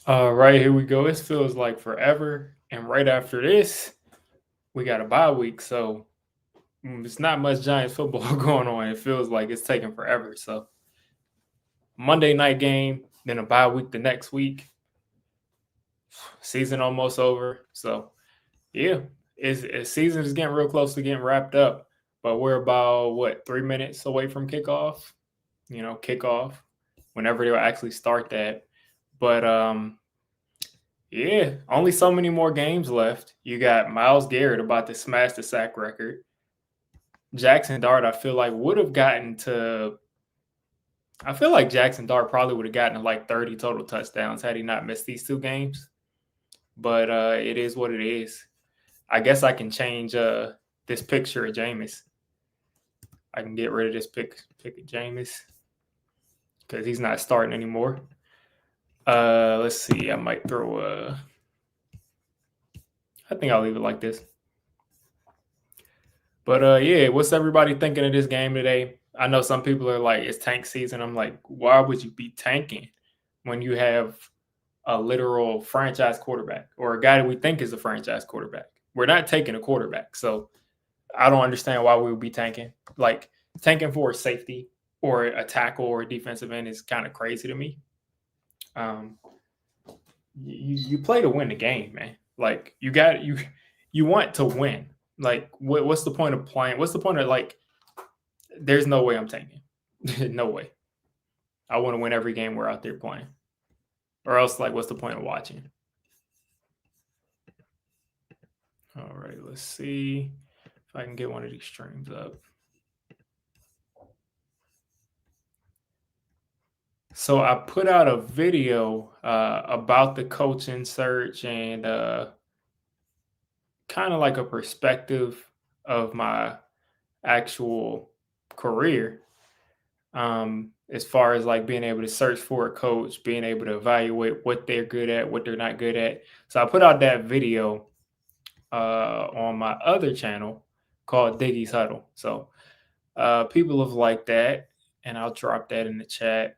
All right, here we go. It feels like forever. And right after this, we got a bye week. So it's not much Giants football going on. It feels like it's taking forever. So Monday night game, then a bye week the next week. Season almost over. So yeah, season is getting real close to getting wrapped up. But we're about what 3 minutes away from kickoff. Kickoff whenever they'll actually start that. But yeah, only so many more games left. You got Myles Garrett about to smash the sack record. Jaxson Dart, I feel like would have gotten to. I feel like Jaxson Dart probably would have gotten to like 30 total touchdowns had he not missed these two games. But it is what it is. I guess I can change this picture of Jameis. I can get rid of this pick of Jameis because he's not starting anymore. Let's see. I might throw I think I'll leave it like this. But yeah, what's everybody thinking of this game today? I know some people are like, it's tank season. I'm like, why would you be tanking when you have a literal franchise quarterback or a guy that we think is a franchise quarterback? We're not taking a quarterback. So I don't understand why we would be tanking. Like tanking for a safety or a tackle or a defensive end is kind of crazy to me. You play to win the game, man. Like you want to win. Like what's the point of playing? What's the point of like? There's no way I'm tanking. No way. I want to win every game we're out there playing, or else like what's the point of watching? All right, let's see if I can get one of these streams up. So I put out a video about the coaching search and kind of like a perspective of my actual career, as far as like being able to search for a coach, being able to evaluate what they're good at, what they're not good at. So I put out that video on my other channel called Diggy's Huddle. So people have liked that, and I'll drop that in the chat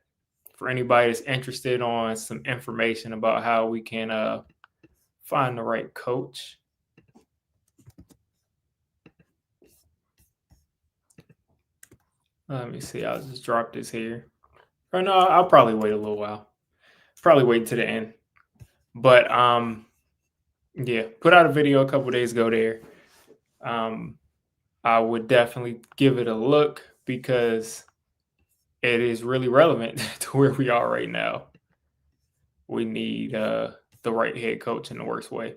for anybody that's interested on some information about how we can find the right coach. Let me see. I'll just drop this here. Or no, I'll probably wait a little while. Probably wait to the end. But yeah, put out a video a couple days ago there. I would definitely give it a look because it is really relevant to where we are right now. We need the right head coach in the worst way.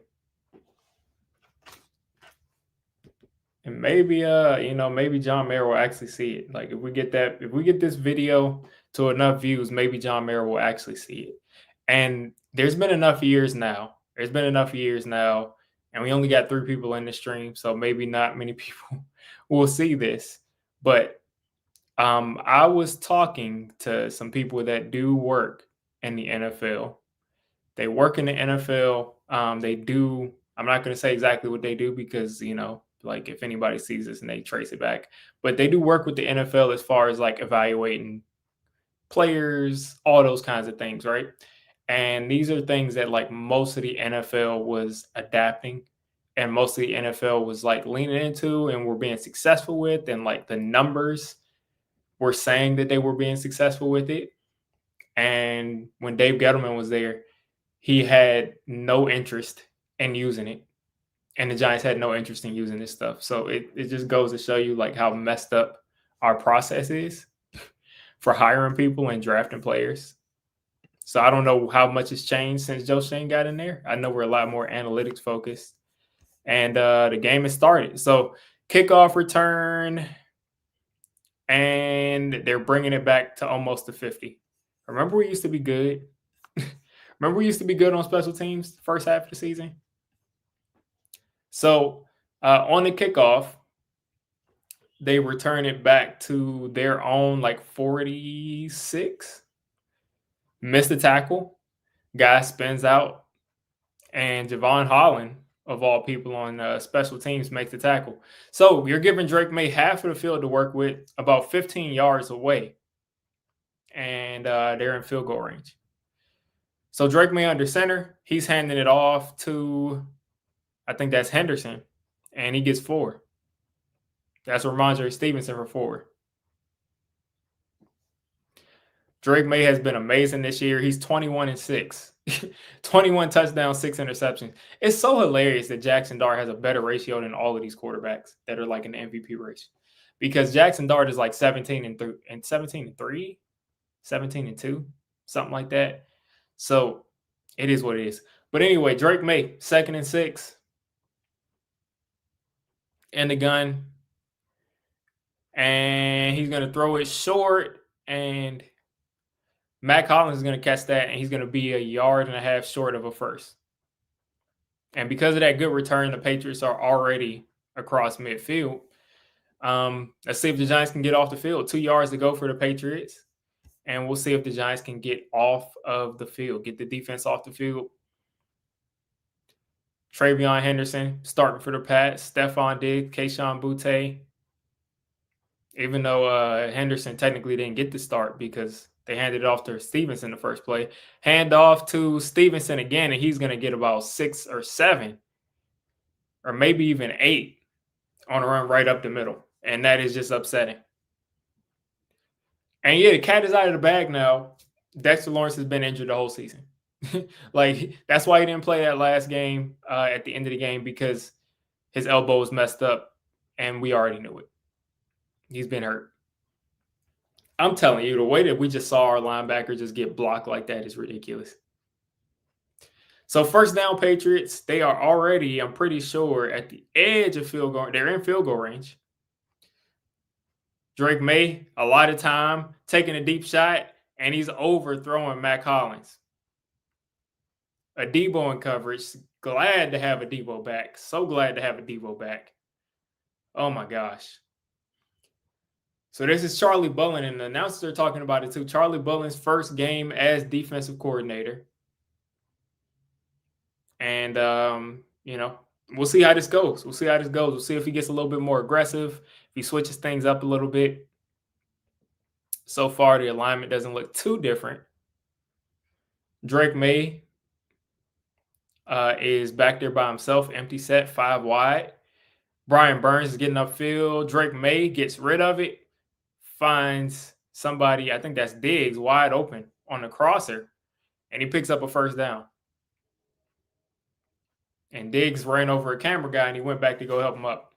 And maybe maybe John Mayer will actually see it. Like if we get this video to enough views, maybe John Mayer will actually see it. And there's been enough years now. And we only got 3 people in the stream, so maybe not many people will see this. But I was talking to some people that do work in the NFL. They work in the NFL. They do. I'm not going to say exactly what they do because like if anybody sees this and they trace it back, but they do work with the NFL as far as like evaluating players, all those kinds of things, right? And these are things that like most of the NFL was adapting and most of the NFL was like leaning into and were being successful with. And like the numbers were saying that they were being successful with it. And when Dave Gettleman was there, he had no interest in using it. And the Giants had no interest in using this stuff. So it just goes to show you like how messed up our process is for hiring people and drafting players. So I don't know how much has changed since Joe Shane got in there. I know we're a lot more analytics focused. And the game has started. So kickoff return, and they're bringing it back to almost the 50. Remember we used to be good? Remember we used to be good on special teams the first half of the season? So on the kickoff, they return it back to their own like 46. Missed the tackle. Guy spins out. And Javon Holland, of all people on special teams, makes the tackle. So you're giving Drake May half of the field to work with, about 15 yards away. And they're in field goal range. So Drake May under center. He's handing it off to, I think that's Henderson, and he gets 4. That's Ramondre Stevenson for 4. Drake May has been amazing this year. He's 21-6. 21 touchdowns, 6 interceptions. It's so hilarious that Jaxson Dart has a better ratio than all of these quarterbacks that are like in the MVP race. Because Jaxson Dart is like 17-3, 17-2, something like that. So it is what it is. But anyway, Drake May, 2nd and 6. In the gun. And he's going to throw it short. And Matt Collins is going to catch that. And he's going to be 1.5 yards short of a first. And because of that good return, the Patriots are already across midfield. Let's see if the Giants can get off the field. 2 yards to go for the Patriots. And we'll see if the Giants can get off of the field, get the defense off the field. Travion Henderson starting for the Pats. Stephon Diggs, Kayshon Boutte. Even though Henderson technically didn't get the start because they handed it off to Stevenson the first play. Hand off to Stevenson again, and he's going to get about 6 or 7 or maybe even 8 on a run right up the middle. And that is just upsetting. And yeah, the cat is out of the bag now. Dexter Lawrence has been injured the whole season. Like, that's why he didn't play that last game at the end of the game, because his elbow was messed up, and we already knew it. He's been hurt. I'm telling you, the way that we just saw our linebacker just get blocked like that is ridiculous. So first down, Patriots, they are already, I'm pretty sure, at the edge of field goal. They're in field goal range. Drake May, a lot of time, taking a deep shot, and he's overthrowing Matt Collins. A Debo in coverage. Glad to have a Debo back. So glad to have a Debo back. Oh, my gosh. So this is Charlie Bullen, and the announcers are talking about it too. Charlie Bullen's first game as defensive coordinator. And, we'll see how this goes. We'll see if he gets a little bit more aggressive, if he switches things up a little bit. So far, the alignment doesn't look too different. Drake May is back there by himself, empty set, 5 wide. Brian Burns is getting upfield. Drake May gets rid of it, finds somebody, I think that's Diggs, wide open on the crosser, and he picks up a first down. And Diggs ran over a camera guy, and he went back to go help him up.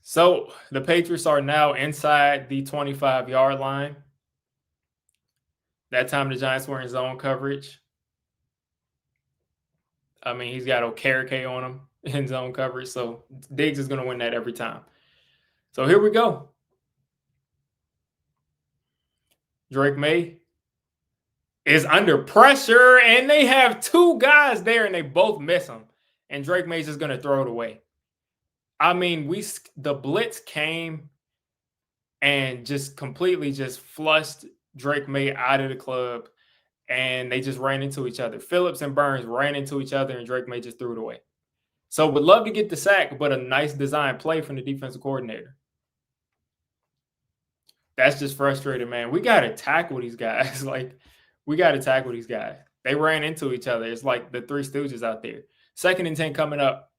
So the Patriots are now inside the 25-yard line. That time the Giants were in zone coverage. I mean, he's got Okereke on him in zone coverage, so Diggs is going to win that every time. So here we go. Drake May is under pressure, and they have 2 guys there, and they both miss him. And Drake May's just going to throw it away. I mean, the blitz came and just completely just flushed Drake May out of the club, and they just ran into each other. Phillips and Burns ran into each other, and Drake May just threw it away. So would love to get the sack, but a nice design play from the defensive coordinator. That's just frustrating, man. We got to tackle these guys. We got to tackle these guys. They ran into each other. It's like the Three Stooges out there. 2nd and 10 coming up.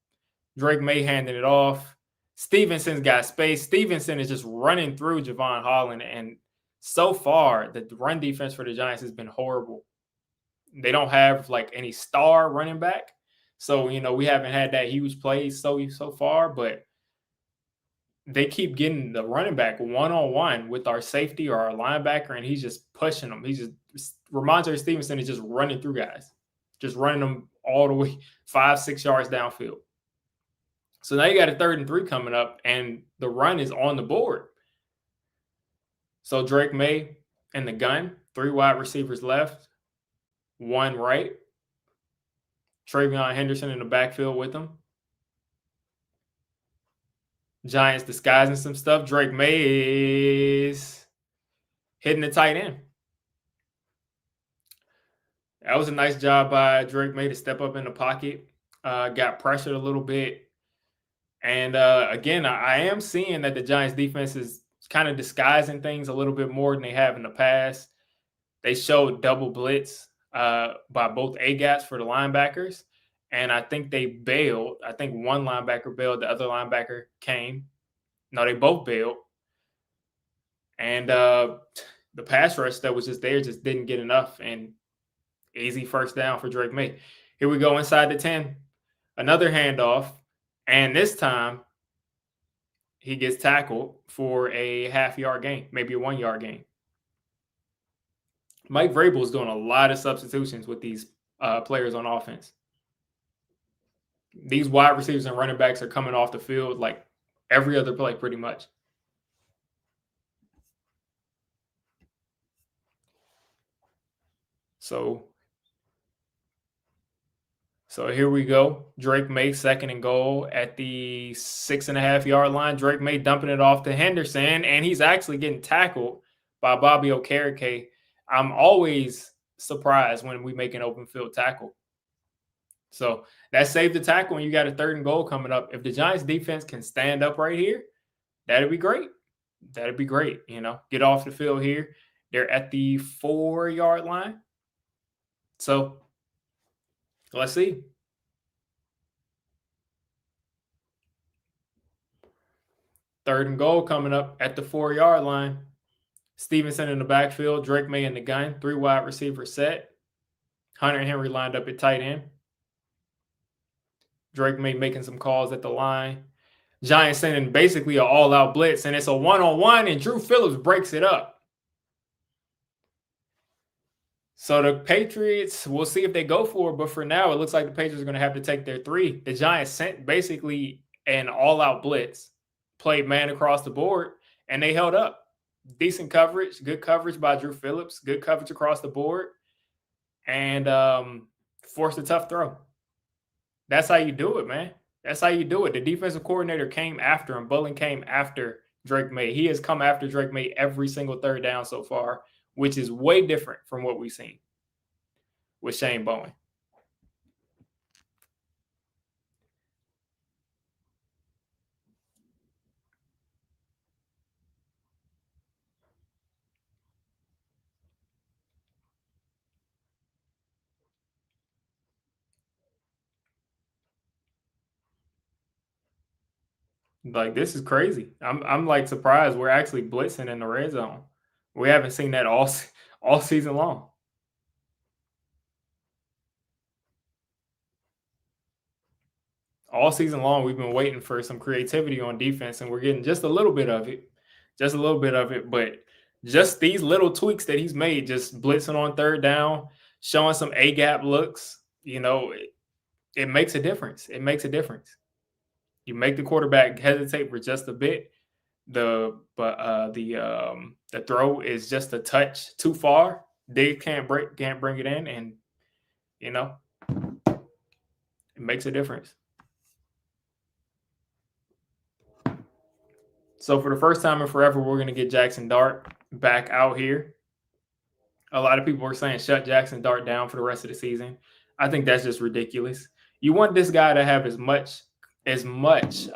Drake May handing it off. Stevenson's got space. Stevenson is just running through Javon Holland. And so far, the run defense for the Giants has been horrible. They don't have any star running back. So, we haven't had that huge play so far, but they keep getting the running back one-on-one with our safety or our linebacker, and he's just pushing them. Ramondre Stevenson is just running through guys, just running them all the way 5-6 yards downfield. So now you got a 3rd and 3 coming up, and the run is on the board. So Drake May in the gun, 3 wide receivers left, 1 right. Travion Henderson in the backfield with him. Giants disguising some stuff. Drake May is hitting the tight end. That was a nice job by Drake May to step up in the pocket. Got pressured a little bit. And again, I am seeing that the Giants defense is kind of disguising things a little bit more than they have in the past. They showed double blitz by both A gaps for the linebackers. And I think they bailed. I think one linebacker bailed, the other linebacker came. No, they both bailed. And the pass rush that was just there just didn't get enough. And easy first down for Drake May. Here we go inside the 10. Another handoff. And this time, he gets tackled for a half-yard gain, maybe a 1-yard gain. Mike Vrabel is doing a lot of substitutions with these players on offense. These wide receivers and running backs are coming off the field like every other play, pretty much. So here we go. Drake May, 2nd and goal at the 6.5-yard line. Drake May dumping it off to Henderson, and he's actually getting tackled by Bobby Okereke. I'm always surprised when we make an open field tackle. So that saved the tackle, and you got a 3rd and goal coming up. If the Giants defense can stand up right here, that'd be great. That'd be great. Get off the field here. They're at the 4-yard line. So let's see. 3rd and goal coming up at the 4-yard line. Stevenson in the backfield, Drake May in the gun, 3 wide receiver set. Hunter Henry lined up at tight end. Drake May making some calls at the line. Giants sending basically an all-out blitz, and it's a one-on-one, and Drew Phillips breaks it up. So the Patriots, we'll see if they go for it, but for now, it looks like the Patriots are going to have to take their 3. The Giants sent basically an all-out blitz, played man across the board, and they held up. Decent coverage, good coverage by Drew Phillips, good coverage across the board, and forced a tough throw. That's how you do it, man. That's how you do it. The defensive coordinator came after him. Bullen came after Drake May. He has come after Drake May every single 3rd down so far, which is way different from what we've seen with Shane Bowen. Like, this is crazy. I'm like surprised we're actually blitzing in the red zone. We haven't seen that all season long. All season long, we've been waiting for some creativity on defense, and we're getting just a little bit of it. Just a little bit of it, but just these little tweaks that he's made, just blitzing on 3rd down, showing some A-gap looks, it makes a difference. It makes a difference. You make the quarterback hesitate for just a bit. The throw is just a touch too far. They can't bring it in, and it makes a difference. So for the first time in forever, we're going to get Jaxson Dart back out here. A lot of people are saying shut Jaxson Dart down for the rest of the season. I think that's just ridiculous. You want this guy to have as much experience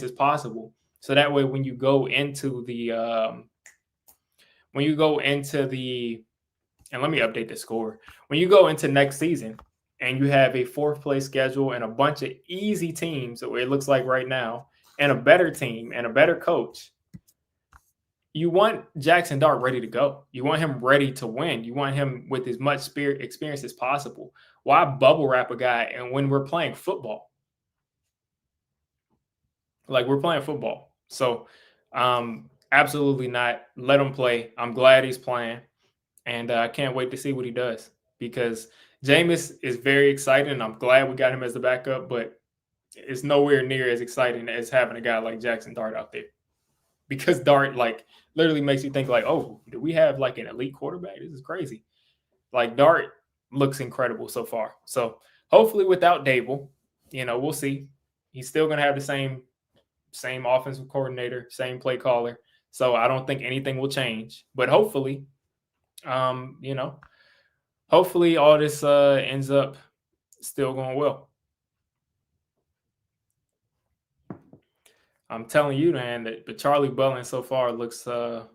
as possible, so that way when you go into the and let me update the score. When you go into next season and you have a 4th place schedule and a bunch of easy teams, the way it looks like right now, and a better team and a better coach, you want Jaxson Dart ready to go. You want him ready to win. You want him with as much experience as possible. Why bubble wrap a guy and when we're playing football? Like, we're playing football. So absolutely not. Let him play. I'm glad he's playing. And I can't wait to see what he does, because Jameis is very exciting. And I'm glad we got him as the backup, but it's nowhere near as exciting as having a guy like Jaxson Dart out there, because Dart literally makes you think like, oh, do we have like an elite quarterback? This is crazy. Like, Dart looks incredible so far. So hopefully without Dable, we'll see. He's still going to have the same offensive coordinator, same play caller. So I don't think anything will change, but hopefully, hopefully all this ends up still going well. I'm telling you, man, but Charlie Bullen so far looks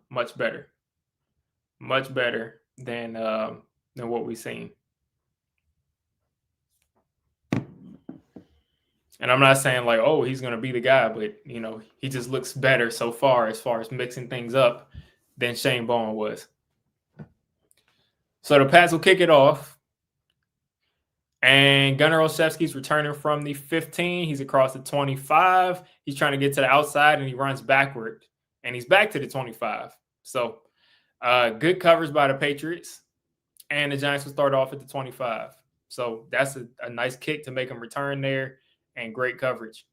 much better than what we've seen. And I'm not saying like, oh, he's gonna be the guy, but he just looks better so far as mixing things up than Shane Bowen was. So the Pats will kick it off. And Gunnar Olszewski's returning from the 15. He's across the 25. He's trying to get to the outside, and he runs backward. And he's back to the 25. So good coverage by the Patriots. And the Giants will start off at the 25. So that's a nice kick to make him return there, and great coverage.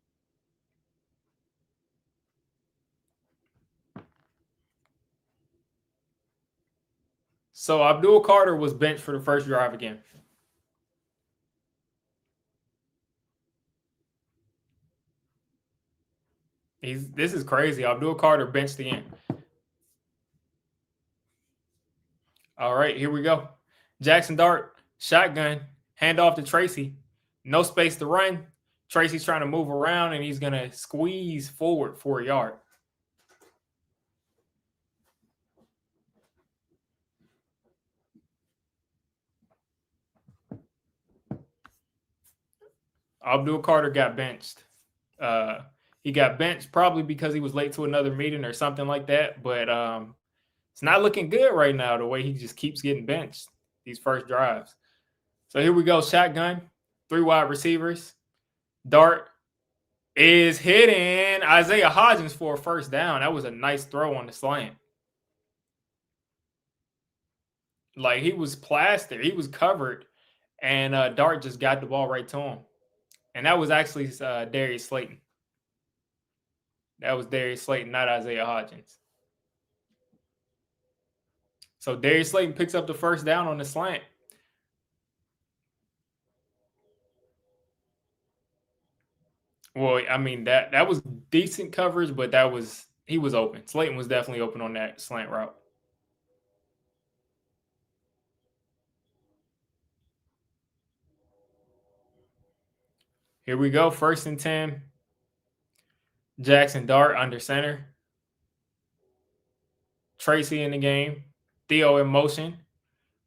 So Abdul Carter was benched for the first drive again. This is crazy. Abdul Carter benched again. All right, here we go. Jaxson Dart, shotgun, hand off to Tracy. No space to run. Tracy's trying to move around, and he's going to squeeze forward for a yard. Abdul Carter got benched. He got benched probably because he was late to another meeting or something like that. But it's not looking good right now, the way he just keeps getting benched these first drives. So here we go. Shotgun, 3 wide receivers. Dart is hitting Isaiah Hodgins for a first down. That was a nice throw on the slant. Like, he was plastered. He was covered. And Dart just got the ball right to him. And that was actually Darius Slayton. That was Darius Slayton, not Isaiah Hodgins. So Darius Slayton picks up the first down on the slant. Well, I mean, that was decent coverage, but he was open. Slayton was definitely open on that slant route. Here we go. 1st and 10. Jaxson Dart under center. Tracy in the game. Theo in motion.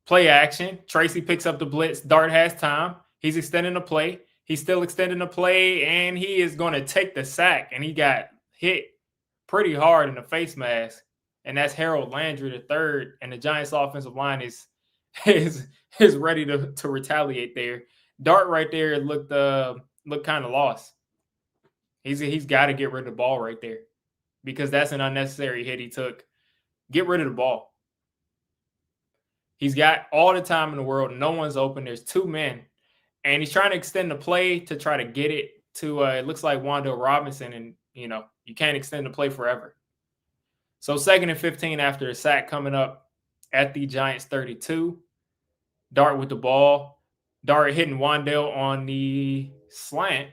Play action. Tracy picks up the blitz. Dart has time. He's extending the play. He's still extending the play, and he is going to take the sack. And he got hit pretty hard in the face mask. And that's Harold Landry III. And the Giants offensive line is ready to retaliate there. Dart right there looked kind of lost. He's got to get rid of the ball right there, because that's an unnecessary hit he took. Get rid of the ball. He's got all the time in the world. No one's open. There's 2 men. And he's trying to extend the play to try to get it to, it looks like Wan'Dale Robinson. And, you can't extend the play forever. So 2nd and 15 after the sack coming up at the Giants 32. Dart with the ball. Dart hitting Wan'Dale on the slant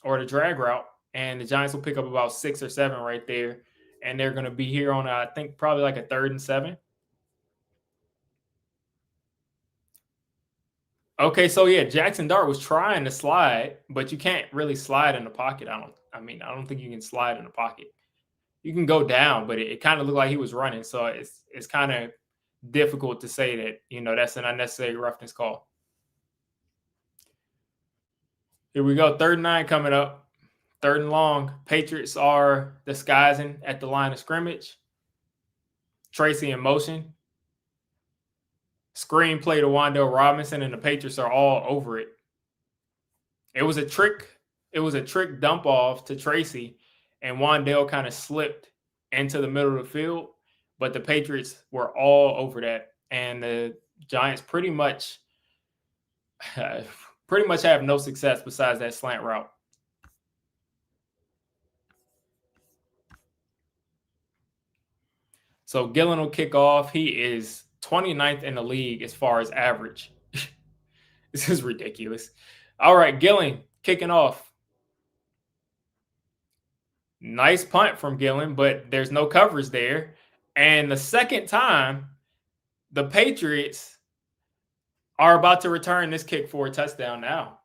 or the drag route. And the Giants will pick up about 6 or 7 right there. And they're going to be here on, I think, probably like a 3rd and 7. Okay, so yeah, Jaxson Dart was trying to slide, but you can't really slide in the pocket. I don't think you can slide in the pocket. You can go down, but it kind of looked like he was running. So it's kind of difficult to say that, that's an unnecessary roughness call. Here we go. 3rd and 9 coming up. 3rd and long. Patriots are disguising at the line of scrimmage. Tracy in motion. Screen play to Wan'Dale Robinson, and the Patriots are all over it. It was a trick. It was a trick dump off to Tracy, and Wan'Dale kind of slipped into the middle of the field, but the Patriots were all over that, and the Giants pretty much have no success besides that slant route. So Gillen will kick off. He is 29th in the league as far as average. This is ridiculous. All right, Gillen kicking off. Nice punt from Gillen, but there's no coverage there. And the second time, the Patriots are about to return this kick for a touchdown now.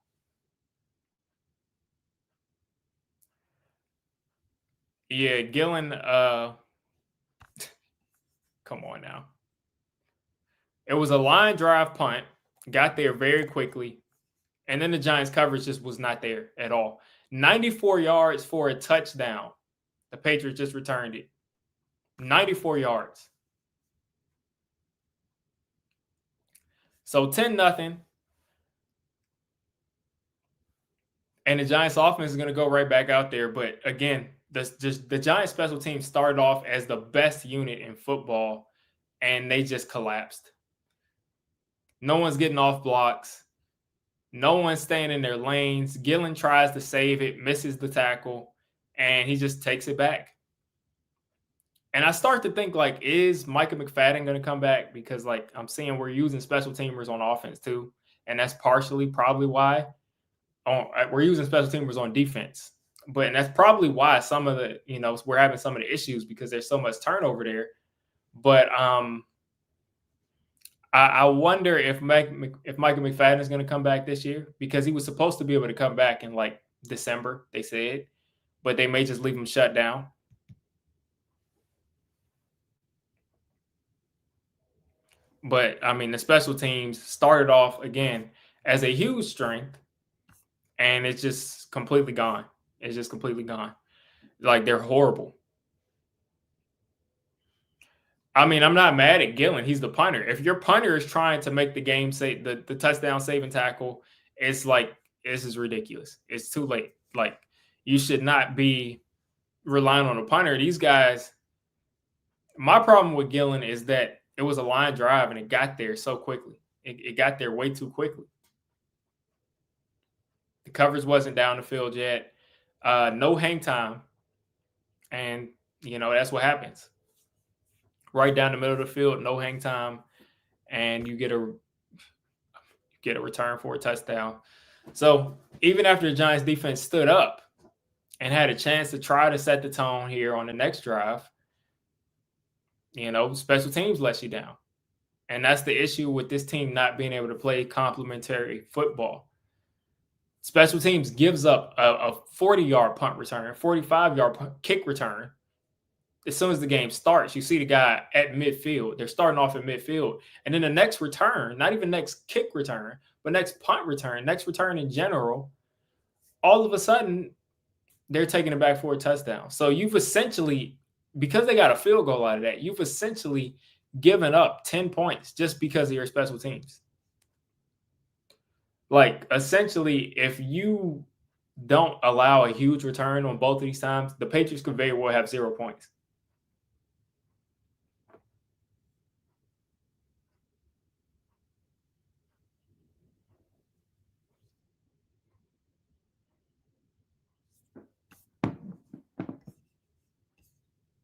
Yeah, Gillen, come on now. It was a line drive punt, got there very quickly, and then the Giants coverage just was not there at all. 94 yards for a touchdown. The Patriots just returned it. 94 yards. So 10-0. And the Giants offense is going to go right back out there. But again, the Giants special team started off as the best unit in football, and they just collapsed. No one's getting off blocks. No one's staying in their lanes. Gillen tries to save it, misses the tackle, and he just takes it back. And I start to think, like, is Micah McFadden going to come back? Because, like, I'm seeing we're using special teamers on offense too. And that's partially probably why we're using special teamers on defense. And that's probably why some of the, we're having some of the issues because there's so much turnover there. But I wonder if Micah McFadden is going to come back this year, because he was supposed to be able to come back in like December, they said, but they may just leave him shut down. But I mean, the special teams started off again as a huge strength, and it's just completely gone. It's just completely gone. Like, they're horrible. I mean, I'm not mad at Gillen. He's the punter. If your punter is trying to make the game, say the touchdown saving tackle, it's like, this is ridiculous. It's too late. Like, you should not be relying on a punter. These guys, my problem with Gillen is that it was a line drive and it got there so quickly. It got there way too quickly. The coverage wasn't down the field yet. No hang time. And, that's what happens. Right down the middle of the field, no hang time, and you get a return for a touchdown. So even after the Giants defense stood up and had a chance to try to set the tone here on the next drive, special teams let you down. And that's the issue with this team not being able to play complementary football. Special teams gives up a 40-yard punt return, 45-yard kick return. As soon as the game starts, you see the guy at midfield. They're starting off at midfield. And then the next return, not even next kick return, but next punt return, next return in general, all of a sudden, they're taking it back for a touchdown. So you've essentially, because they got a field goal out of that, you've essentially given up 10 points just because of your special teams. Like, essentially, if you don't allow a huge return on both of these times, the Patriots could very well have 0 points.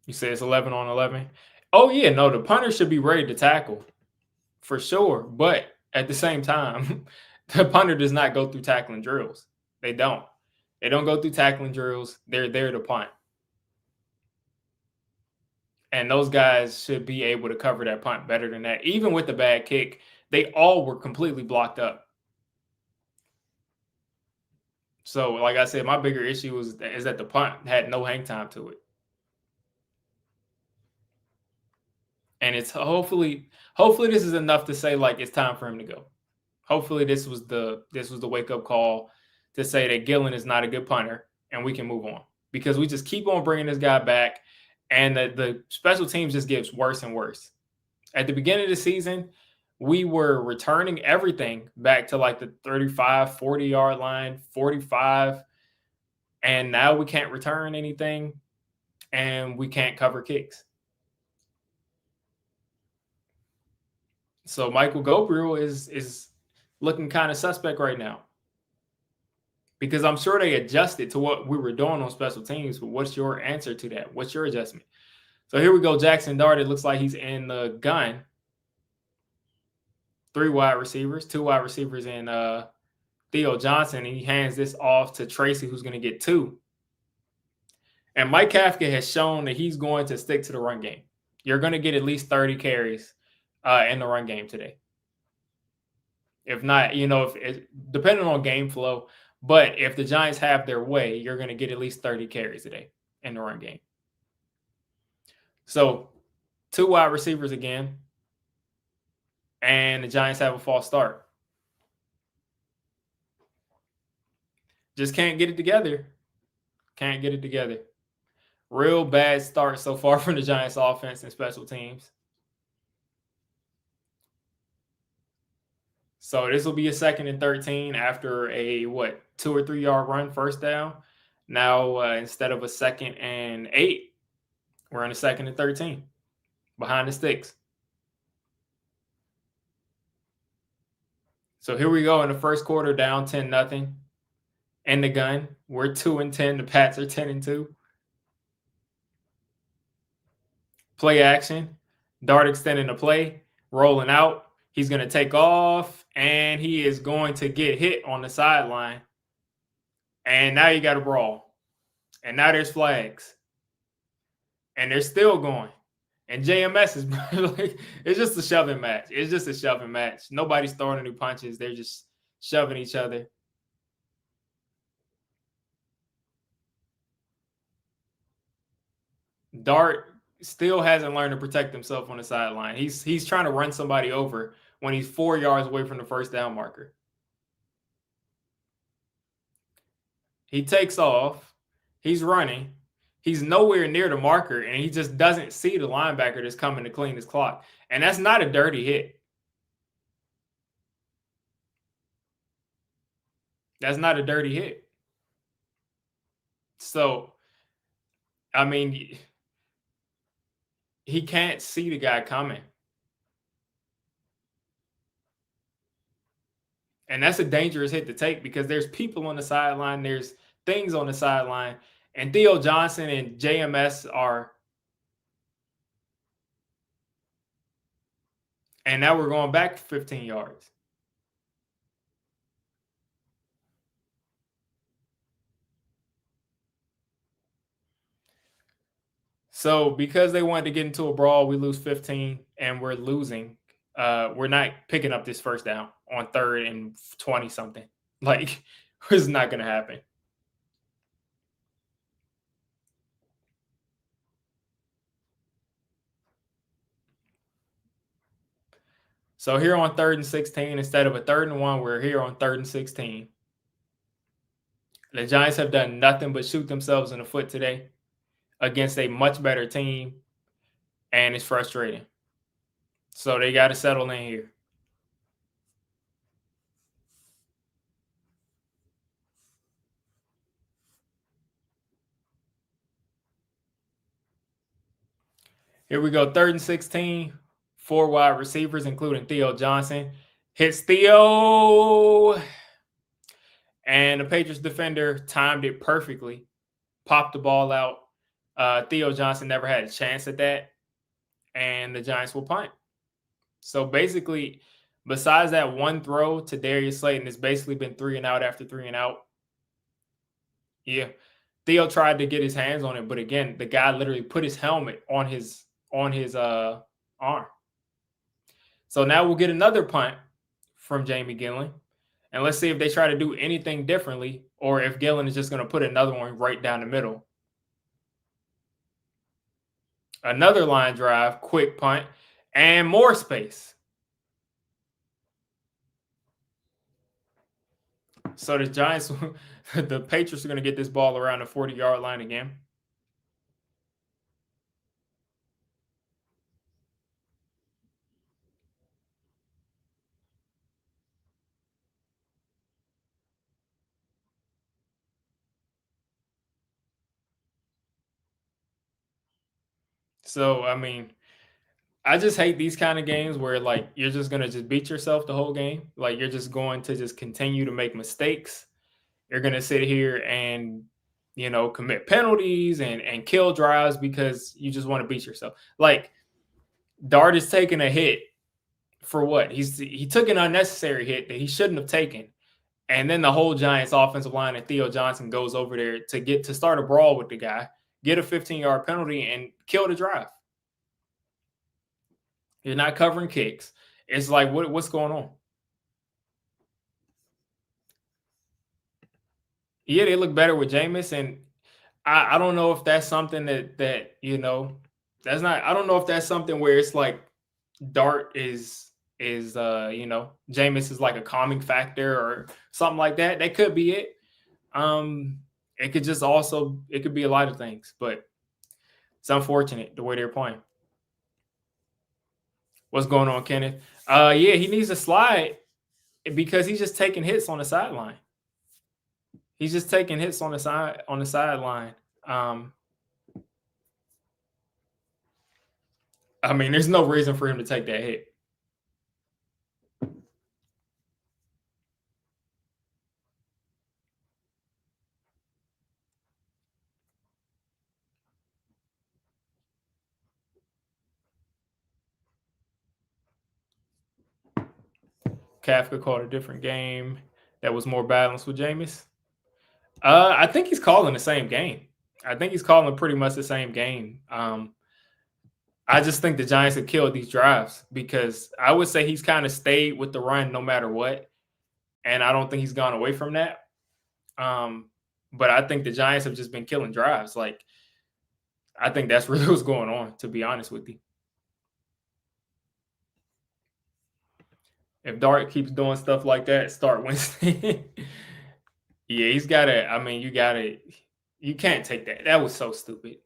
You say it's 11 on 11? Oh, yeah, no, the punter should be ready to tackle for sure. But at the same time, the punter does not go through tackling drills. They don't. They don't go through tackling drills. They're there to punt. And those guys should be able to cover that punt better than that. Even with the bad kick, they all were completely blocked up. So, like I said, my bigger issue is that the punt had no hang time to it. And it's hopefully this is enough to say, like, it's time for him to go. Hopefully this was the wake-up call to say that Gillen is not a good punter and we can move on, because we just keep on bringing this guy back and the special teams just gets worse and worse. At the beginning of the season, we were returning everything back to like the 35, 40-yard line, 45, and now we can't return anything and we can't cover kicks. So Michael Gabriel is looking kind of suspect right now, because I'm sure they adjusted to what we were doing on special teams. But what's your answer to that? What's your adjustment? So here we go. Jaxson Dart. It looks like he's in the gun. 3 wide receivers, 2 wide receivers, and Theo Johnson. And he hands this off to Tracy, who's going to get 2. And Mike Kafka has shown that he's going to stick to the run game. You're going to get at least 30 carries in the run game today. If not, depending on game flow, but if the Giants have their way, you're going to get at least 30 carries today in the run game. So 2 wide receivers again, and the Giants have a false start. Just can't get it together. Can't get it together. Real bad start so far from the Giants offense and special teams. So this will be a 2nd and 13 after a 2 or 3 yard run first down. Now instead of a 2nd and 8, we're in a 2nd and 13 behind the sticks. So here we go in the first quarter, down 10-0. In the gun, we're 2 and 10. The Pats are 10 and 2. Play action. Dart extending the play, rolling out. He's going to take off, and he is going to get hit on the sideline. And now you got a brawl. And now there's flags. And they're still going. And JMS is like, it's just a shoving match. It's just a shoving match. Nobody's throwing any punches. They're just shoving each other. Dart still hasn't learned to protect himself on the sideline. He's trying to run somebody over when he's 4 yards away from the first down marker. He takes off. He's running. He's nowhere near the marker, and he just doesn't see the linebacker that's coming to clean his clock. And that's not a dirty hit. That's not a dirty hit. So, I mean, he can't see the guy coming. And that's a dangerous hit to take because there's people on the sideline, there's things on the sideline, and Theo Johnson and JMS are. And now we're going back 15 yards. So because they wanted to get into a brawl, we lose 15 and we're losing. We're not picking up this first down on 3rd and 20 something. Like, it's not going to happen. So here on 3rd and 16, instead of a 3rd and 1, we're here on 3rd and 16. The Giants have done nothing but shoot themselves in the foot today against a much better team, and it's frustrating. So they got to settle in here. Here we go, 3rd and 16, 4 wide receivers, including Theo Johnson. Hits Theo, and the Patriots defender timed it perfectly, popped the ball out. Theo Johnson never had a chance at that, and the Giants will punt. So basically, besides that one throw to Darius Slayton, it's basically been 3 and out after 3 and out. Yeah. Theo tried to get his hands on it, but again, the guy literally put his helmet on his arm. So now we'll get another punt from Jamie Gillen. And let's see if they try to do anything differently or if Gillen is just going to put another one right down the middle. Another line drive, quick punt, and more space. So the Giants, the Patriots are going to get this ball around the 40-yard line again. So, I mean, I just hate these kind of games where like you're just going to just beat yourself the whole game. Like you're just going to just continue to make mistakes. You're going to sit here and commit penalties and kill drives because you just want to beat yourself. Like Dart is taking a hit for what? He took an unnecessary hit that he shouldn't have taken. And then the whole Giants offensive line and Theo Johnson goes over there to start a brawl with the guy, get a 15-yard penalty, and kill the drive. You're not covering kicks. It's like, what's going on? Yeah, they look better with Jameis, and I don't know if that's something that That's not. I don't know if that's something where it's like Dart is Jameis is like a calming factor or something like that. That could be it. It could just also it could be a lot of things, but it's unfortunate the way they're playing. What's going on, Kenneth? Yeah, he needs to slide because he's just taking hits on the sideline. He's just taking hits on the sideline. I mean, there's no reason for him to take that hit. Kafka called a different game that was more balanced with Jameis. I think he's calling the same game. I think he's calling pretty much the same game. I just think the Giants have killed these drives because I would say he's kind of stayed with the run no matter what. And I don't think he's gone away from that. But I think the Giants have just been killing drives. Like, I think that's really what's going on, to be honest with you. If Dart keeps doing stuff like that, start Winston. Yeah, he's got to. I mean, you can't take that. That was so stupid.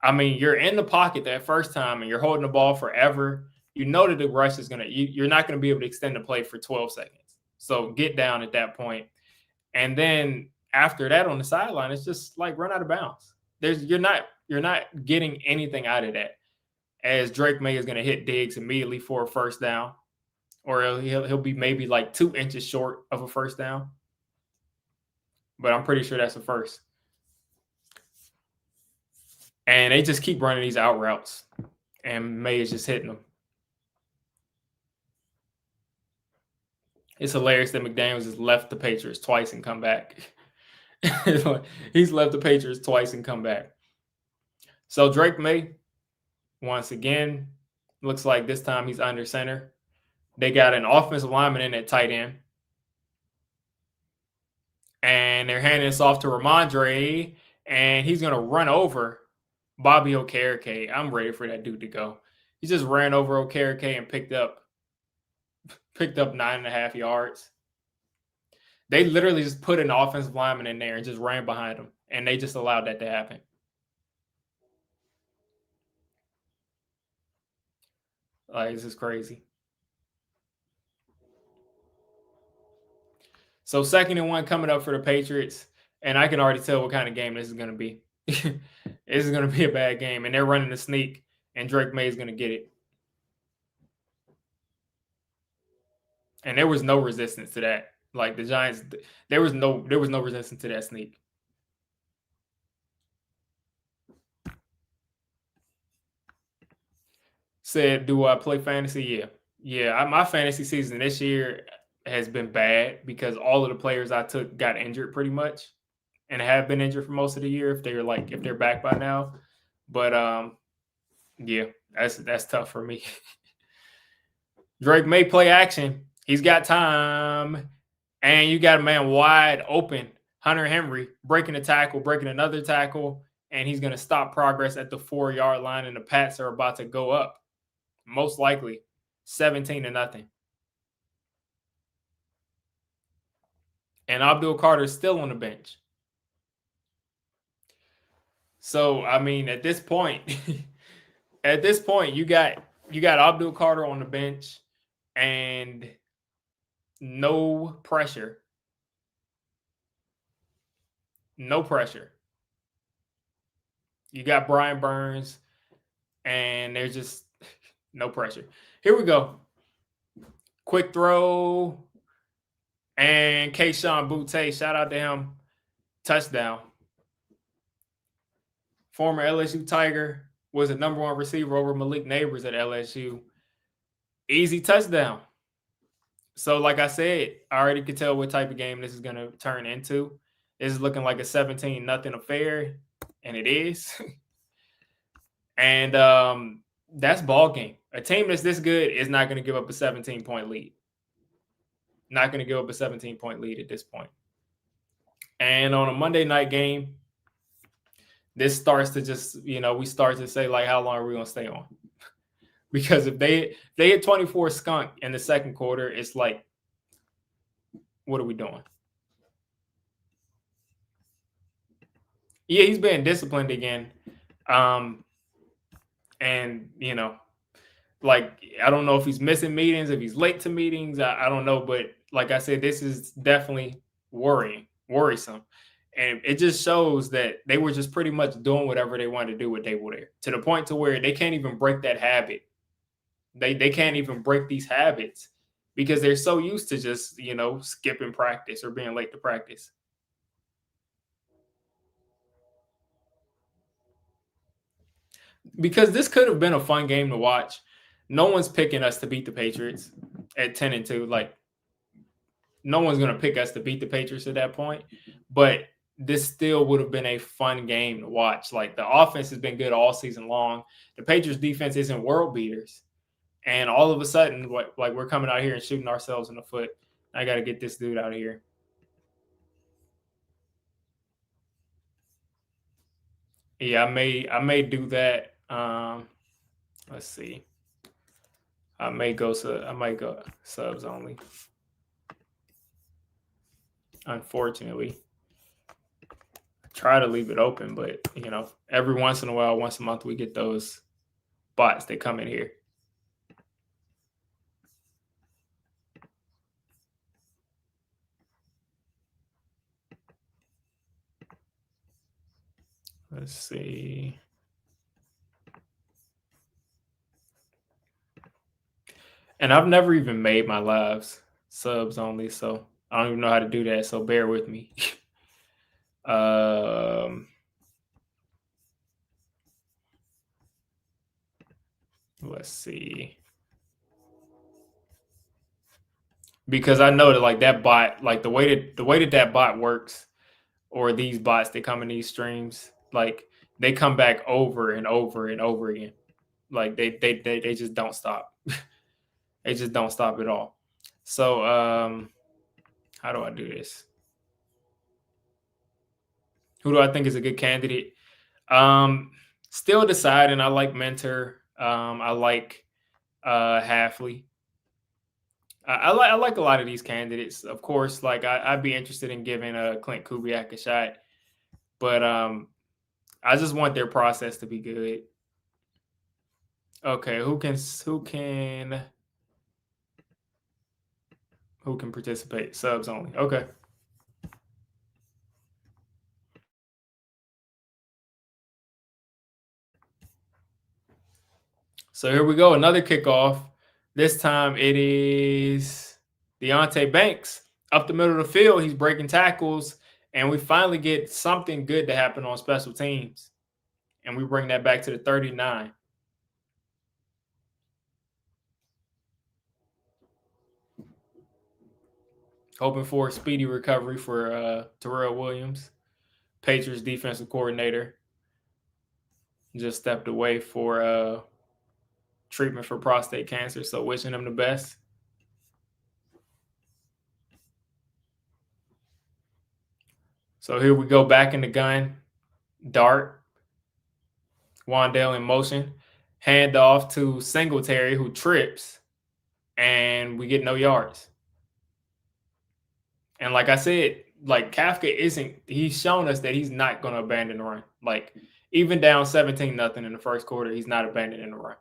I mean, you're in the pocket that first time and you're holding the ball forever. You know that the rush is you're not going to be able to extend the play for 12 seconds. So get down at that point. And then after that on the sideline, it's just like run out of bounds. You're not getting anything out of that. As Drake May is going to hit Diggs immediately for a first down, or he'll be maybe like 2 inches short of a first down. But I'm pretty sure that's a first. And they just keep running these out routes, and May is just hitting them. It's hilarious that McDaniels has left the Patriots twice and come back. He's left the Patriots twice and come back. So Drake May, once again, looks like this time he's under center. They got an offensive lineman in at tight end. And they're handing this off to Ramondre, and he's going to run over Bobby Okereke. I'm ready for that dude to go. He just ran over Okereke and picked up 9.5 yards. They literally just put an offensive lineman in there and just ran behind him, and they just allowed that to happen. Like, this is crazy. So 2nd and 1 coming up for the Patriots, and I can already tell what kind of game this is going to be. This is going to be a bad game, and they're running the sneak, and Drake May is going to get it. And there was no resistance to that. Like the Giants, there was no resistance to that sneak. Said, do I play fantasy? Yeah. My fantasy season this year has been bad because all of the players I took got injured pretty much, and have been injured for most of the year if they're back by now. But yeah, that's tough for me. Drake May play action. He's got time, and you got a man wide open, Hunter Henry, breaking a tackle, breaking another tackle, and he's going to stop progress at the 4-yard line, and the Pats are about to go up, most likely 17-0. And Abdul Carter is still on the bench. So, I mean, at this point, you got Abdul Carter on the bench and no pressure. No pressure. You got Brian Burns, and there's just no pressure. Here we go. Quick throw. And Kayshon Boutte, shout out to him. Touchdown. Former LSU Tiger was the number 1 receiver over Malik Neighbors at LSU. Easy touchdown. So, like I said, I already could tell what type of game this is going to turn into. This is looking like a 17-0 affair, and it is. And that's ball game. A team that's this good is not going to give up a 17-point lead. Not going to give up a 17-point lead at this point. And on a Monday night game, this starts to just, we start to say, like, how long are we going to stay on? Because if they hit 24 skunk in the second quarter, it's like, what are we doing? Yeah, he's being disciplined again. And, like, I don't know if he's missing meetings, if he's late to meetings. I don't know. But like I said, this is definitely worrisome. And it just shows that they were just pretty much doing whatever they wanted to do with Dave there, to the point to where they can't even break that habit. They can't even break these habits because they're so used to just, skipping practice or being late to practice. Because this could have been a fun game to watch. No one's picking us to beat the Patriots at 10-2. Like, no one's going to pick us to beat the Patriots at that point. But this still would have been a fun game to watch. Like, the offense has been good all season long. The Patriots defense isn't world beaters. And all of a sudden, like, we're coming out here and shooting ourselves in the foot. I got to get this dude out of here. Yeah, I may do that. Let's see. I might go subs only. Unfortunately, I try to leave it open, but every once in a while, once a month, we get those bots that come in here. Let's see. And I've never even made my lives subs only, so I don't even know how to do that. So bear with me. Let's see. Because I know that, like, that bot, like the way that bot works, or these bots that come in these streams, like, they come back over and over and over again. Like, they just don't stop. They just don't stop at all. So how do I do this? Who do I think is a good candidate? Still deciding. I like Mentor. I like Halfley. I like a lot of these candidates. Of course, like, I'd be interested in giving Clint Kubiak a shot, but I just want their process to be good. Okay, who can participate? Subs only. Okay. So here we go. Another kickoff. This time it is Deonte Banks up the middle of the field. He's breaking tackles, and we finally get something good to happen on special teams. And we bring that back to the 39. Hoping for a speedy recovery for Terrell Williams, Patriots defensive coordinator. Just stepped away for treatment for prostate cancer, so wishing him the best. So here we go, back in the gun. Dart. Wandale in motion. Hand off to Singletary, who trips, and we get no yards. And like I said, like, Kafka he's shown us that he's not going to abandon the run. Like, even down 17-0 in the first quarter, he's not abandoning the run.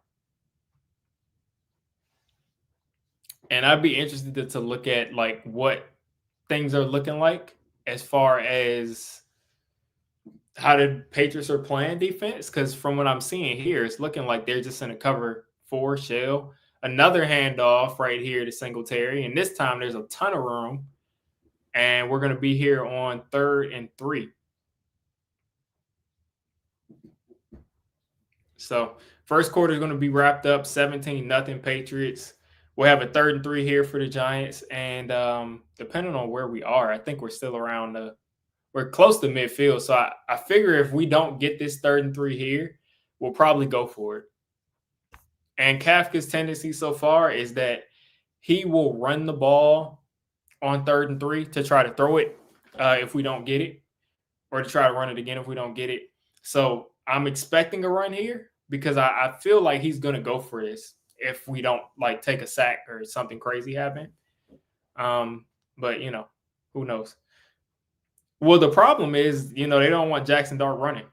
And I'd be interested to look at, like, what things are looking like as far as how the Patriots are playing defense. Because from what I'm seeing here, it's looking like they're just in a cover 4 shell. Another handoff right here to Singletary. And this time there's a ton of room. And we're going to be here on 3rd and 3. So first quarter is going to be wrapped up 17-0 Patriots. We'll have a 3rd and 3 here for the Giants. And depending on where we are, I think we're still around we're close to midfield. So I figure if we don't get this 3rd and 3 here, we'll probably go for it. And Kafka's tendency so far is that he will run the ball on 3rd and 3 to try to throw it if we don't get it, or to try to run it again if we don't get it. So I'm expecting a run here because I feel like he's gonna go for this if we don't like take a sack or something crazy happen. Um, but who knows? Well, the problem is, they don't want Jaxson Dart running.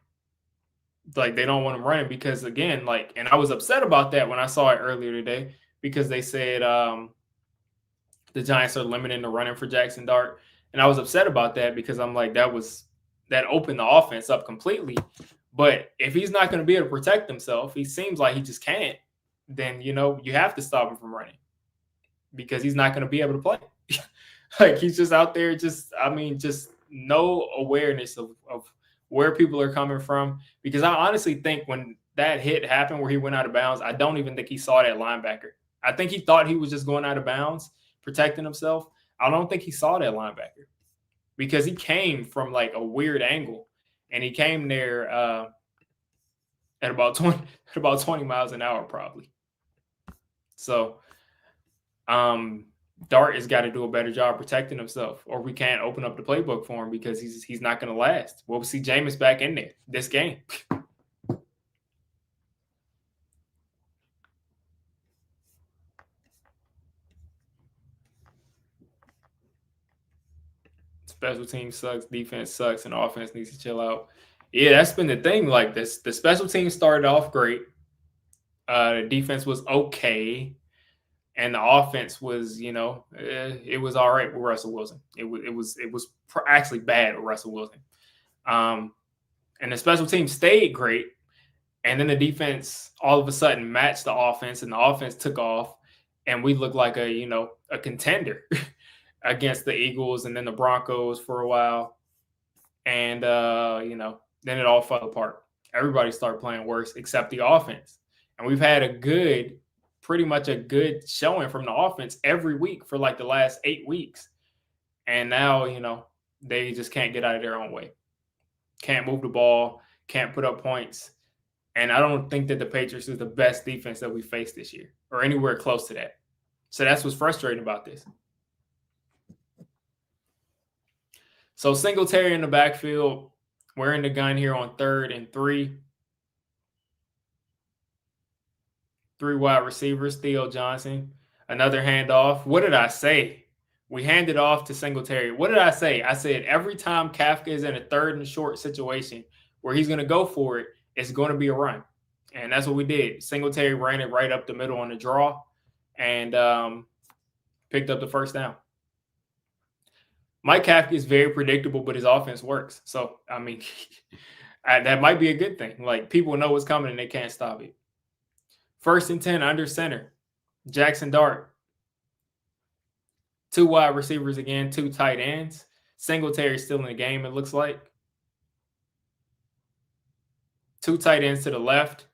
Like they don't want him running because again, like, and I was upset about that when I saw it earlier today because they said the Giants are limiting the running for Jaxson Dart, and I was upset about that because I'm like that opened the offense up completely. But if he's not going to be able to protect himself, he seems like he just can't. Then you have to stop him from running because he's not going to be able to play. Like he's just out there, just no awareness of where people are coming from. Because I honestly think when that hit happened where he went out of bounds, I don't even think he saw that linebacker. I think he thought he was just going out of bounds, protecting himself. I don't think he saw that linebacker because he came from like a weird angle, and he came there at about 20 miles an hour probably. So Dart has got to do a better job protecting himself, or we can't open up the playbook for him because he's not going to last. We'll see Jameis back in there this game. Special team sucks, defense sucks, and offense needs to chill out. Yeah, that's been the thing. Like this, the special team started off great. The defense was okay, and the offense was, it was all right with Russell Wilson. It was actually bad with Russell Wilson. And the special team stayed great, and then the defense all of a sudden matched the offense, and the offense took off, and we looked like a contender against the Eagles and then the Broncos for a while, and then it all fell apart. Everybody started playing worse except the offense, and we've had pretty much a good showing from the offense every week for like the last 8 weeks, and now they just can't get out of their own way. Can't move the ball, can't put up points. And I don't think that the Patriots is the best defense that we faced this year or anywhere close to that. So that's what's frustrating about this. So Singletary in the backfield. We're in the gun here on 3rd and 3. 3 wide receivers, Theo Johnson. Another handoff. What did I say? We handed off to Singletary. What did I say? I said every time Kafka is in a 3rd and short situation where he's going to go for it, it's going to be a run. And that's what we did. Singletary ran it right up the middle on the draw and picked up the first down. Mike Kafka is very predictable, but his offense works. So, that might be a good thing. Like, people know what's coming and they can't stop it. 1st and 10 under center. Jaxson Dart. 2 wide receivers again, 2 tight ends. Singletary still in the game, it looks like. 2 tight ends to the left.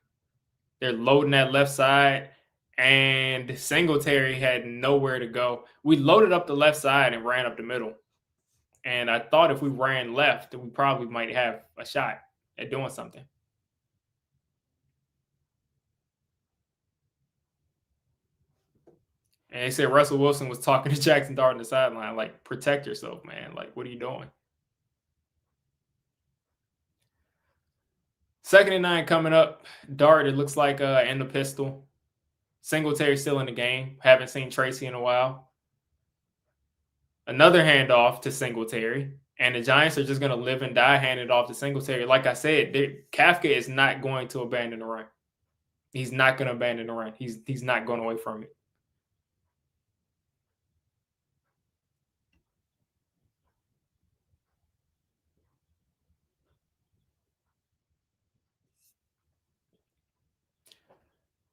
They're loading that left side, and Singletary had nowhere to go. We loaded up the left side and ran up the middle. And I thought if we ran left, we probably might have a shot at doing something. And they said Russell Wilson was talking to Jaxson Dart on the sideline, like, protect yourself, man. Like, what are you doing? 2nd and 9 coming up. Dart, it looks like in the pistol. Singletary still in the game. Haven't seen Tracy in a while. Another handoff to Singletary. And the Giants are just going to live and die handing it off to Singletary. Like I said, Kafka is not going to abandon the run. He's not going to abandon the run. He's not going away from it.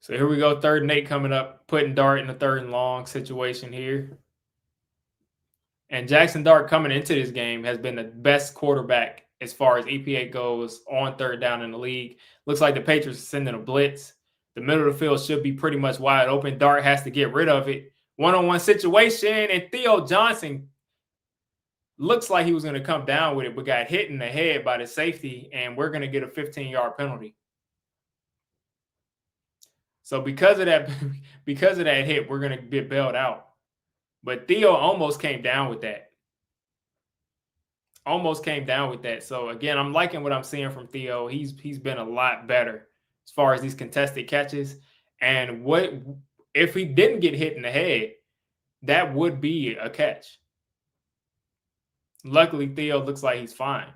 So here we go, 3rd and 8 coming up, putting Dart in the 3rd and long situation here. And Jaxson Dart coming into this game has been the best quarterback as far as EPA goes on 3rd down in the league. Looks like the Patriots are sending a blitz. The middle of the field should be pretty much wide open. Dart has to get rid of it. One-on-one situation, and Theo Johnson looks like he was going to come down with it, but got hit in the head by the safety, and we're going to get a 15-yard penalty. So because of that hit, we're going to get bailed out. But Theo almost came down with that. almost came down with that. So again, I'm liking what I'm seeing from Theo. He's been a lot better as far as these contested catches. And what if he didn't get hit in the head? That would be a catch. Luckily, Theo looks like he's fine.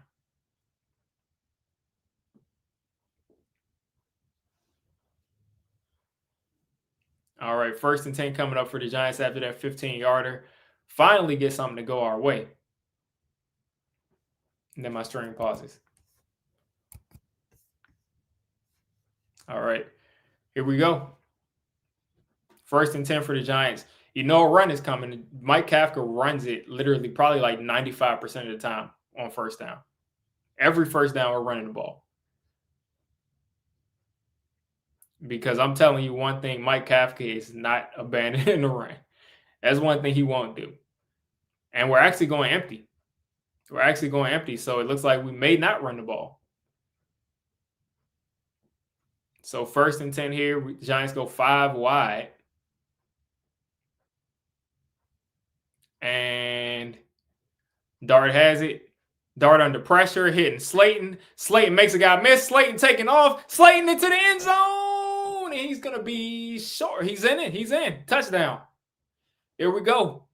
All right, 1st and 10 coming up for the Giants after that 15-yarder. Finally get something to go our way. And then my string pauses. All right, here we go. 1st and 10 for the Giants. You know a run is coming. Mike Kafka runs it literally probably like 95% of the time on 1st down. Every 1st down, we're running the ball. Because I'm telling you one thing, Mike Kafka is not abandoning the run. That's one thing he won't do. And we're actually going empty. So it looks like we may not run the ball. So 1st and 10 here, the Giants go 5 wide. And Dart has it. Dart under pressure, hitting Slayton. Slayton makes a guy miss. Slayton taking off. Slayton into the end zone. And he's going to be short. He's in it. He's in. Touchdown. Here we go.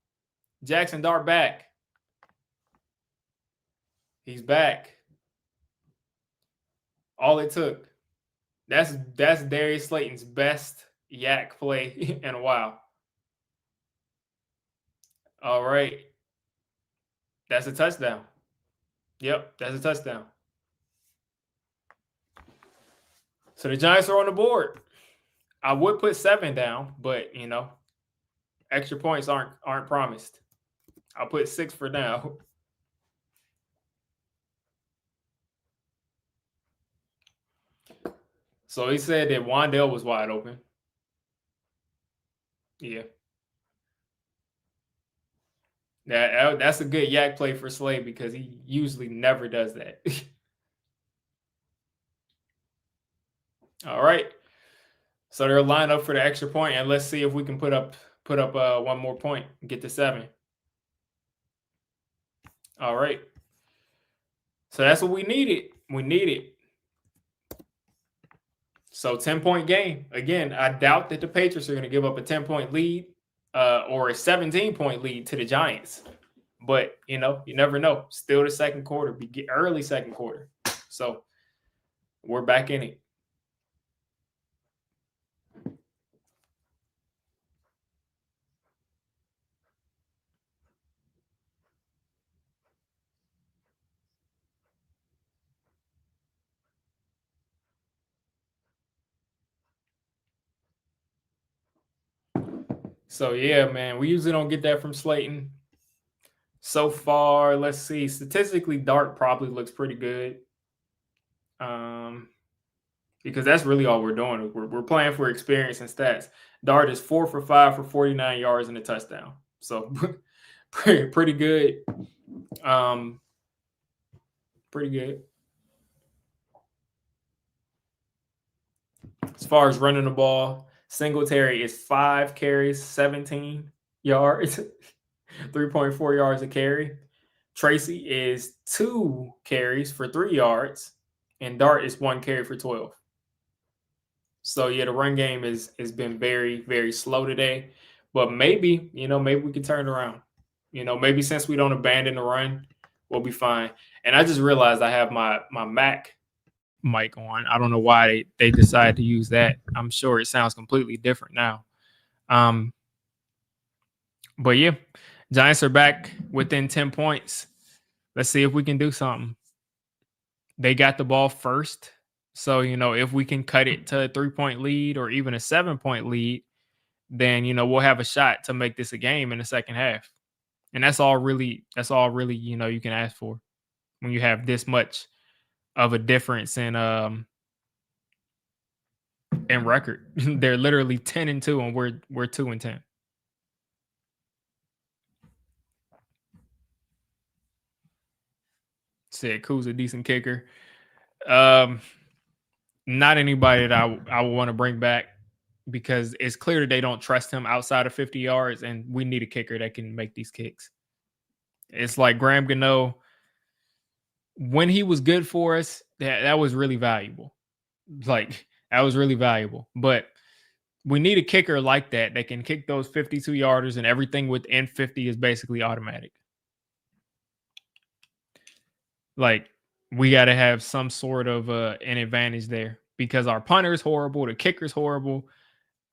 Jaxson Dart back. He's back. All it took. That's Darius Slayton's best yak play in a while. All right. That's a touchdown. Yep, that's a touchdown. So the Giants are on the board. I would put 7 down, but you know, extra points aren't promised. I'll put 6 for now. So he said that Wandale was wide open. Yeah. That's a good yak play for Slade because he usually never does that. All right. So they're lined up for the extra point, and let's see if we can put up one more point and get to 7. All right. So that's what we needed. We needed. So 10-point game. Again, I doubt that the Patriots are going to give up a 10-point lead or a 17-point lead to the Giants. But, you know, you never know. Still the second quarter, early second quarter. So we're back in it. So, yeah, man, we usually don't get that from Slayton. So far, let's see. Statistically, Dart probably looks pretty good. Because that's really all we're doing. We're playing for experience and stats. Dart is 4 for 5 for 49 yards and a touchdown. So pretty good. Pretty good. As far as running the ball, Singletary is 5 carries, 17 yards, 3.4 yards a carry. Tracy is 2 carries for 3 yards, and Dart is 1 carry for 12. So yeah, the run game has been very, very slow today. But maybe, maybe we can turn it around. Maybe since we don't abandon the run, we'll be fine. And I just realized I have my Mac mic on. I don't know why they decided to use that. I'm sure it sounds completely different now. But yeah, Giants are back within 10 points. Let's see if we can do something. They got the ball first. So, if we can cut it to a 3-point lead or even a 7-point lead, then, we'll have a shot to make this a game in the second half. And that's all really, you can ask for when you have this much of a difference in record. They're literally 10-2 and we're 2-10. Said Koo's a decent kicker. Not anybody that I would want to bring back because it's clear that they don't trust him outside of 50 yards, and we need a kicker that can make these kicks. It's like Graham Gano. when he was good for us, that was really valuable. Like that was really valuable. But we need a kicker like that can kick those 52 yarders, and everything within 50 is basically automatic. Like we got to have some sort of an advantage there because our punter is horrible, the kicker's horrible.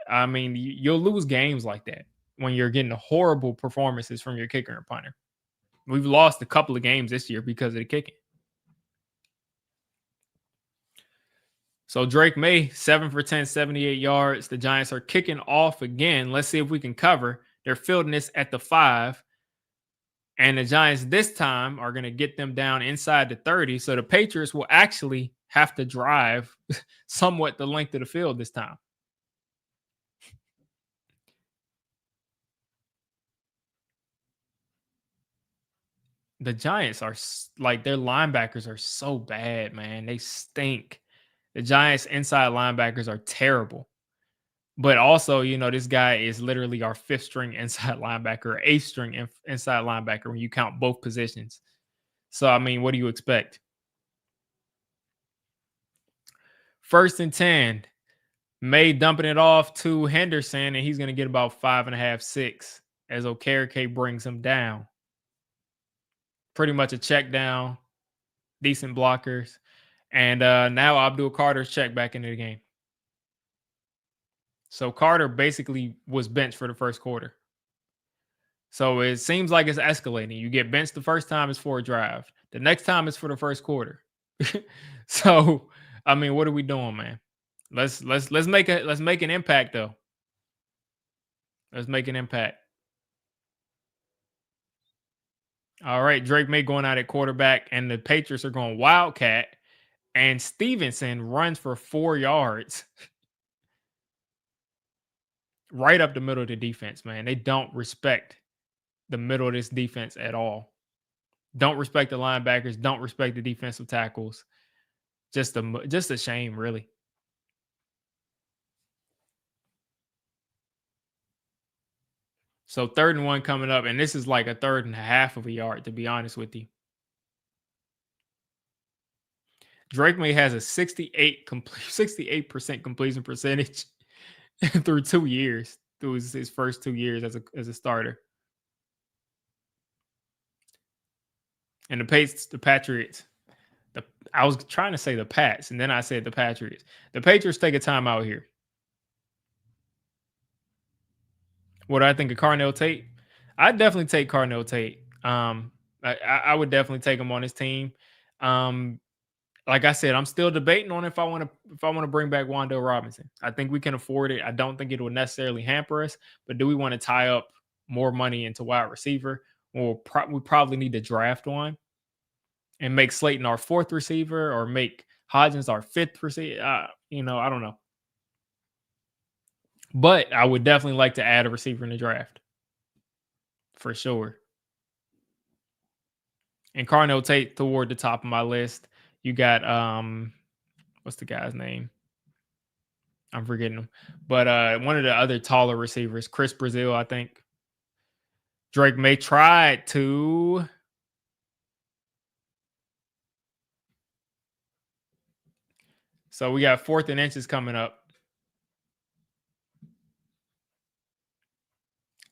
I mean, you'll lose games like that when you're getting horrible performances from your kicker and punter. We've lost a couple of games this year because of the kicking. So Drake May, 7 for 10, 78 yards. The Giants are kicking off again. Let's see if we can cover. They're fielding this at the 5. And the Giants this time are going to get them down inside the 30. So the Patriots will actually have to drive somewhat the length of the field this time. The Giants are like, their linebackers are so bad, man. They stink. The Giants inside linebackers are terrible. But also, this guy is literally our 5th string inside linebacker, 8th string inside linebacker when you count both positions. So, I mean, what do you expect? 1st and 10. May dumping it off to Henderson, and he's going to get about 5.5, 6 as Okereke brings him down. Pretty much a check down, decent blockers. And now Abdul Carter's checked back into the game. So Carter basically was benched for the first quarter. So it seems like it's escalating. You get benched the first time, it's for a drive. The next time it's for the first quarter. So, I mean, what are we doing, man? Let's make an impact though. Let's make an impact. All right, Drake May going out at quarterback, and the Patriots are going Wildcat, and Stevenson runs for 4 yards. Right up the middle of the defense, man. They don't respect the middle of this defense at all. Don't respect the linebackers. Don't respect the defensive tackles. Just a shame, really. So 3rd and 1 coming up, and this is like a 3.5 of a yard, to be honest with you. Drake May has a 68% completion percentage through 2 years, through his first 2 years as a starter. And the Patriots, I was trying to say the Pats, and then I said the Patriots. The Patriots take a timeout here. What do I think of Carnell Tate? I'd definitely take Carnell Tate. I would definitely take him on his team. Like I said, I'm still debating on if I want to bring back Wan'Dale Robinson. I think we can afford it. I don't think it will necessarily hamper us, but do we want to tie up more money into wide receiver? Or we probably need to draft one and make Slayton our 4th receiver, or make Hodgins our 5th receiver. I don't know. But I would definitely like to add a receiver in the draft. For sure. And Carnell Tate toward the top of my list. You got what's the guy's name? I'm forgetting him. But one of the other taller receivers, Chris Brazil, I think. Drake May tried to. So we got 4th and inches coming up.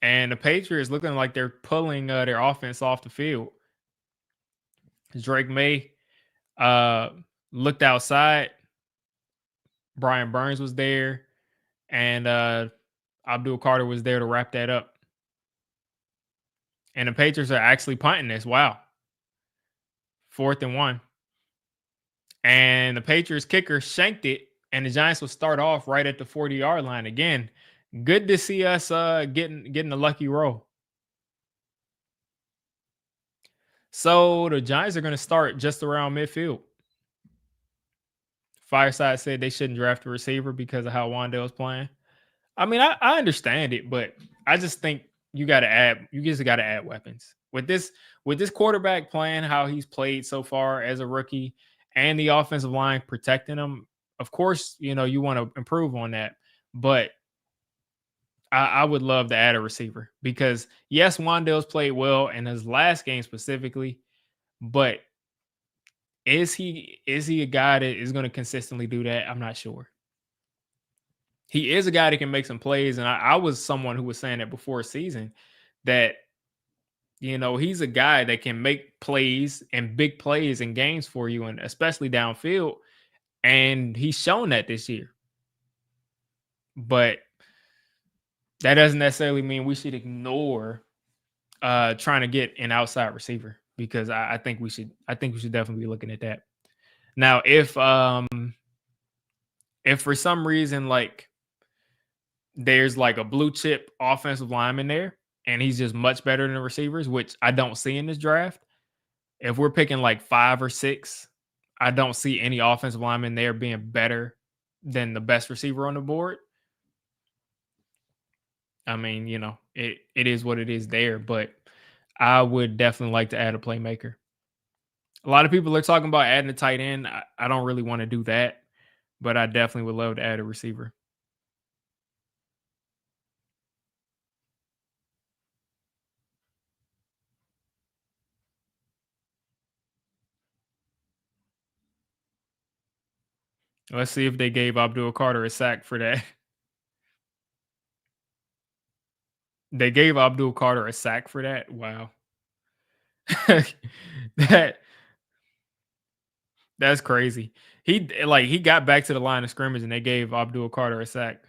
And the Patriots looking like they're pulling their offense off the field. Drake May looked outside. Brian Burns was there. And Abdul Carter was there to wrap that up. And the Patriots are actually punting this. Wow. 4th and 1. And the Patriots kicker shanked it. And the Giants will start off right at the 40-yard line again. Good to see us getting a lucky roll. So the Giants are going to start just around midfield. Fireside said they shouldn't draft a receiver because of how Wan'Dale's playing. I mean, I understand it, but I just think you just got to add weapons. With this quarterback playing how he's played so far as a rookie, and the offensive line protecting him, of course, you want to improve on that. But I would love to add a receiver because, yes, Wan'Dale's played well in his last game specifically, but Is he a guy that is going to consistently do that? I'm not sure. He is a guy that can make some plays, and I was someone who was saying that before season that he's a guy that can make plays and big plays in games for you, and especially downfield. And he's shown that this year. But that doesn't necessarily mean we should ignore trying to get an outside receiver, because I think we should. I think we should definitely be looking at that. Now, if for some reason like there's like a blue chip offensive lineman there and he's just much better than the receivers, which I don't see in this draft. If we're picking like 5 or 6, I don't see any offensive lineman there being better than the best receiver on the board. I mean, it is what it is there, but I would definitely like to add a playmaker. A lot of people are talking about adding a tight end. I don't really want to do that, but I definitely would love to add a receiver. Let's see if they gave Abdul Carter a sack for that. They gave Abdul Carter a sack for that. Wow. that that's crazy. He got back to the line of scrimmage and they gave Abdul Carter a sack.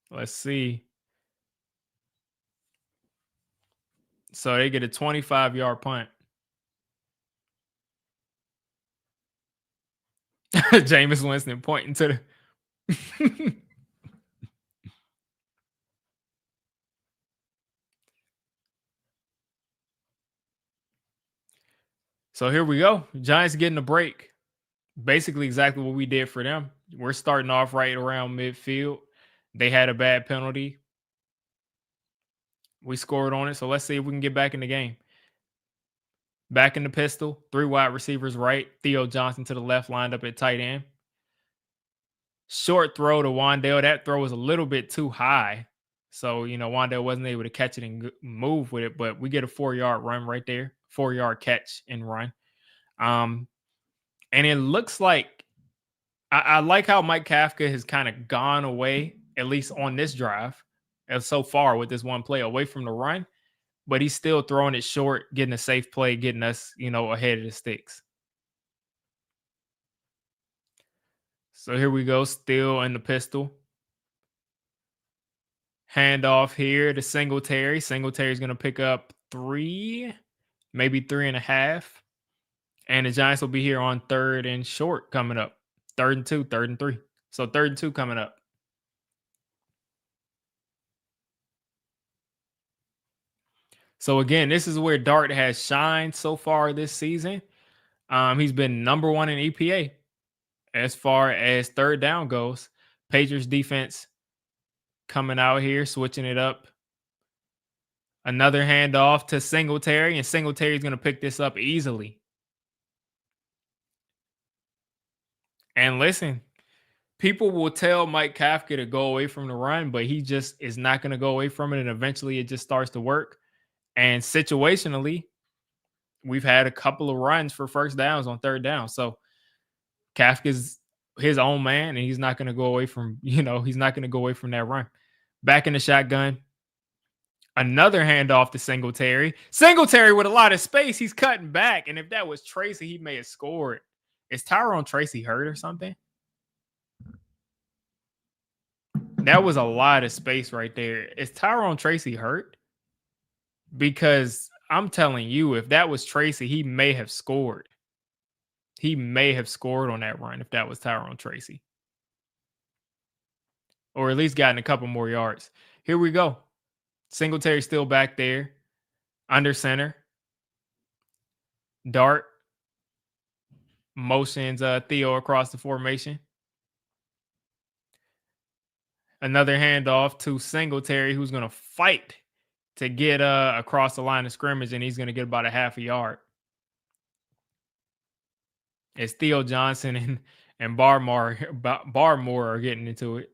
Let's see. So they get a 25-yard punt. Jameis Winston pointing to the So here we go. Giants getting a break. Basically exactly what we did for them. We're starting off right around midfield. They had a bad penalty. We scored on it. So let's see if we can get back in the game. Back in the pistol. 3 wide receivers right. Theo Johnson to the left, lined up at tight end. Short throw to Wandale. That throw was a little bit too high. So, Wandale wasn't able to catch it and move with it, but we get a 4-yard run right there. 4-yard catch and run. And it looks like I like how Mike Kafka has kind of gone away, at least on this drive, and so far with this one play away from the run, but he's still throwing it short, getting a safe play, getting us, ahead of the sticks. So here we go, still in the pistol. Handoff here to Singletary. Singletary's going to pick up 3, maybe 3.5. And the Giants will be here on 3rd and short coming up. 3rd and 2, 3rd and 3. So 3rd and 2 coming up. So again, this is where Dart has shined so far this season. He's been number 1 in EPA as far as 3rd down goes. Patriots defense coming out here, switching it up. Another handoff to Singletary, and Singletary is going to pick this up easily. And listen, people will tell Mike Kafka to go away from the run, but he just is not going to go away from it, and eventually it just starts to work. And situationally, we've had a couple of runs for first downs on 3rd down. So Kafka's his own man, and he's not going to go away from, he's not going to go away from that run. Back in the shotgun. Another handoff to Singletary. Singletary with a lot of space. He's cutting back. And if that was Tracy, he may have scored. Is Tyrone Tracy hurt or something? That was a lot of space right there. Is Tyrone Tracy hurt? Because I'm telling you, if that was Tracy, he may have scored. He may have scored on that run if that was Tyrone Tracy. Or at least gotten a couple more yards. Here we go. Singletary still back there. Under center. Dart motions Theo across the formation. Another handoff to Singletary, who's going to fight to get across the line of scrimmage, and he's going to get about a half a yard. As Theo Johnson and Barmore are getting into it.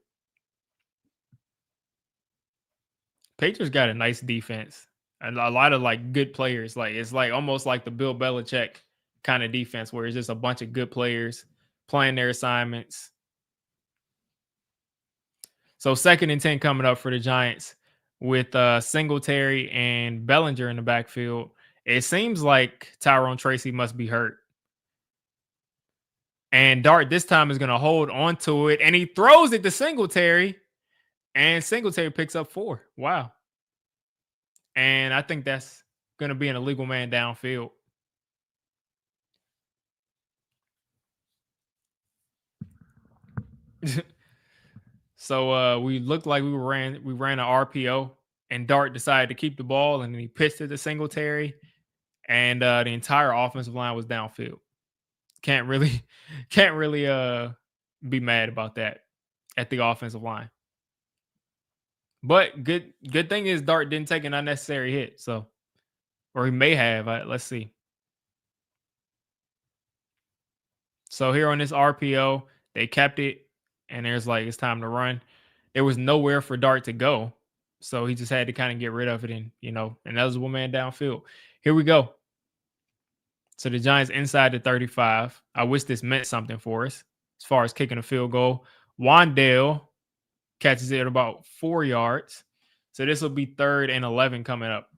Patriots got a nice defense. And a lot of like good players. Like it's like almost like the Bill Belichick kind of defense where it's just a bunch of good players playing their assignments. So 2nd and 10 coming up for the Giants with Singletary and Bellinger in the backfield. It seems like Tyrone Tracy must be hurt. And Dart this time is going to hold on to it, and he throws it to Singletary, and Singletary picks up 4. Wow. And I think that's going to be an illegal man downfield. So we looked like we ran an RPO, and Dart decided to keep the ball, and then he pitched it to Singletary, and the entire offensive line was downfield. Can't really can't really be mad about that at the offensive line. But good thing is Dart didn't take an unnecessary hit, so or he may have. Let's see. So here on this RPO, they kept it, and there's like it's time to run. There was nowhere for Dart to go, so he just had to kind of get rid of it, and and that was 1 man downfield. Here we go. So the Giants inside the 35. I wish this meant something for us as far as kicking a field goal. Wandale catches it at about 4 yards. So this will be 3rd and 11 coming up.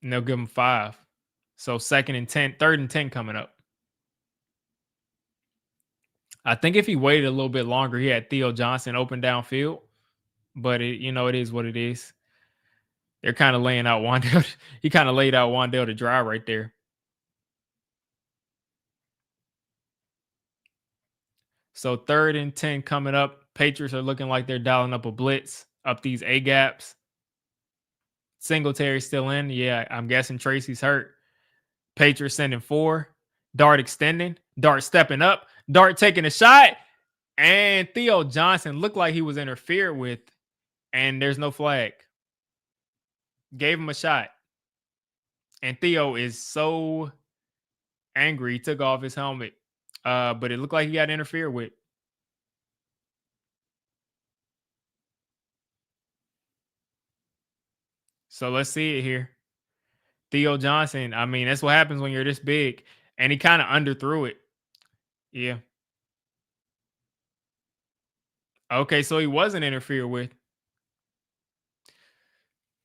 And they'll give him 5. So 2nd and 10, 3rd and 10 coming up. I think if he waited a little bit longer, he had Theo Johnson open downfield. But it is what it is. They're kind of laying out Wandale. He kind of laid out Wandale to dry right there. So 3rd and 10 coming up. Patriots are looking like they're dialing up a blitz up these A gaps. Singletary still in. Yeah, I'm guessing Tracy's hurt. Patriots sending 4. Dart extending. Dart stepping up. Dart taking a shot. And Theo Johnson looked like he was interfered with. And there's no flag. Gave him a shot. And Theo is so angry. He took off his helmet. But it looked like he got interfered with. So let's see it here. Theo Johnson. I mean, that's what happens when you're this big. And he kind of underthrew it. Yeah. Okay, so he wasn't interfered with.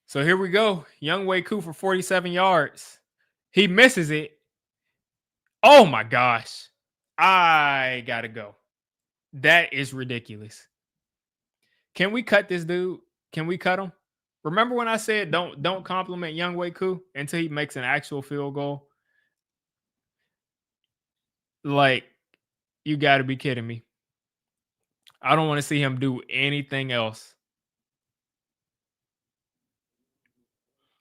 So here we go. Young Wei Koo for 47 yards. He misses it. Oh my gosh. I gotta go. That is ridiculous. Can we cut this dude? Can we cut him? Remember when I said don't compliment Young Wei Koo until he makes an actual field goal? Like, you gotta be kidding me. I don't want to see him do anything else.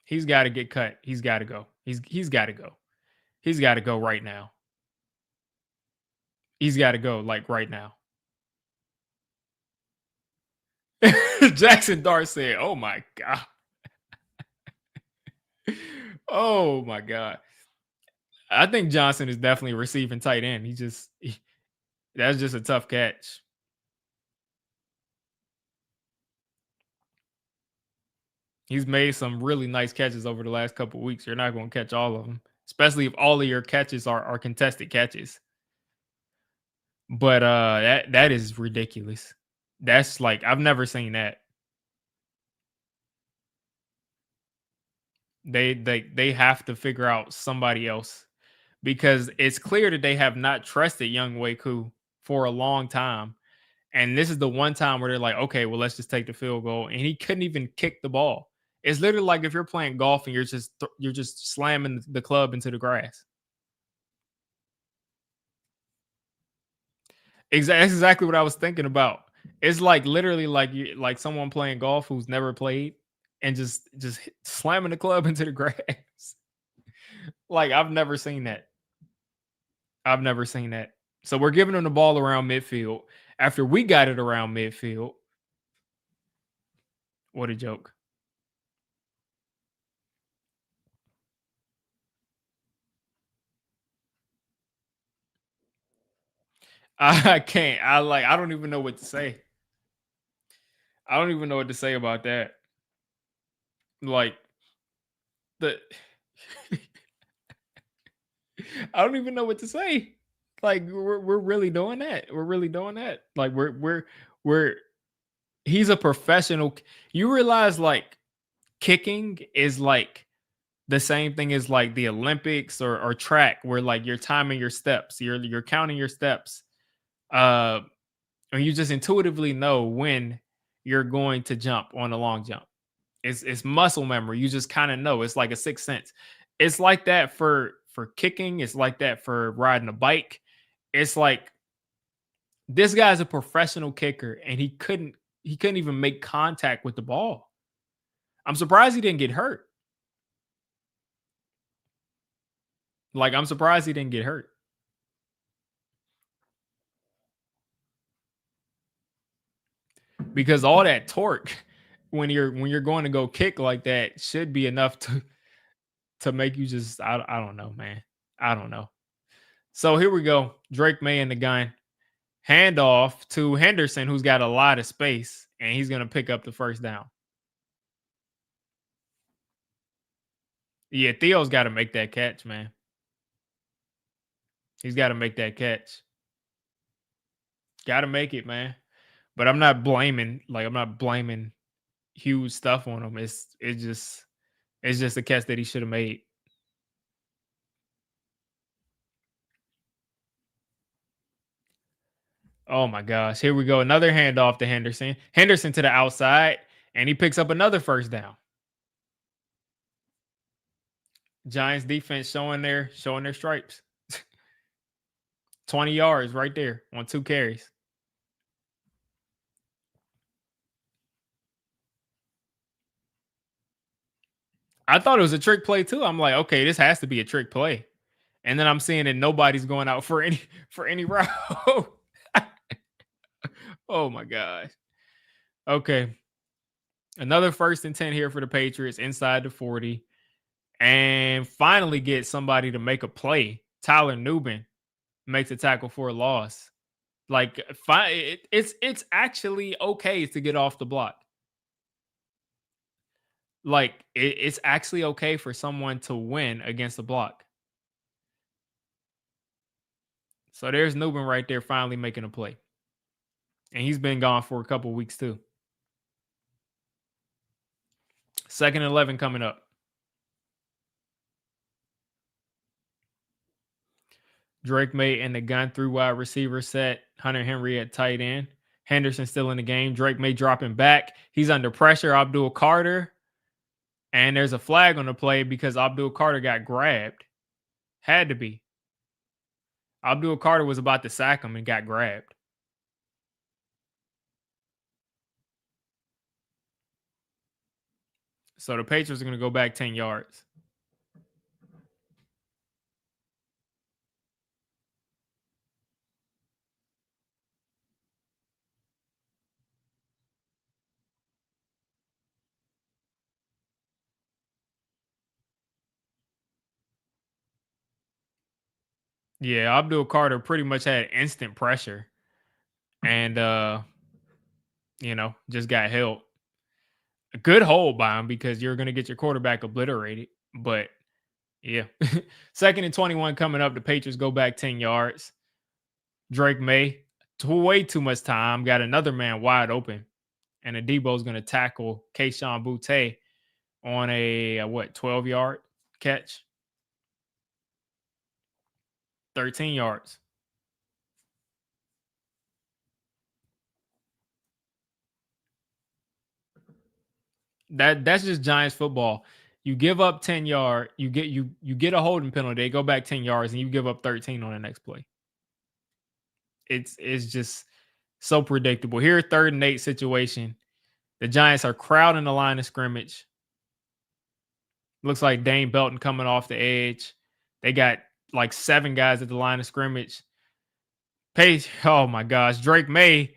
He's got to get cut. He's got to go. He's got to go. He's got to go right now. He's got to go like right now. Jaxson Dart said, "Oh my god." Oh my god. I think Johnson is definitely receiving tight end. That's just a tough catch. He's made some really nice catches over the last couple of weeks. You're not going to catch all of them, especially if all of your catches are contested catches. But that is ridiculous. That's like I've never seen that. They have to figure out somebody else because it's clear that they have not trusted Young Wei Koo for a long time. And this is the one time where they're like, okay, well, let's just take the field goal. And he couldn't even kick the ball. It's literally like if you're playing golf and you're just slamming the club into the grass. That's exactly what I was thinking about. It's like literally like someone playing golf who's never played and just slamming the club into the grass. Like I've never seen that. I've never seen that. So we're giving them the ball around midfield. After we got it around midfield, what a joke. I can't. I don't even know what to say. I don't even know what to say about that. Like the I don't even know what to say. Like we're really doing that. We're really doing that. Like we're he's a professional. You realize like kicking is like the same thing as like the Olympics or track where like you're timing your steps, you're counting your steps. Uh and you just intuitively know when you're going to jump on a long jump. It's muscle memory. You just kind of know. It's like a sixth sense. It's like that for kicking. It's like that for riding a bike. It's like this guy's a professional kicker and he couldn't even make contact with the ball. I'm surprised he didn't get hurt. Like I'm surprised he didn't get hurt because all that torque when you're going to go kick like that should be enough to make you just I don't know, man. I don't know. So here we go. Drake May and the gun. Handoff to Henderson, who's got a lot of space, and he's going to pick up the first down. Yeah, Theo's got to make that catch, man. He's got to make that catch. Got to make it, man. But I'm not blaming huge stuff on him. It's just a catch that he should have made. Oh my gosh. Here we go. Another handoff to Henderson. Henderson to the outside, and he picks up another first down. Giants defense showing their stripes. 20 yards right there on 2 carries. I thought it was a trick play too. I'm like, okay, this has to be a trick play. And then I'm seeing that nobody's going out for any route. Oh my gosh. Okay. Another 1st and 10 here for the Patriots inside the 40. And finally get somebody to make a play. Tyler Nubin makes a tackle for a loss. Like it's actually okay to get off the block. Like it's actually okay for someone to win against the block. So there's Nubin right there finally making a play. And he's been gone for a couple weeks too. 2nd and 11 coming up. Drake May and the gun through wide receiver set. Hunter Henry at tight end. Henderson still in the game. Drake May dropping back. He's under pressure. Abdul Carter. And there's a flag on the play because Abdul Carter got grabbed. Had to be. Abdul Carter was about to sack him and got grabbed. So the Patriots are going to go back 10 yards. Yeah, Abdul Carter pretty much had instant pressure and just got held. A good hold by him because you're going to get your quarterback obliterated. But yeah, 2nd and 21 coming up. The Patriots go back 10 yards. Drake May, way too much time. Got another man wide open. And Adebo's going to tackle Kayshon Boutte on a 12-yard catch. 13 yards. That's just Giants football. You give up 10 yards, you get a holding penalty, they go back 10 yards, and you give up 13 on the next play. It's just so predictable. Here, 3rd and 8 situation. The Giants are crowding the line of scrimmage. Looks like Dane Belton coming off the edge. They got like 7 guys at the line of scrimmage. Pace, oh my gosh, Drake May.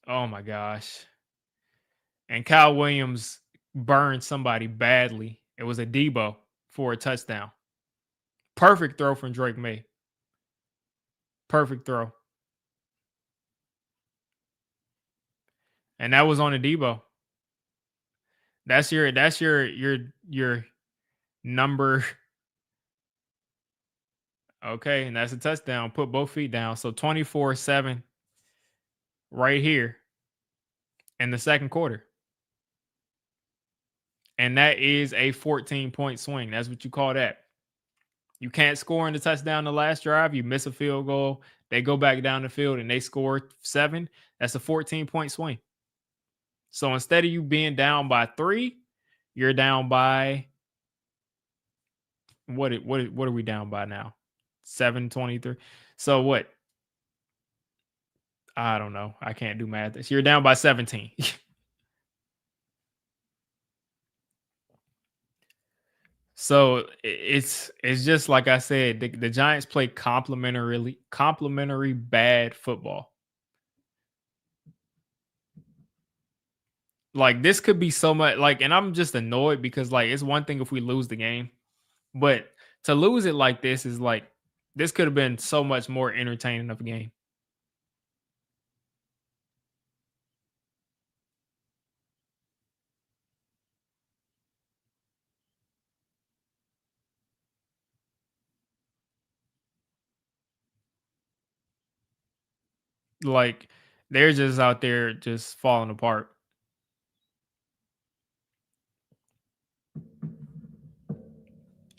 Oh my gosh. And Kyle Williams burned somebody badly. It was a Debo for a touchdown. Perfect throw from Drake May. Perfect throw. and that was on a Debo. That's your number. Okay, and that's a touchdown. Put both feet down. So 24-7 right here in the second quarter. And that is a 14-point swing. That's what you call that. You can't score in the touchdown the last drive. You miss a field goal. They go back down the field and they score 7. That's a 14-point swing. So instead of you being down by 3, you're down by what are we down by now? 723. So what? I don't know. I can't do math. So you're down by 17. So it's just like I said, the Giants play complimentary bad football. Like this could be so much like, and I'm just annoyed because like it's one thing if we lose the game, but to lose it like this is like this could have been so much more entertaining of a game. Like they're just out there just falling apart.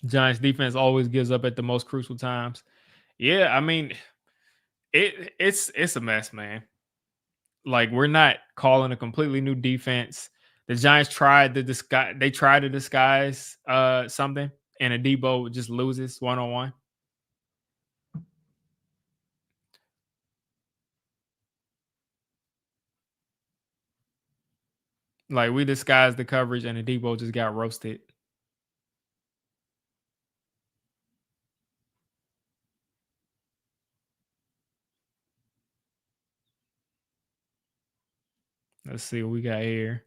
Giants defense always gives up at the most crucial times. Yeah, I mean, it's a mess, man. Like we're not calling a completely new defense. The Giants tried to disguise. They tried to disguise something, and a Debo just loses 1-on-1. Like we disguised the coverage, and a Debo just got roasted. Let's see what we got here.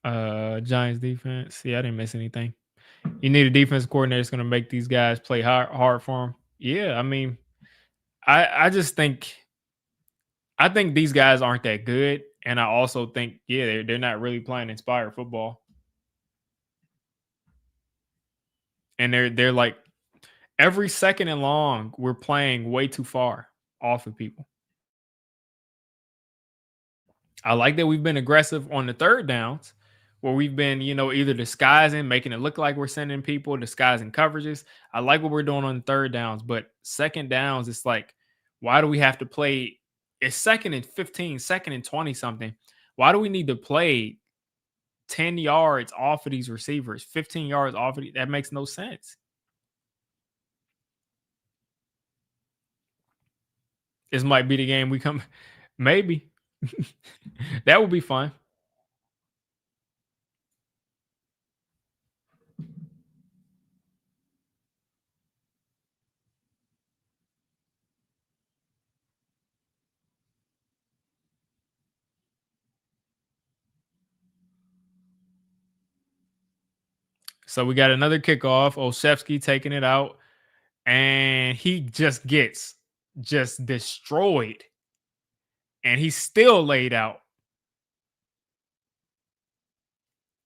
Giants defense. Yeah, I didn't miss anything. You need a defense coordinator that's going to make these guys play hard for them. Yeah, I mean, I just think I think these guys aren't that good, and I also think yeah they're not really playing inspired football, and they're like every second and long we're playing way too far off of people. I like that we've been aggressive on the third downs where we've been, either disguising, making it look like we're sending people, disguising coverages. I like what we're doing on third downs, but second downs, it's like, why do we have to play? It's second and 15, second and 20 something. Why do we need to play 10 yards off of these receivers, 15 yards off of that makes no sense. This might be the game we come, maybe. That would be fun. So we got another kickoff. Olszewski taking it out, and he just gets just destroyed, and he's still laid out.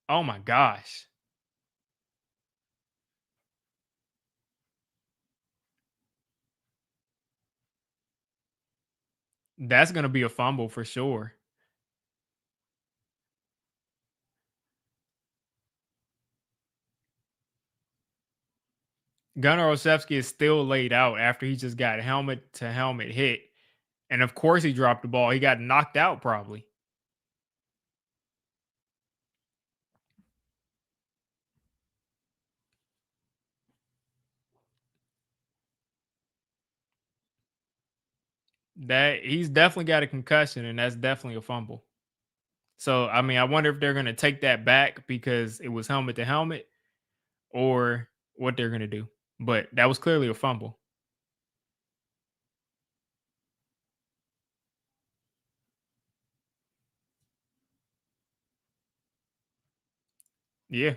Oh my gosh, that's gonna be a fumble for sure. Gunnar Olszewski is still laid out after he just got helmet to helmet hit, and of course he dropped the ball. He got knocked out probably. That he's definitely got a concussion, and that's definitely a fumble. So I mean, I wonder if they're gonna take that back because it was helmet to helmet, or what they're gonna do. But that was clearly a fumble. Yeah.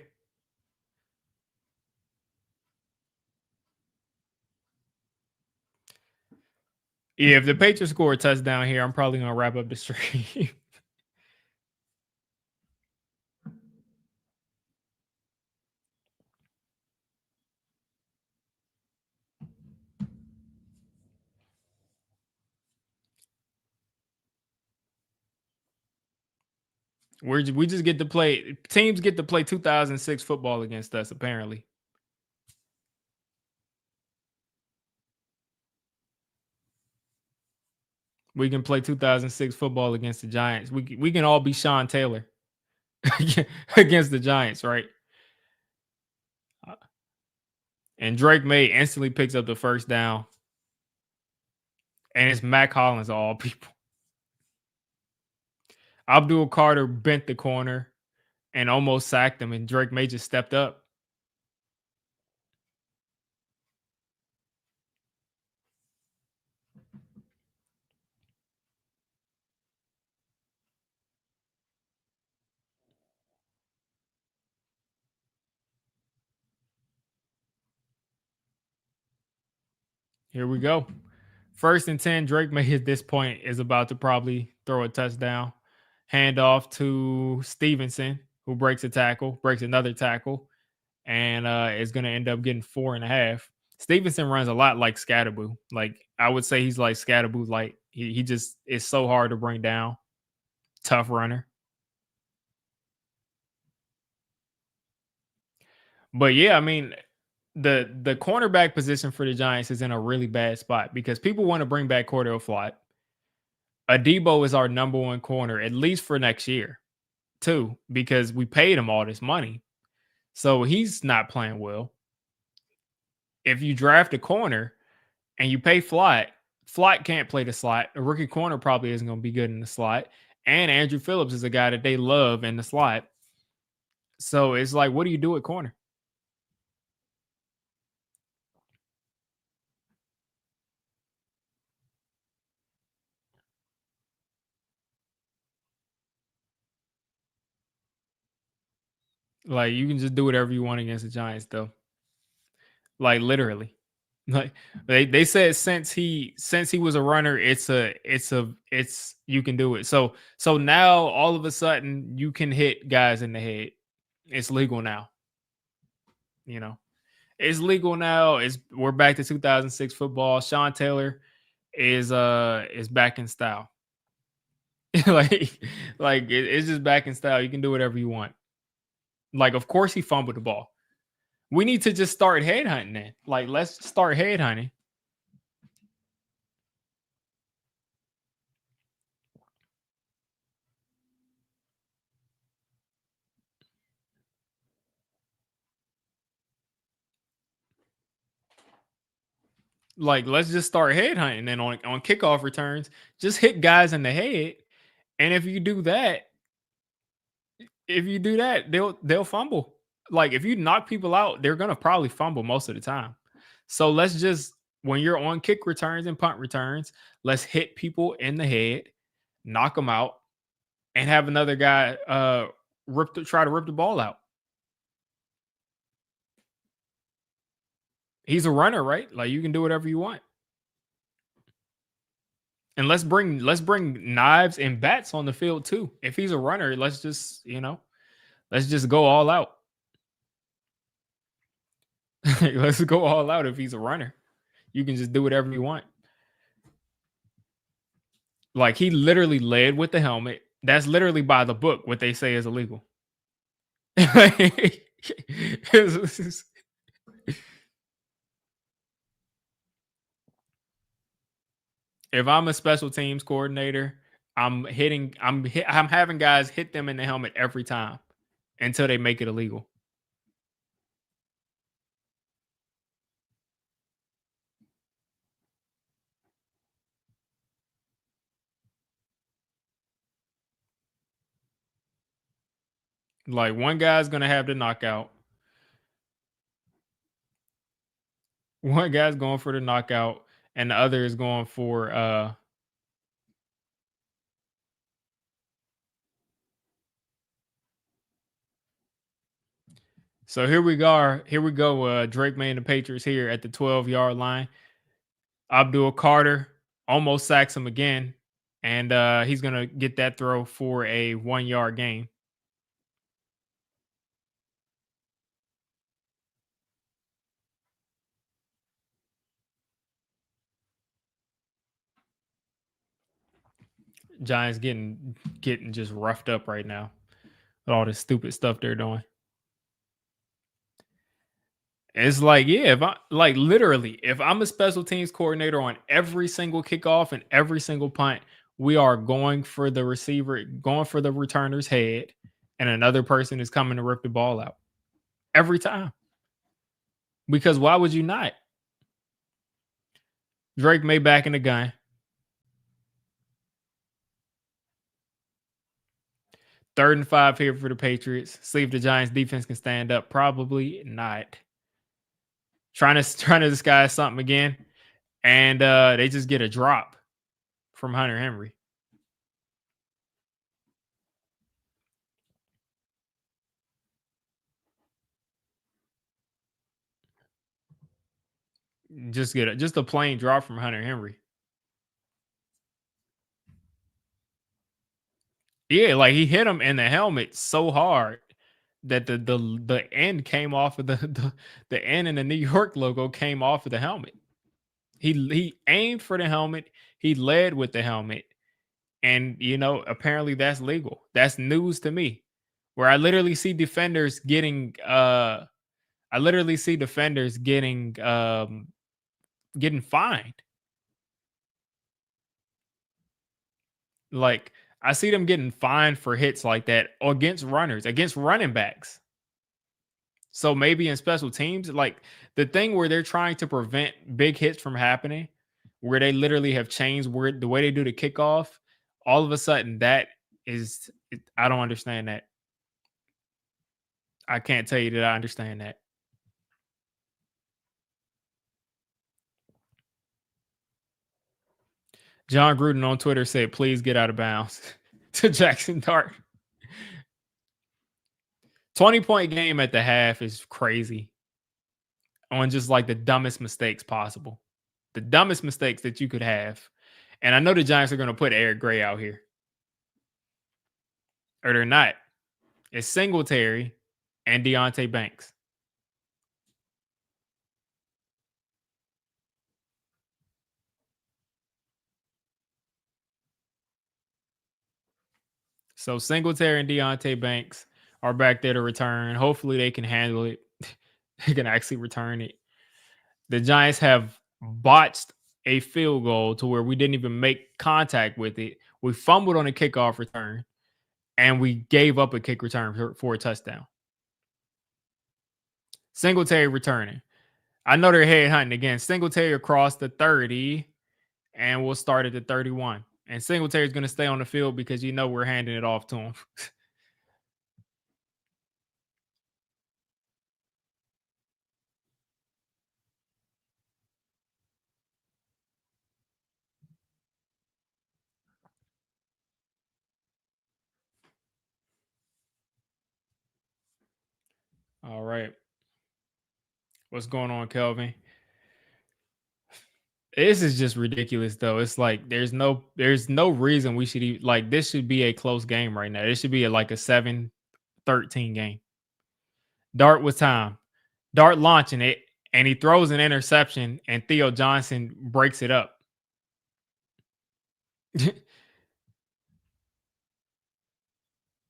Yeah, if the Patriots score a touchdown here, I'm probably gonna wrap up the stream. We just get to play. Teams get to play 2006 football against us. Apparently, we can play 2006 football against the Giants. We can all be Sean Taylor against the Giants, right? Uh, And Drake May instantly picks up the first down, and it's Mac Hollins of all people. Abdul Carter bent the corner and almost sacked him, and Drake May just stepped up. Here we go. First and 10, Drake May at this point is about to probably throw a touchdown. Hand off to Stevenson, who breaks a tackle, breaks another tackle, and is going to end up getting 4.5. Stevenson runs a lot like Scatterboo. Like, I would say he's like Scatterboo. Like, he just is so hard to bring down. Tough runner. But yeah, I mean, the cornerback position for the Giants is in a really bad spot because people want to bring back Cordell Flott. Adebo is our number one corner, at least for next year, too, because we paid him all this money. So he's not playing well. If you draft a corner and you pay Flott, Flott can't play the slot. A rookie corner probably isn't going to be good in the slot. And Andrew Phillips is a guy that they love in the slot. So it's like, what do you do at corner? Like, you can just do whatever you want against the Giants, though. Like, literally. Like they said since he was a runner, it's you can do it. So now all of a sudden you can hit guys in the head. It's legal now. You know, it's legal now. We're back to 2006 football. Sean Taylor is back in style. like it's just back in style. You can do whatever you want. Like, of course he fumbled the ball. We need to just start headhunting then. Like, let's start headhunting. Like, let's just start headhunting. Then on kickoff returns, just hit guys in the head. And if you do that, they'll fumble. Like, if you knock people out, they're gonna probably fumble most of the time. So let's just when you're on kick returns and punt returns, let's hit people in the head, knock them out, and have another guy try to rip the ball out. He's a runner, right? Like, you can do whatever you want. And let's bring knives and bats on the field too. If he's a runner, let's just go all out. Let's go all out if he's a runner. You can just do whatever you want. Like, he literally led with the helmet. That's literally by the book what they say is illegal. If I'm a special teams coordinator, I'm having guys hit them in the helmet every time until they make it illegal. Like, one guy's gonna have the knockout. One guy's going for the knockout, and the other is going for so here we go. Here we go. Drake May and the Patriots here at the 12-yard line. Abdul Carter almost sacks him again, and he's gonna get that throw for a 1 yard gain. Giants getting just roughed up right now with all this stupid stuff they're doing. It's like, yeah, if I like literally, if I'm a special teams coordinator on every single kickoff and every single punt, we are going for the receiver, going for the returner's head, and another person is coming to rip the ball out every time. Because why would you not? Drake may back in the gun. 3rd and 5 here for the Patriots. See if the Giants defense can stand up. Probably not. Trying to disguise something again. And they just get a drop from Hunter Henry. Just a plain drop from Hunter Henry. Yeah, like he hit him in the helmet so hard that the end came off of the end and the New York logo came off of the helmet. He aimed for the helmet. He led with the helmet, and apparently that's legal. That's news to me. Where I literally see defenders getting fined. Like I see them getting fined for hits like that against runners, against running backs. So maybe in special teams, like the thing where they're trying to prevent big hits from happening, where they literally have changed where the way they do the kickoff, all of a sudden I don't understand that. I can't tell you that I understand that. John Gruden on Twitter said, please get out of bounds to Jaxson Dart. 20-point game at the half is crazy on just like the dumbest mistakes possible. The dumbest mistakes that you could have. And I know the Giants are going to put Eric Gray out here. Or they're not. It's Singletary and Deontay Banks. So Singletary and Deontay Banks are back there to return. Hopefully they can handle it. They can actually return it. The Giants have botched a field goal to where we didn't even make contact with it. We fumbled on a kickoff return, and we gave up a kick return for a touchdown. Singletary returning. I know they're head hunting again. Singletary across the 30, and we'll start at the 31. And Singletary's going to stay on the field because we're handing it off to him. All right. What's going on, Kelvin? This is just ridiculous, though. It's like there's no reason we should even, like this should be a close game right now. This should be like a 7-13 game. Dart with time. Dart launching it, and he throws an interception, and Theo Johnson breaks it up.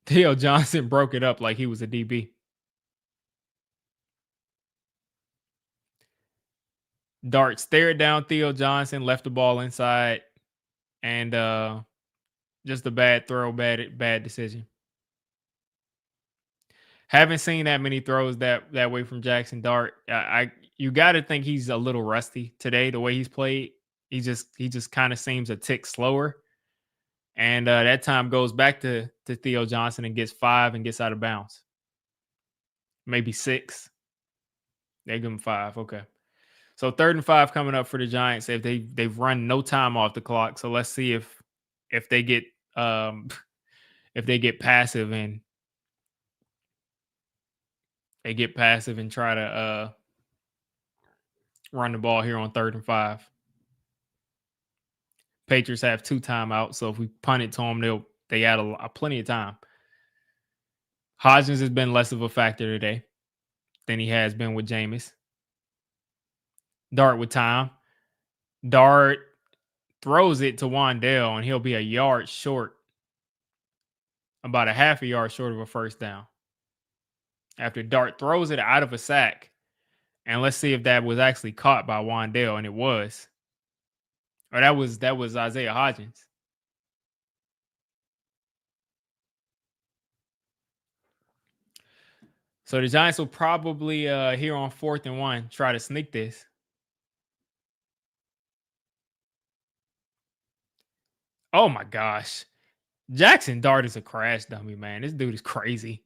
Theo Johnson broke it up like he was a DB. Dart stared down Theo Johnson, left the ball inside, and just a bad throw, bad decision. Haven't seen that many throws that way from Jaxson Dart. You got to think he's a little rusty today. The way he's played, he just kind of seems a tick slower. And that time goes back to Theo Johnson and gets 5 and gets out of bounds. Maybe 6. They give him 5. Okay. So 3rd and 5 coming up for the Giants. If they've run no time off the clock. So let's see if they get if they get passive and try to run the ball here on 3rd and 5. Patriots have 2 timeouts, so if we punt it to them, they had plenty of time. Hodgins has been less of a factor today than he has been with Jameis. Dart with time. Dart throws it to Wandale, and he'll be a yard short, about a half a yard short of a first down. After Dart throws it out of a sack, and let's see if that was actually caught by Wandale, and it was. Or that was Isaiah Hodgins. So the Giants will probably here on 4th and 1 try to sneak this. Oh my gosh. Jaxson Dart is a crash dummy, man. This dude is crazy.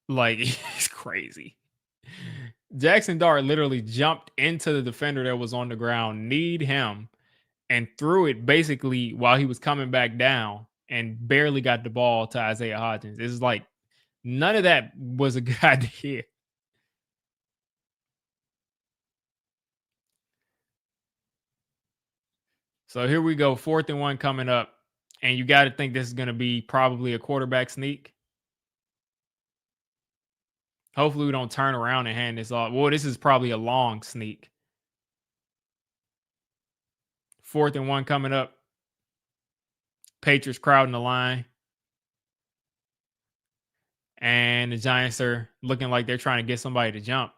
Like, he's crazy. Jaxson Dart literally jumped into the defender that was on the ground, kneed him, and threw it basically while he was coming back down and barely got the ball to Isaiah Hodgins. It's like none of that was a good idea. So here we go, 4th and 1 coming up. And you got to think this is going to be probably a quarterback sneak. Hopefully we don't turn around and hand this off. Well, this is probably a long sneak. 4th and 1 coming up. Patriots crowding the line. And the Giants are looking like they're trying to get somebody to jump.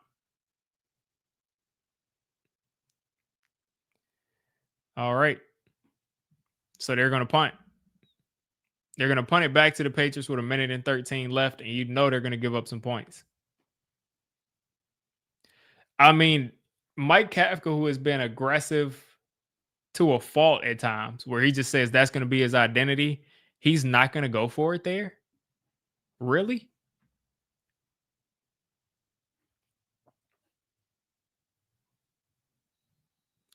All right. So they're going to punt. They're going to punt it back to the Patriots with 1:13 left, and you know they're going to give up some points. I mean, Mike Kafka, who has been aggressive to a fault at times, where he just says that's going to be his identity, he's not going to go for it there? Really?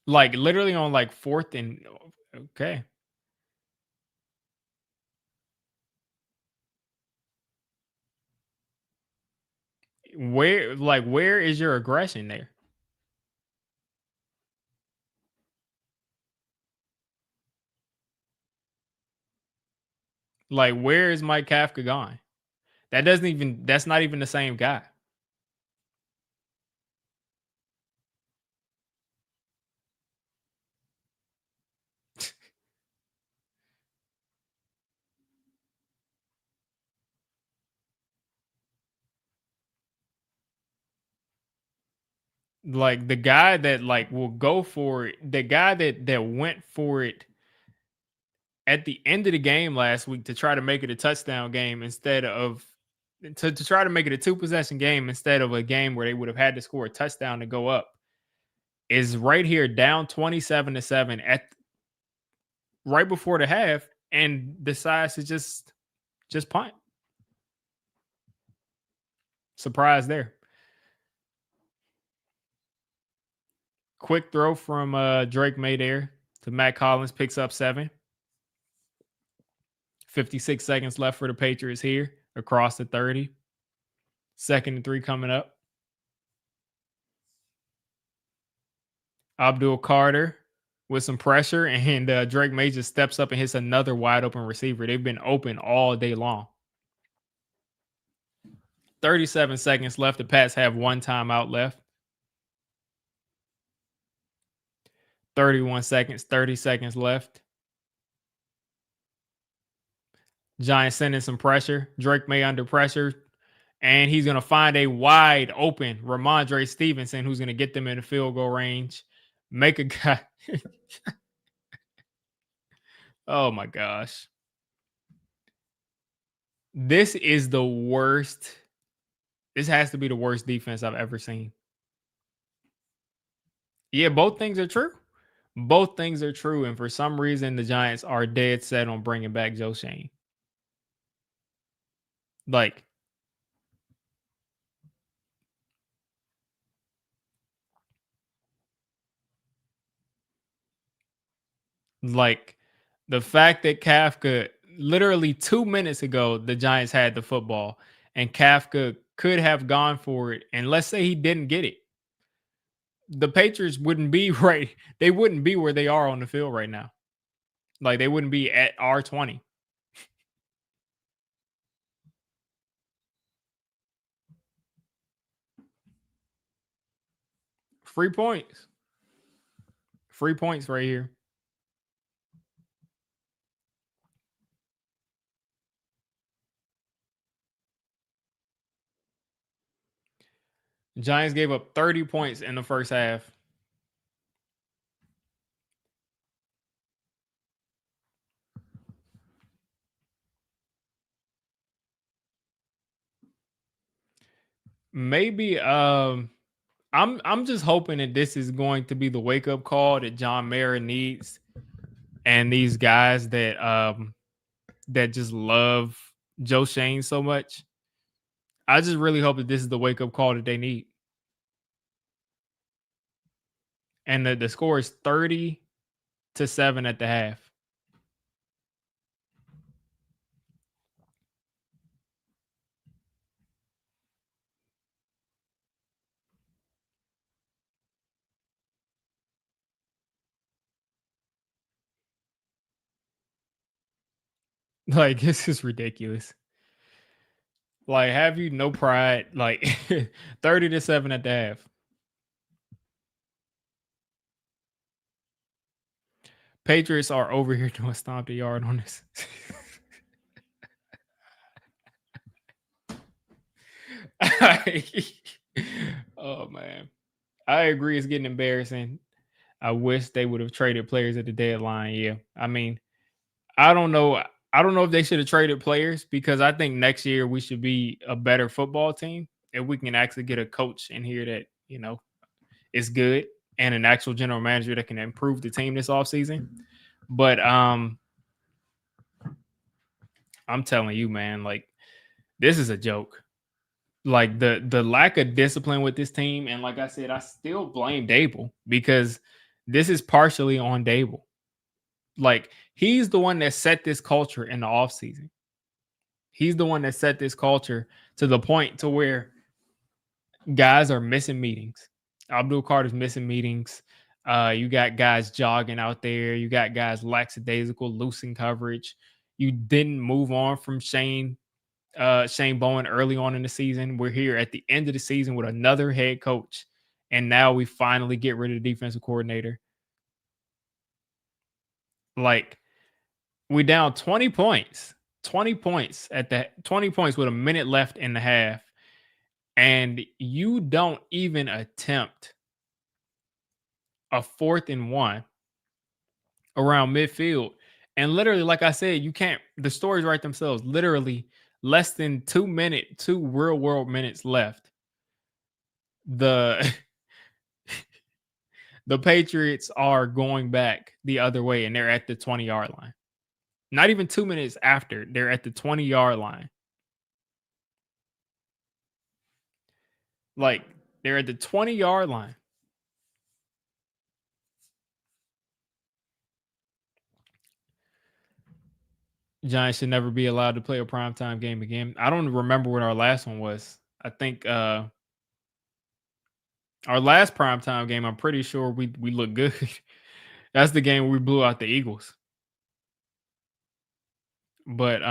Like literally on like 4th and okay. Where is your aggression there? Like, where is Mike Kafka gone? That's not even the same guy. Like the guy that like will go for it, the guy that went for it at the end of the game last week to try to make it a touchdown game instead of to try to make it a 2-possession game instead of a game where they would have had to score a touchdown to go up is right here down 27-7 at right before the half and decides to just punt. Surprise there. Quick throw from Drake May there to Matt Collins, picks up 7. 56 seconds left for the Patriots here across the 30. 2nd and 3 coming up. Abdul Carter with some pressure, and Drake May just steps up and hits another wide open receiver. They've been open all day long. 37 seconds left. The Pats have 1 timeout left. 31 seconds, 30 seconds left. Giants sending some pressure. Drake May under pressure. And he's going to find a wide open Ramondre Stevenson who's going to get them in the field goal range. Make a guy. Oh my gosh. This is the worst. This has to be the worst defense I've ever seen. Yeah, both things are true. Both things are true. And for some reason, the Giants are dead set on bringing back Joe Shane. Like the fact that Kafka, literally 2 minutes ago, the Giants had the football and Kafka could have gone for it. And let's say he didn't get it. the Patriots wouldn't be right. They wouldn't be where they are on the field right now. Like they wouldn't be at R20. Free points. Free points right here. Giants gave up 30 points in the first half. Maybe I'm just hoping that this is going to be the wake up call that John Mara needs, and these guys that just love Joe Shane so much. I just really hope that this is the wake up call that they need. And the score is 30-7 at the half. Like this is ridiculous. Like, have you no pride? Like 30-7 at the half. Patriots are over here doing stomp the yard on this. Oh man. I agree it's getting embarrassing. I wish they would have traded players at the deadline. Yeah. I mean, I don't know. I don't know if they should have traded players because I think next year we should be a better football team if we can actually get a coach in here that, is good and an actual general manager that can improve the team this offseason. But I'm telling you, man, like this is a joke. Like the lack of discipline with this team, and like I said, I still blame Dable because this is partially on Dable. Like he's the one that set this culture in the offseason. He's the one that set this culture to the point to where guys are missing meetings. Abdul Carter's missing meetings. You got guys jogging out there. You got guys lackadaisical, losing coverage. You didn't move on from Shane Bowen early on in the season. We're here at the end of the season with another head coach, and now we finally get rid of the defensive coordinator. Like we down 20 points. 20 points at the 20 points with a minute left in the half, and you don't even attempt a 4th and 1 around midfield. And literally, like I said, you can't, the stories write themselves. Literally less than 2 real world minutes left. The the Patriots are going back the other way and they're at the 20-yard line. Not even 2 minutes after, they're at the 20-yard line. Like they're at the 20-yard line. Giants should never be allowed to play a primetime game again. I don't remember what our last one was. I think our last primetime game, I'm pretty sure we look good. That's the game we blew out the Eagles. But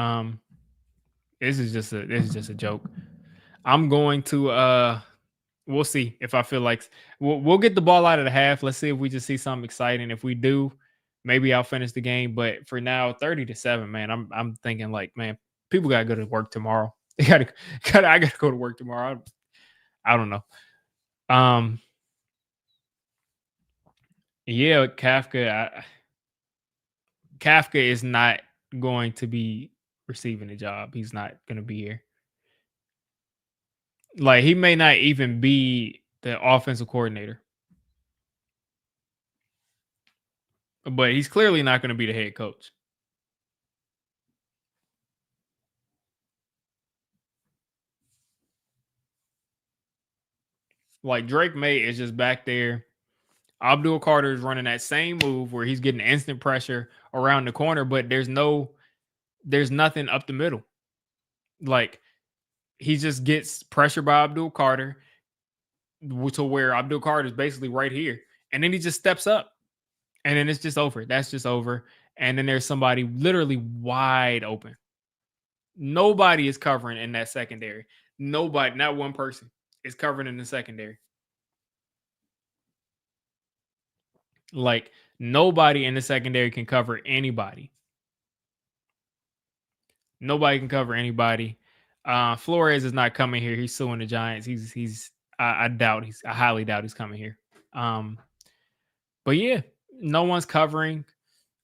this is just a joke. I'm going to we'll see if I feel like we'll get the ball out of the half. Let's see if we just see something exciting. If we do, maybe I'll finish the game. But for now, 30-7, man, I'm thinking like, man, people gotta go to work tomorrow. I gotta go to work tomorrow. I don't know. Yeah, Kafka is not going to be receiving a job. He's not going to be here. Like he may not even be the offensive coordinator, but he's clearly not going to be the head coach. Like Drake May is just back there. Abdul Carter is running that same move where he's getting instant pressure around the corner, but there's nothing up the middle. Like he just gets pressure by Abdul Carter. to where Abdul Carter is basically right here. And then he just steps up. And then it's just over. That's just over. And then there's somebody literally wide open. Nobody is covering in that secondary. Nobody, not one person, is covering in the secondary. Like, nobody in the secondary can cover anybody. Nobody can cover anybody. Flores is not coming here. He's suing the Giants. I highly doubt he's coming here. But yeah, no one's covering.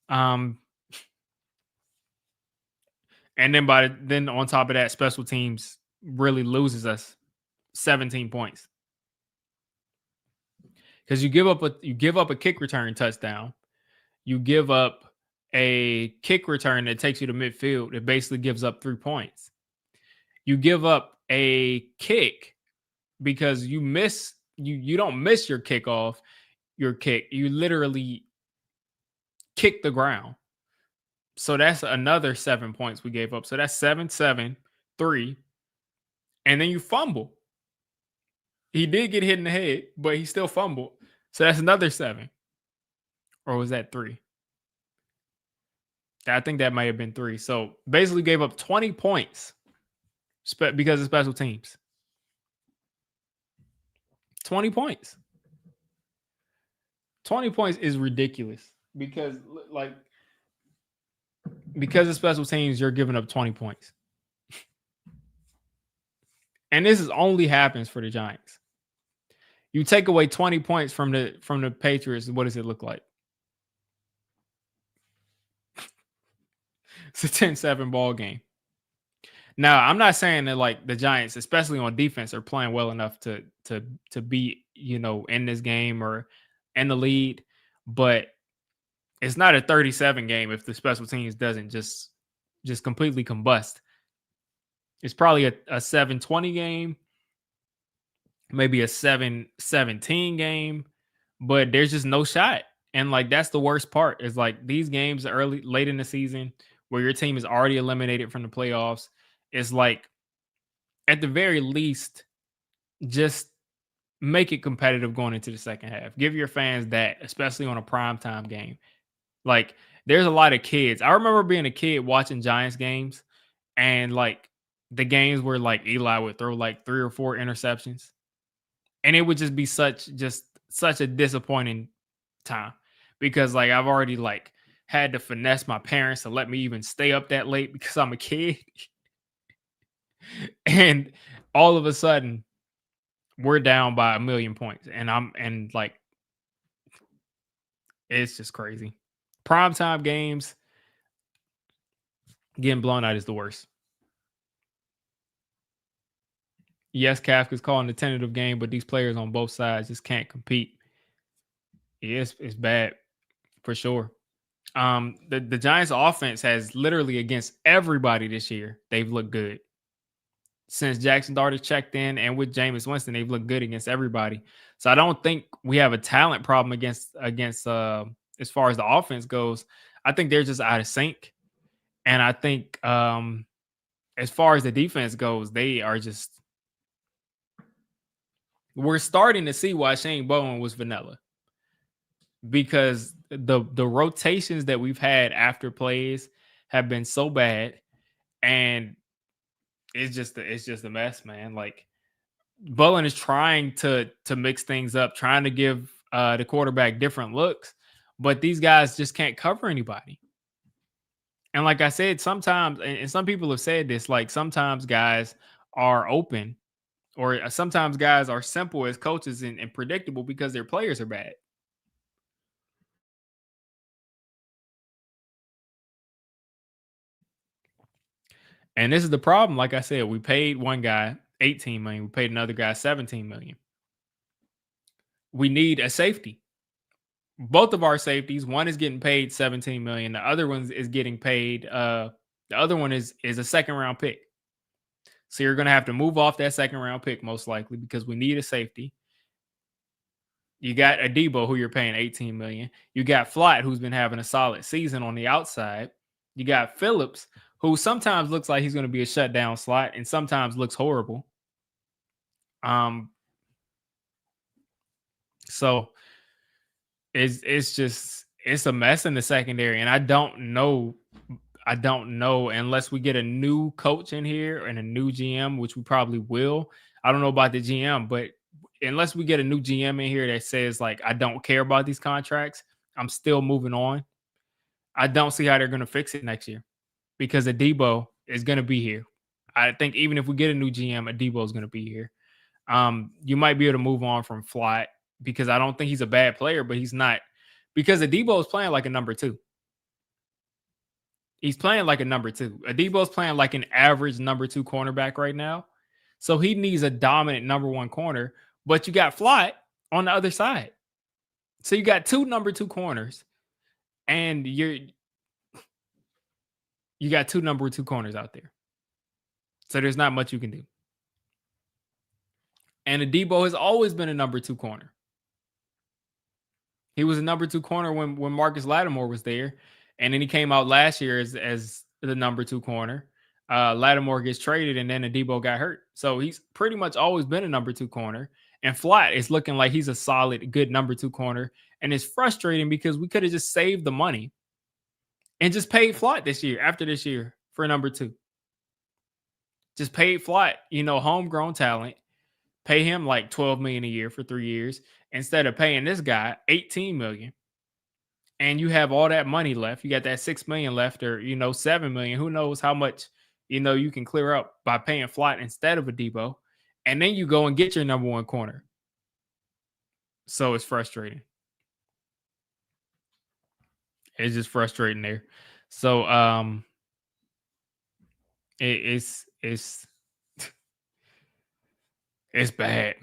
And then on top of that, special teams really loses us 17 points. Because you give up a kick return touchdown. You give up a kick return that takes you to midfield. It basically gives up 3 points. You give up a kick because you don't miss your kickoff, your kick. You literally kick the ground. So that's another 7 points we gave up. So that's 7, 3. And then you fumble. He did get hit in the head, but he still fumbled. So that's another 7. Or was that 3? I think that might have been 3. So basically gave up 20 points because of special teams. 20 points. 20 points is ridiculous because of special teams, you're giving up 20 points. And this only happens for the Giants. You take away 20 points from the Patriots, what does it look like? It's a 10-7 ball game. Now, I'm not saying that like the Giants, especially on defense, are playing well enough to be, in this game or in the lead, but it's not a 37 game if the special teams doesn't just completely combust. It's probably a 7-20 game, maybe a 7-17 game, but there's just no shot. And like that's the worst part is like these games late in the season where your team is already eliminated from the playoffs. It's like at the very least, just make it competitive going into the second half. Give your fans that, especially on a primetime game. Like there's a lot of kids. I remember being a kid watching Giants games and like the games where like Eli would throw like 3 or 4 interceptions. And it would just be such a disappointing time because like I've already like had to finesse my parents to let me even stay up that late because I'm a kid. And all of a sudden we're down by 1 million points and like it's just crazy. Primetime games getting blown out is the worst. Yes, Kafka's calling the tentative game, but these players on both sides just can't compete. Yeah, it's bad for sure. The Giants offense has literally against everybody this year, they've looked good. Since Jaxson Dart has checked in and with Jameis Winston, they've looked good against everybody. So I don't think we have a talent problem against as far as the offense goes. I think they're just out of sync. And I think as far as the defense goes, they are just we're starting to see why Shane Bowen was vanilla. Because the rotations that we've had after plays have been so bad, and it's just a mess, man. Like Bowen is trying to mix things up, trying to give the quarterback different looks, but these guys just can't cover anybody. And like I said, sometimes, and some people have said this, like sometimes guys are open, or sometimes guys are simple as coaches and predictable because their players are bad. And this is the problem. Like I said, we paid one guy 18 million. We paid another guy 17 million. We need a safety. Both of our safeties, one is getting paid 17 million. The other one is getting paid. The other one is a second round pick. So you're going to have to move off that second round pick most likely because we need a safety. You got Adebo, who you're paying 18 million. You got Flott, who's been having a solid season on the outside. You got Phillips, who sometimes looks like he's going to be a shutdown slot and sometimes looks horrible. So it's a mess in the secondary, and I don't know. I don't know unless we get a new coach in here and a new GM, which we probably will. I don't know about the GM, but unless we get a new GM in here that says like I don't care about these contracts, I'm still moving on. I don't see how they're going to fix it next year because Adebo is going to be here. I think even if we get a new GM, Adebo is going to be here. You might be able to move on from Flat because I don't think he's a bad player, but he's not because Adebo is playing like a number two. He's playing like a number two. Adebo's playing like an average number two cornerback right now. So he needs a dominant number one corner, but you got Flat on the other side. So you got two number two corners, and you got two number two corners out there. So there's not much you can do. And Adebo has always been a number two corner. He was a number two corner when Marcus Lattimore was there, and then he came out last year as the number two corner. Lattimore gets traded, and then Adebo got hurt. So he's pretty much always been a number two corner. And Flat is looking like he's a solid, good number two corner. And it's frustrating because we could have just saved the money and just paid Flat this year, after this year, for number two. Just paid Flat, homegrown talent. Pay him like $12 million a year for 3 years instead of paying this guy $18 million. And you have all that money left. You got that $6 million left, or $7 million. Who knows how much you can clear up by paying Flat instead of Adebo. And then you go and get your number one corner. So it's frustrating. It's just frustrating there. So it's bad.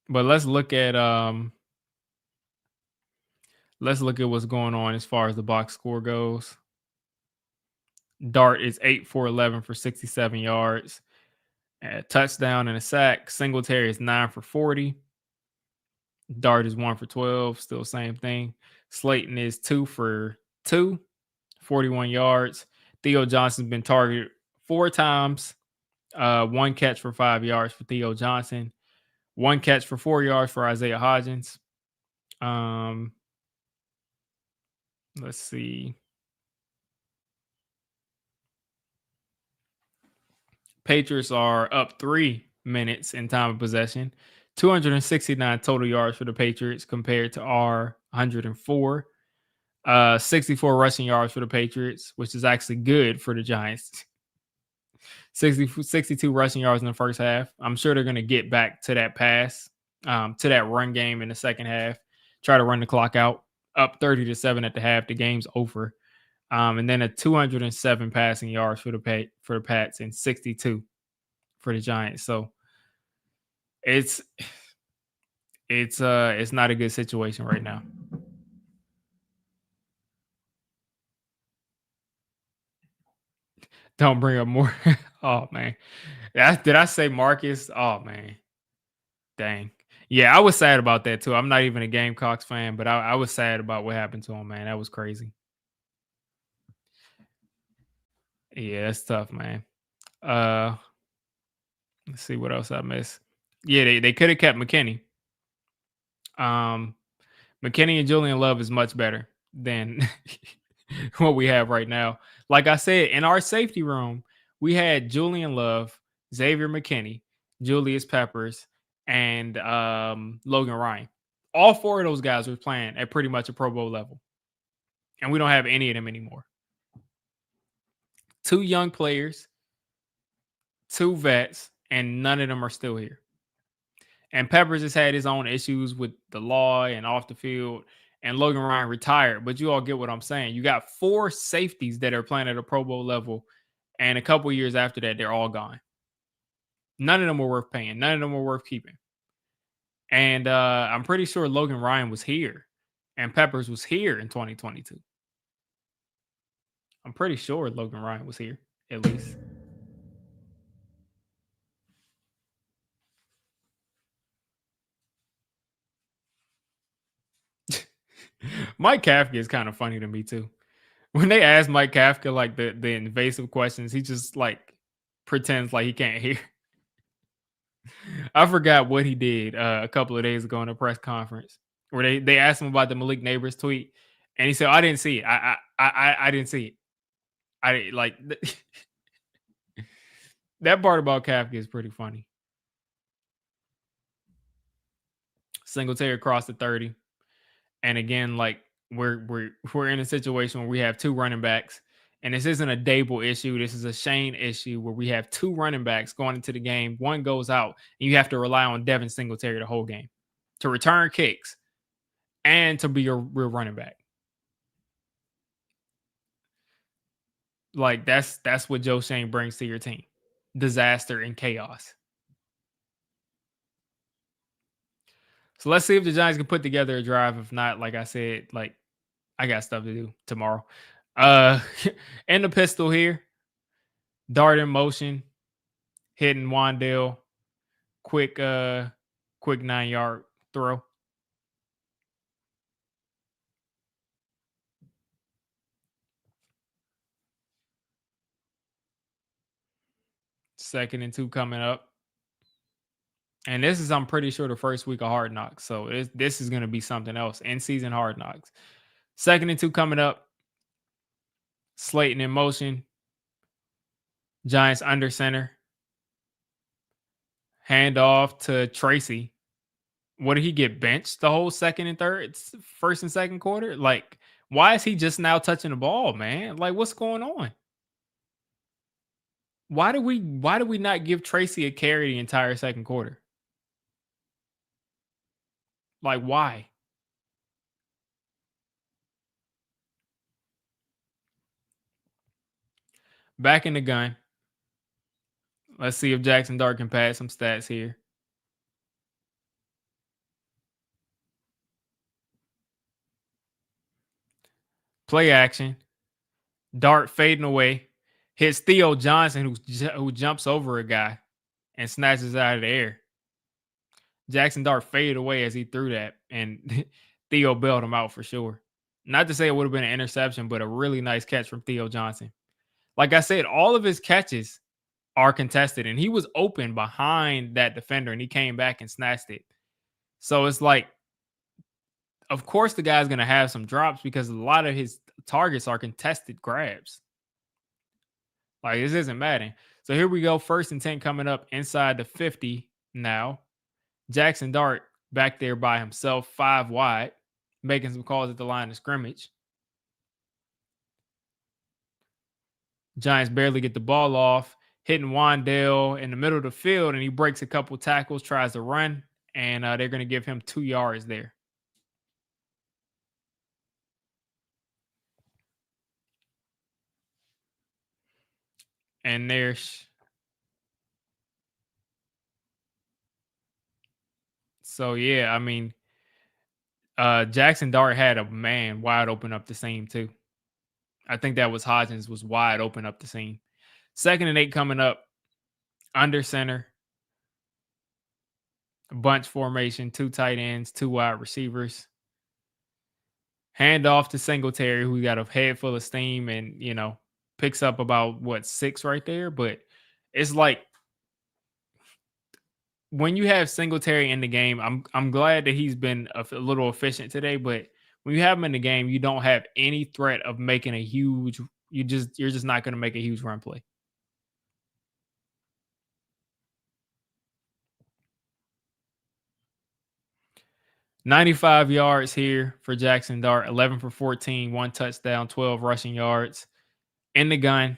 But let's look at what's going on as far as the box score goes. Dart is 8 for 11 for 67 yards, a touchdown and a sack. Singletary is 9 for 40. Dart is 1 for 12, still same thing. Slayton is 2 for 2, 41 yards. Theo Johnson's been targeted 4 times. 1 catch for 5 yards for Theo Johnson. 1 catch for 4 yards for Isaiah Hodgins. Let's see. Patriots are up 3 minutes in time of possession. 269 total yards for the Patriots compared to our 104. 64 rushing yards for the Patriots, which is actually good for the Giants. 62 rushing yards in the first half. I'm sure they're going to get back to that pass, to that run game in the second half. Try to run the clock out. Up 30-7 at the half. The game's over. And then a 207 passing yards for the Pats and 62 for the Giants. So it's not a good situation right now. Don't bring up more. Oh man, did I say Marcus? Oh man, dang. Yeah, I was sad about that too. I'm not even a Gamecocks fan, but I was sad about what happened to him, man. That was crazy. Yeah, that's tough, man. Let's see what else I missed. Yeah, they could have kept McKinney. McKinney and Julian Love is much better than what we have right now. Like I said, in our safety room, we had Julian Love, Xavier McKinney, Julius Peppers, and Logan Ryan. All 4 of those guys were playing at pretty much a Pro Bowl level. And we don't have any of them anymore. 2 young players, 2 vets, and none of them are still here. And Peppers has had his own issues with the law and off the field. And Logan Ryan retired. But you all get what I'm saying. You got 4 safeties that are playing at a Pro Bowl level. And a couple years after that, they're all gone. None of them were worth paying. None of them were worth keeping. And I'm pretty sure Logan Ryan was here. And Peppers was here in 2022. I'm pretty sure Logan Ryan was here, at least. Mike Kafka is kind of funny to me, too. When they ask Mike Kafka like the invasive questions, he just like pretends like he can't hear. I forgot what he did a couple of days ago in a press conference where they asked him about the Malik Neighbors tweet, and he said, "I didn't see it. I didn't see it. I didn't like that part about Kafka is pretty funny." Singletary across the 30, and again, like we're in a situation where we have two running backs, and this isn't a Dable issue. This is a Shane issue where we have two running backs going into the game. One goes out, and you have to rely on Devin Singletary the whole game to return kicks and to be your real running back. Like that's what Joe Shane brings to your team. Disaster and chaos. So let's see if the Giants can put together a drive. If not, like I said, like I got stuff to do tomorrow. Uh in the pistol here, Dart in motion, hitting Wandale, quick 9-yard throw. Second and 2 coming up. And this is, I'm pretty sure, the first week of Hard Knocks. So this is going to be something else. In season Hard Knocks. Second and 2 coming up. Slayton in motion. Giants under center. Hand off to Tracy. What did he get benched the whole second and third? It's first and second quarter? Like, why is he just now touching the ball, man? Like, what's going on? Why do we not give Tracy a carry the entire second quarter? Like, why? Back in the gun. Let's see if Jaxson Dart can pass some stats here. Play action. Dart fading away. Hits Theo Johnson, who jumps over a guy and snatches it out of the air. Jaxson Dart faded away as he threw that, and Theo bailed him out for sure. Not to say it would have been an interception, but a really nice catch from Theo Johnson. Like I said, all of his catches are contested, and he was open behind that defender, and he came back and snatched it. So it's like, of course, the guy's going to have some drops because a lot of his targets are contested grabs. Like, this isn't Madden. So here we go. First and 10 coming up inside the 50 now. Jaxson Dart back there by himself, 5 wide, making some calls at the line of scrimmage. Giants barely get the ball off, hitting Wandale in the middle of the field, and he breaks a couple tackles, tries to run, and they're going to give him 2 yards there. And there's so yeah, I mean, Jaxson Dart had a man wide open up the seam too. I think that was Hodgins was wide open up the seam. Second and 8 coming up, under center, bunch formation, 2 tight ends, 2 wide receivers. Hand off to Singletary, who got a head full of steam and, picks up about 6 right there. But it's like when you have Singletary in the game, I'm glad that he's been a little efficient today. But when you have him in the game, you don't have any threat of making a huge. You're just not going to make a huge run play. $95 yards here for Jaxson Dart, 11 for 14, 1 touchdown, 12 rushing yards. In the gun,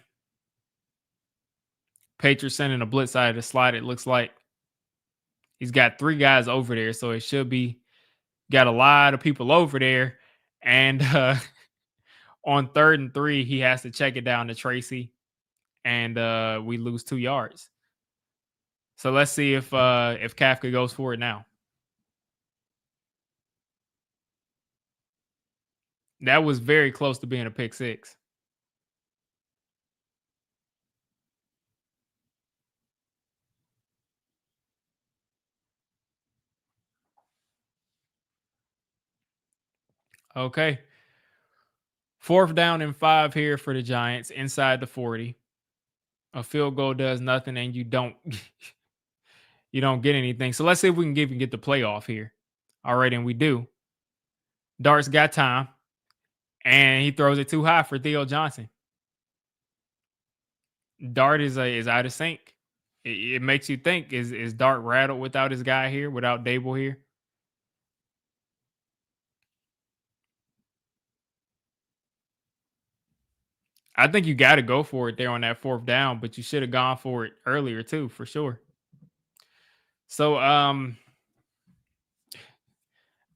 Patriots sending a blitz out of the slot. It looks like he's got 3 guys over there, so it should be got a lot of people over there. And on 3rd and 3, he has to check it down to Tracy, and we lose 2 yards. So let's see if Kafka goes for it now. That was very close to being a pick 6. Okay. 4th down and 5 here for the Giants inside the 40. A field goal does nothing, and you don't you don't get anything. So let's see if we can even get the playoff here. All right, and we do. Dart's got time, and he throws it too high for Theo Johnson. Dart is out of sync. It makes you think: is Dart rattled without his guy here, without Dable here? I think you got to go for it there on that 4th down, but you should have gone for it earlier too, for sure. So,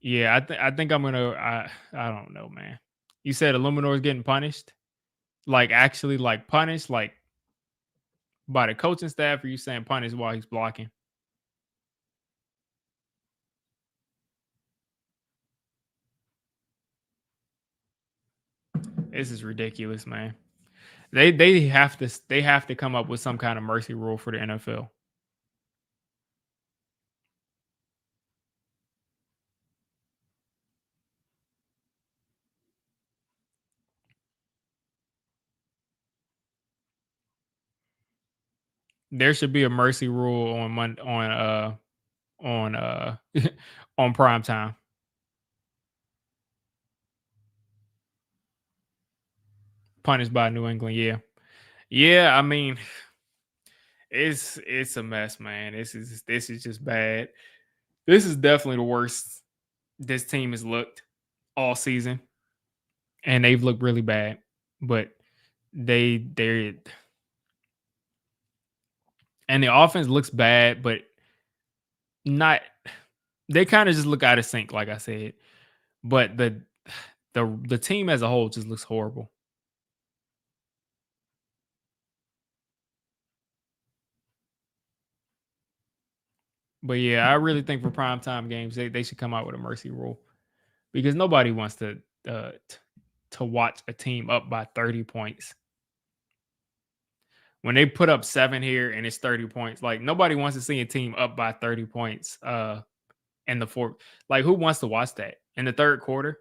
yeah, I think I'm gonna. I don't know, man. You said Illuminor's getting punished, like actually like punished, like by the coaching staff, or you saying punished while he's blocking? This is ridiculous, man. They have to come up with some kind of mercy rule for the NFL. There should be a mercy rule on on on prime time. Punished by New England, yeah. Yeah, I mean, it's a mess, man. This is just bad. This is definitely the worst this team has looked all season, and they've looked really bad. But they and the offense looks bad, but not. They kind of just look out of sync, like I said. But the team as a whole just looks horrible. But yeah, I really think for primetime games, they should come out with a mercy rule because nobody wants to watch a team up by 30 points. When they put up 7 here and it's 30 points, like nobody wants to see a team up by 30 points in the fourth. Like who wants to watch that in the third quarter?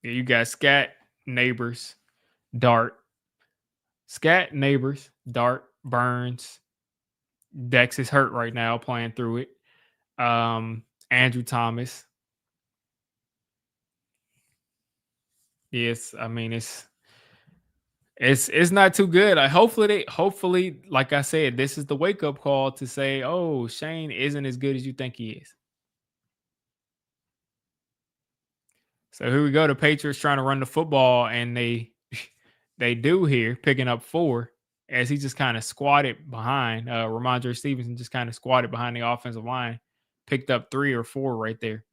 Yeah, you got Scat, Neighbors, Dart, Scat, Neighbors, Dart, Burns. Dex is hurt right now playing through it. Andrew Thomas. Yes, I mean it's not too good. Hopefully, like I said, this is the wake up call to say, oh, Shane isn't as good as you think he is. So here we go. The Patriots trying to run the football, and they do here, picking up 4 as he just kind of squatted behind. Ramondre Stevenson just kind of squatted behind the offensive line, picked up 3 or 4 right there.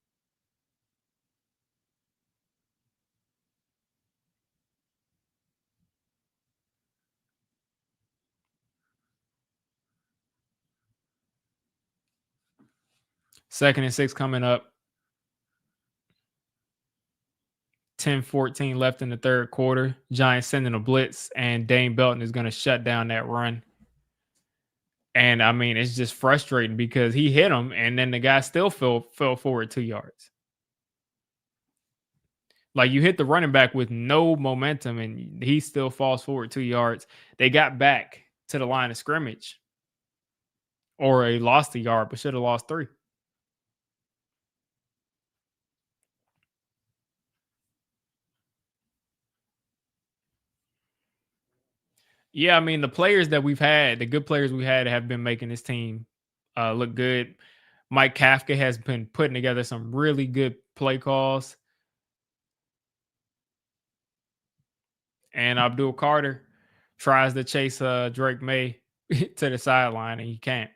Second and 6 coming up. 10-14 left in the third quarter. Giants sending a blitz, and Dane Belton is going to shut down that run. And I mean, it's just frustrating because he hit him, and then the guy still fell forward 2 yards. Like you hit the running back with no momentum, and he still falls forward 2 yards. They got back to the line of scrimmage, or he lost a yard, but should have lost 3. Yeah, I mean, the players that we've had, the good players we had, have been making this team look good. Mike Kafka has been putting together some really good play calls, and Abdul Carter tries to chase Drake May to the sideline, and he can't.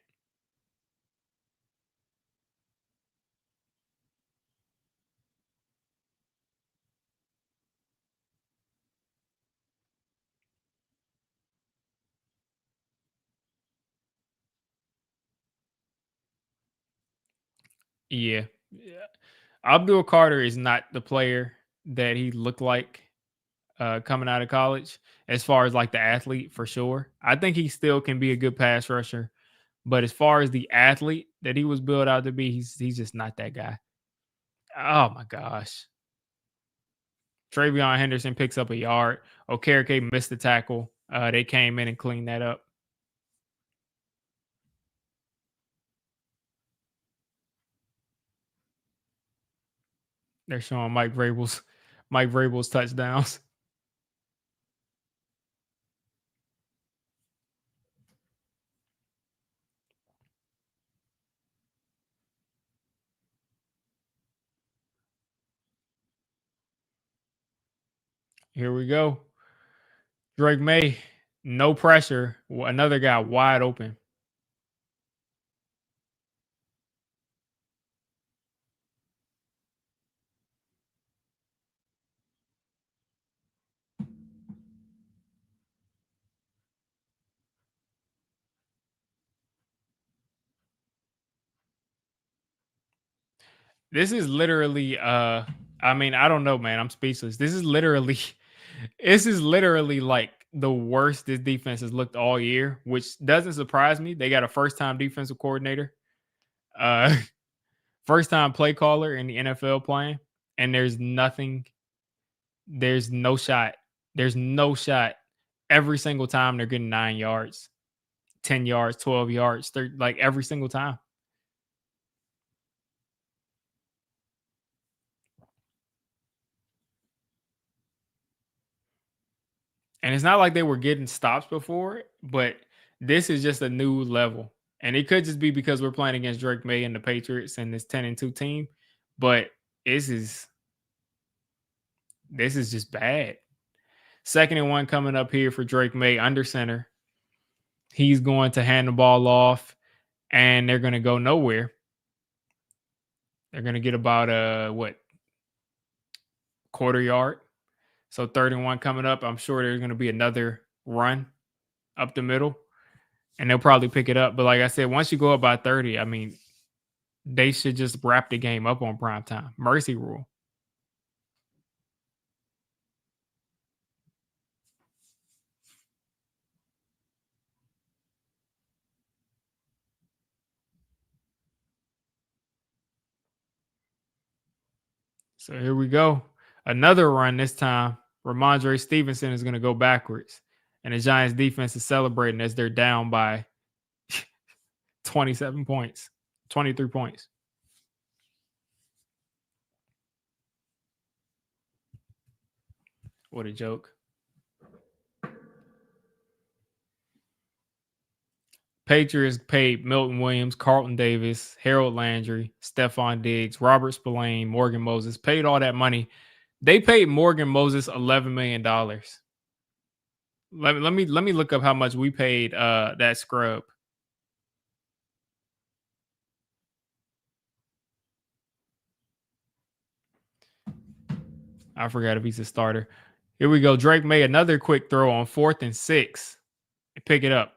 Yeah. Yeah. Abdul Carter is not the player that he looked like coming out of college, as far as like the athlete for sure. I think he still can be a good pass rusher, But as far as the athlete that he was built out to be, he's just not that guy. Oh my gosh. Travion Henderson picks up a yard. Okereke missed the tackle. They came in and cleaned that up. They're showing Mike Vrabel's touchdowns. Here we go. Drake May, no pressure. Another guy wide open. This is literally I mean, I don't know, man. I'm speechless. This is literally like the worst this defense has looked all year, which doesn't surprise me. They got a first-time defensive coordinator, uh first-time play caller in the NFL playing, and there's no shot. There's no shot. Every single time they're getting 9 yards, 10 yards, 12 yards, like every single time. And it's not like they were getting stops before, but this is just a new level. And it could just be because we're playing against Drake May and the Patriots and this 10-2 team, but this is just bad. 2nd and 1 coming up here for Drake May under center. He's going to hand the ball off, and they're going to go nowhere. They're going to get about a quarter yard. So 3rd and 1 coming up. I'm sure there's going to be another run up the middle, and they'll probably pick it up. But like I said, once you go up by 30, I mean, they should just wrap the game up on prime time. Mercy rule. So here we go. Another run this time. Ramondre Stevenson is going to go backwards. And the Giants defense is celebrating as they're down by 27 points, 23 points. What a joke. Patriots paid Milton Williams, Carlton Davis, Harold Landry, Stephon Diggs, Robert Spillane, Morgan Moses, paid all that money. They paid Morgan Moses $11 million. Let me look up how much we paid that scrub. I forgot if he's a starter. Here we go. Drake May, another quick throw on 4th and 6. Pick it up.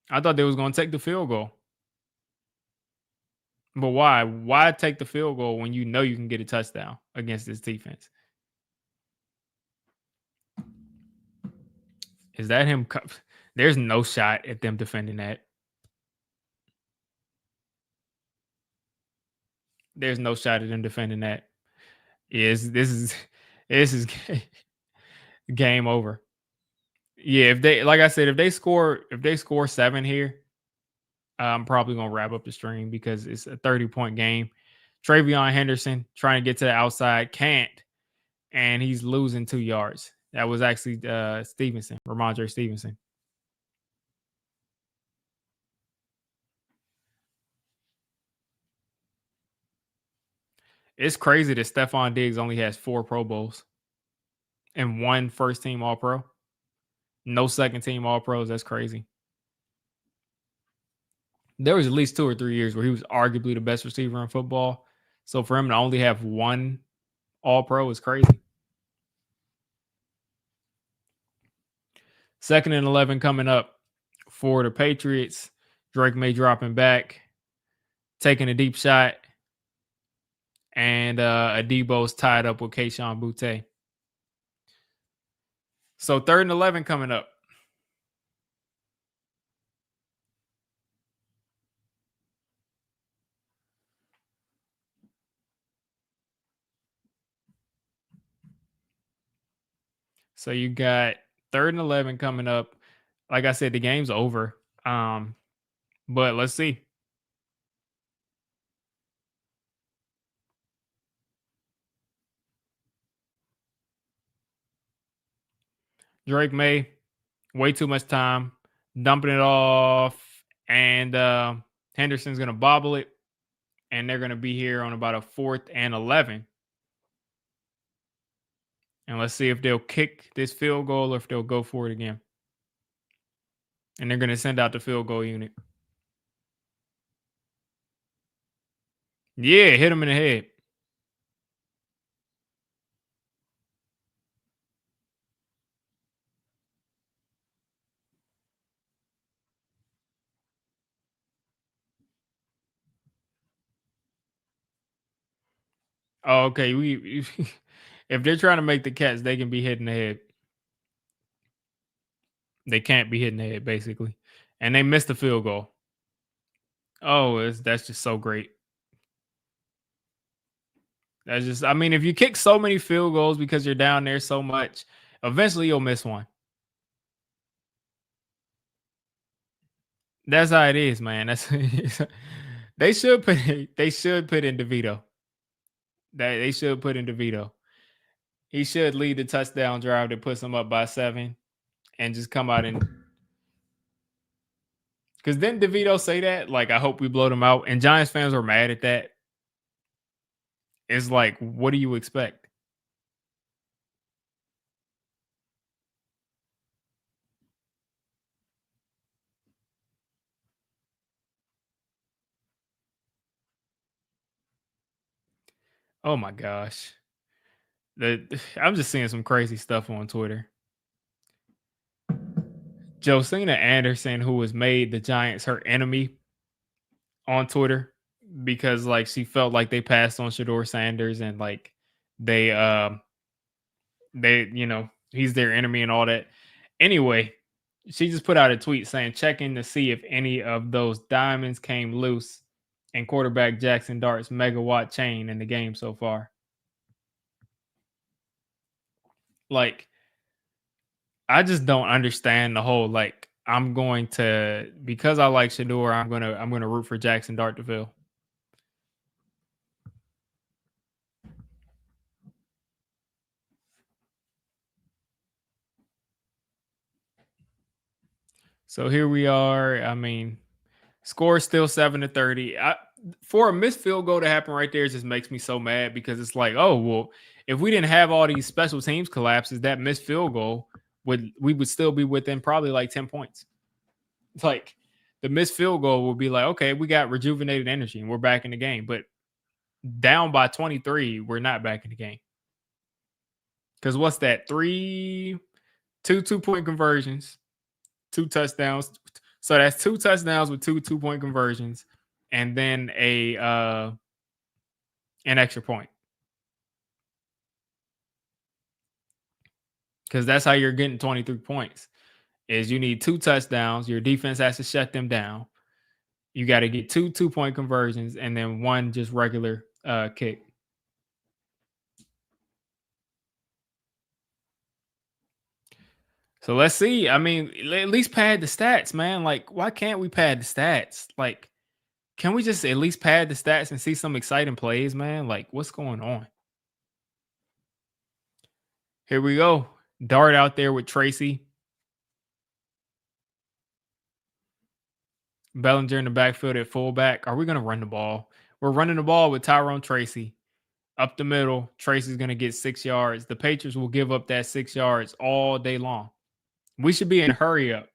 I thought they was going to take the field goal. But why? Why take the field goal when you know you can get a touchdown against this defense? Is that him? There's no shot at them defending that. There's no shot at them defending that. This is game over. Yeah, if they like I said, if they score 7 here, I'm probably gonna wrap up the stream because it's a 30-point game. Travion Henderson trying to get to the outside, can't, and he's losing 2 yards. That was actually Ramondre Stevenson. It's crazy that Stephon Diggs only has 4 Pro Bowls and 1 first-team All-Pro. No second-team All-Pros. That's crazy. There was at least 2 or 3 years where he was arguably the best receiver in football. So for him to only have 1 All-Pro is crazy. 2nd and 11 coming up for the Patriots. Drake May dropping back, taking a deep shot, and Adebo's tied up with Kayshon Boutte. So 3rd and 11 coming up. So you got 3rd and 11 coming up. Like I said, the game's over. But let's see. Drake May, way too much time, dumping it off, and Henderson's gonna bobble it, and they're gonna be here on about a 4th and 11. And let's see if they'll kick this field goal or if they'll go for it again. And they're gonna send out the field goal unit. Yeah, hit him in the head. Oh, okay. We if they're trying to make the catch, they can be hit in the head. They can't be hitting the head, basically. And they missed the field goal. Oh, that's just so great. That's just, I mean, if you kick so many field goals because you're down there so much, eventually you'll miss one. That's how it is, man. That's they should put in DeVito. They should put in DeVito. He should lead the touchdown drive that puts them up by 7 and just come out and because didn't DeVito say that? Like, I hope we blow them out. And Giants fans were mad at that. It's like, what do you expect? Oh my gosh. I'm just seeing some crazy stuff on Twitter. Josina Anderson, who has made the Giants her enemy on Twitter because like she felt like they passed on Shador Sanders and like they he's their enemy and all that. Anyway, she just put out a tweet saying checking to see if any of those diamonds came loose in quarterback Jaxson Dart's megawatt chain in the game so far. Like, I just don't understand the whole like I'm going to because I like Shador, I'm gonna root for Jaxson Dart to fail. So here we are. I mean, score is still 7-30. For a missed field goal to happen right there just makes me so mad because it's like, oh well, if we didn't have all these special teams collapses, that missed field goal we would still be within probably like 10 points. It's like the missed field goal will be like, okay, we got rejuvenated energy and we're back in the game. But down by 23, we're not back in the game. Because what's that? Two 2-point conversions, 2 touchdowns. So that's 2 touchdowns with 2 2-point conversions, and then an extra point. Because that's how you're getting 23 points. Is you need 2 touchdowns. Your defense has to shut them down. You got to get 2 2-point conversions and then 1 just regular kick. So let's see. I mean, at least pad the stats, man. Like, why can't we pad the stats? Like, can we just at least pad the stats and see some exciting plays, man? Like, what's going on? Here we go. Dart out there with Tracy. Bellinger in the backfield at fullback. Are we going to run the ball? We're running the ball with Tyrone Tracy. Up the middle, Tracy's going to get 6 yards. The Patriots will give up that 6 yards all day long. We should be in hurry up.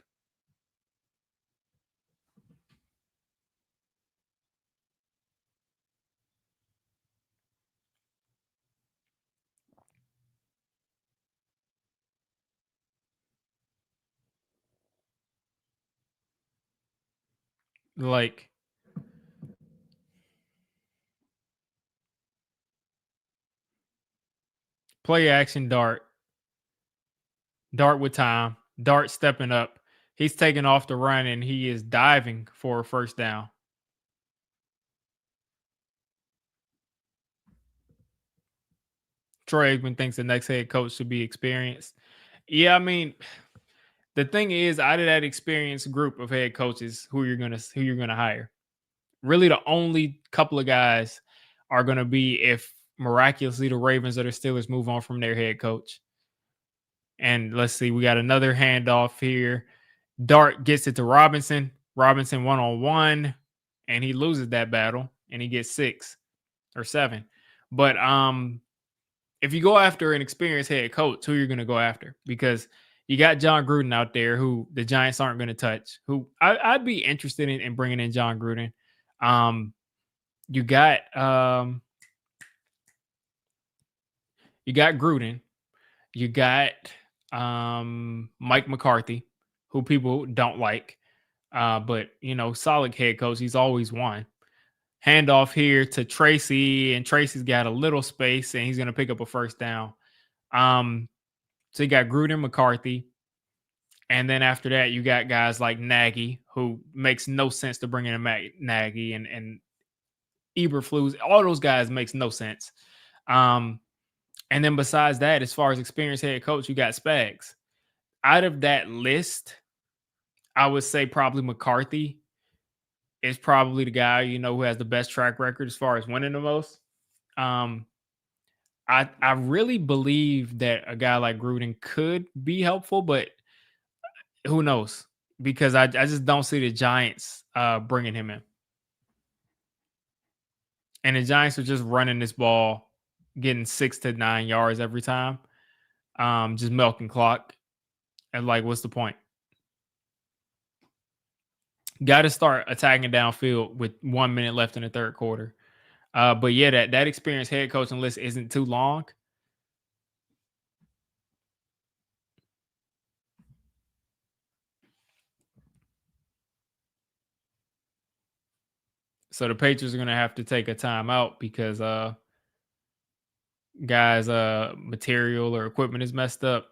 Like, play action Dart. Dart with time. Dart stepping up. He's taking off the run and he is diving for a first down. Troy Aikman thinks the next head coach should be experienced. Yeah, I mean, the thing is, out of that experienced group of head coaches, who you're gonna hire, really the only couple of guys are gonna be if miraculously the Ravens or the Steelers move on from their head coach. And let's see, we got another handoff here. Dart gets it to Robinson. Robinson 1-on-1, and he loses that battle, and he gets 6 or 7. But if you go after an experienced head coach, who you're going to go after? Because you got John Gruden out there, who the Giants aren't going to touch. Who I'd be interested in bringing in John Gruden. Um, you got Gruden. You got Mike McCarthy, who people don't like, but solid head coach. He's always won. Handoff here to Tracy, and Tracy's got a little space, and he's going to pick up a first down. So you got Gruden, McCarthy, and then after that, you got guys like Nagy, who makes no sense to bring in Nagy, and Eberflus. All those guys makes no sense. And then besides that, as far as experienced head coach, you got Spags. Out of that list, I would say probably McCarthy is probably the guy, who has the best track record as far as winning the most. I really believe that a guy like Gruden could be helpful, but who knows? Because I just don't see the Giants bringing him in. And the Giants are just running this ball, getting 6 to 9 yards every time, just milking clock. And what's the point? Got to start attacking downfield with 1 minute left in the third quarter. But yeah, that experienced head coaching list isn't too long. So the Patriots are going to have to take a timeout because guys' material or equipment is messed up.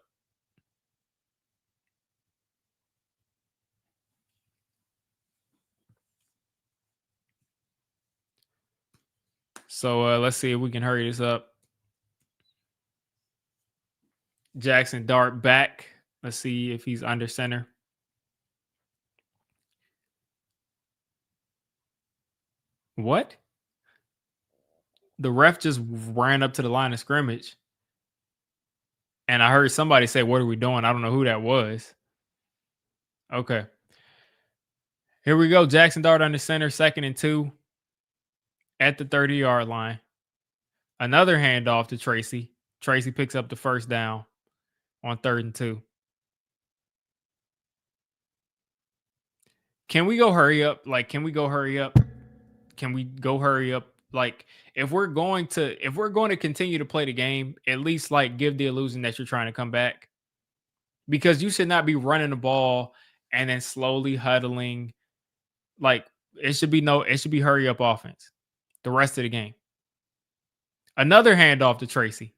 So let's see if we can hurry this up. Jaxson Dart back. Let's see if he's under center. What? The ref just ran up to the line of scrimmage. And I heard somebody say, "What are we doing?" I don't know who that was. Okay. Here we go. Jaxson Dart under center, 2nd and 2 at the 30-yard line. Another handoff to Tracy. Tracy picks up the first down on 3rd and 2. Can we go hurry up? Can we go hurry up? Can we go hurry up? If we're going to continue to play the game, at least give the illusion that you're trying to come back. Because you should not be running the ball and then slowly huddling. It should be hurry up offense the rest of the game. Another handoff to Tracy.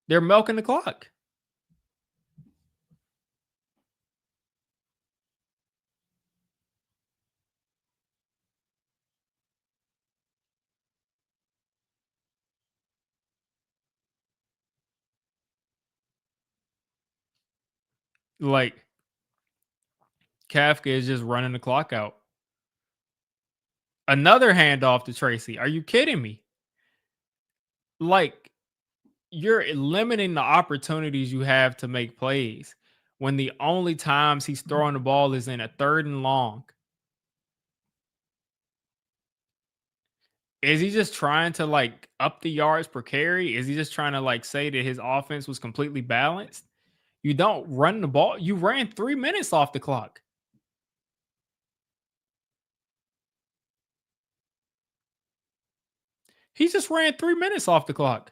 They're milking the clock. Kafka is just running the clock out. Another handoff to Tracy. Are you kidding me? You're limiting the opportunities you have to make plays when the only times he's throwing the ball is in a 3rd and long. Is he just trying to up the yards per carry? Is he just trying to say that his offense was completely balanced? You don't run the ball. You ran 3 minutes off the clock. He just ran 3 minutes off the clock.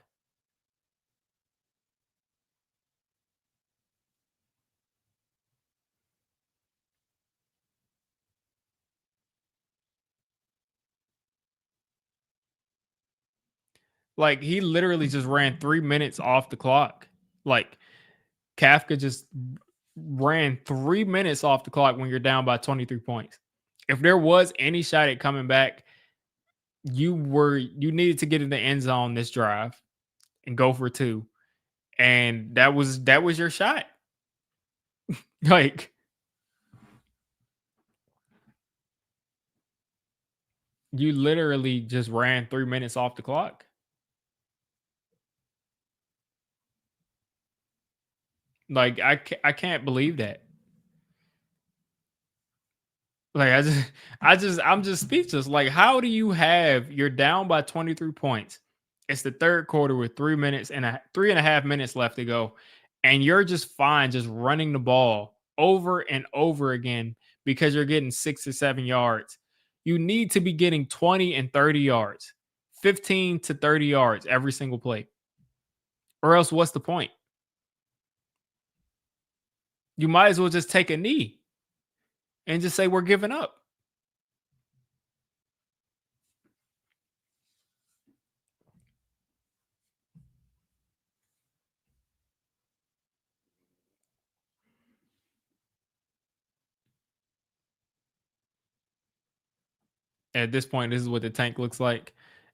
He literally just ran 3 minutes off the clock. Kafka just ran 3 minutes off the clock when you're down by 23 points. If there was any shot at coming back, you needed to get in the end zone this drive and go for 2. and that was your shot. Like, you literally just ran 3 minutes off the clock. Like, I can't believe that. Like, I'm just speechless. Like, how do you have you're down by 23 points. It's the third quarter with 3 minutes and 3.5 minutes left to go. And you're just fine just running the ball over and over again because you're getting 6 or 7 yards. You need to be getting 20 and 30 yards, 15 to 30 yards every single play. Or else what's the point? You might as well just take a knee and just say we're giving up. At this point, this is what the tank looks like.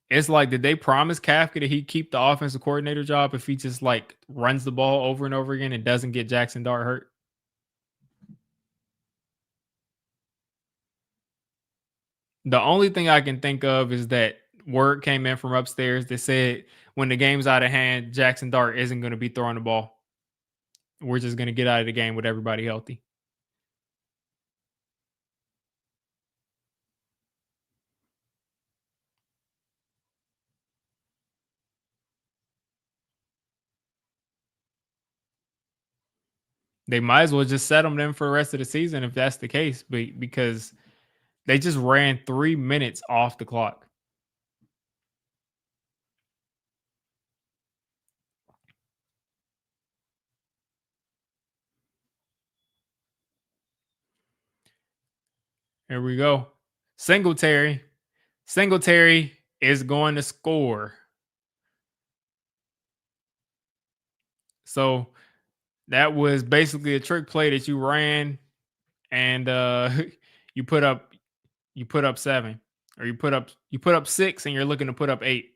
It's like, did they promise Kafka that he'd keep the offensive coordinator job if he just like runs the ball over and over again and doesn't get Jaxson Dart hurt? The only thing I can think of is that word came in from upstairs that said when the game's out of hand, Jaxson Dart isn't going to be throwing the ball. We're just going to get out of the game with everybody healthy. They might as well just set him then for the rest of the season if that's the case, because they just ran 3 minutes off the clock. Here we go. Singletary. Singletary is going to score. So that was basically a trick play that you ran, and you put up you put up 7, or you put up 6, and you're looking to put up 8.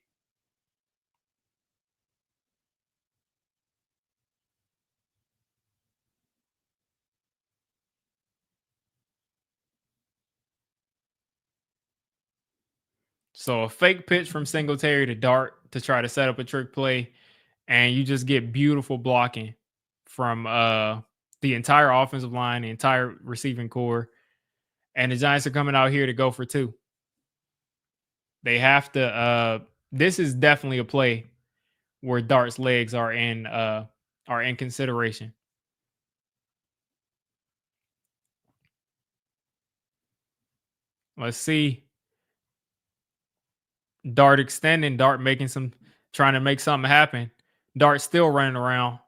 So a fake pitch from Singletary to Dart to try to set up a trick play, and you just get beautiful blocking from the entire offensive line, the entire receiving core, and the Giants are coming out here to go for 2. They have to this is definitely a play where Dart's legs are in consideration. Let's see. Dart extending, Dart making some trying to make something happen. Dart still running around.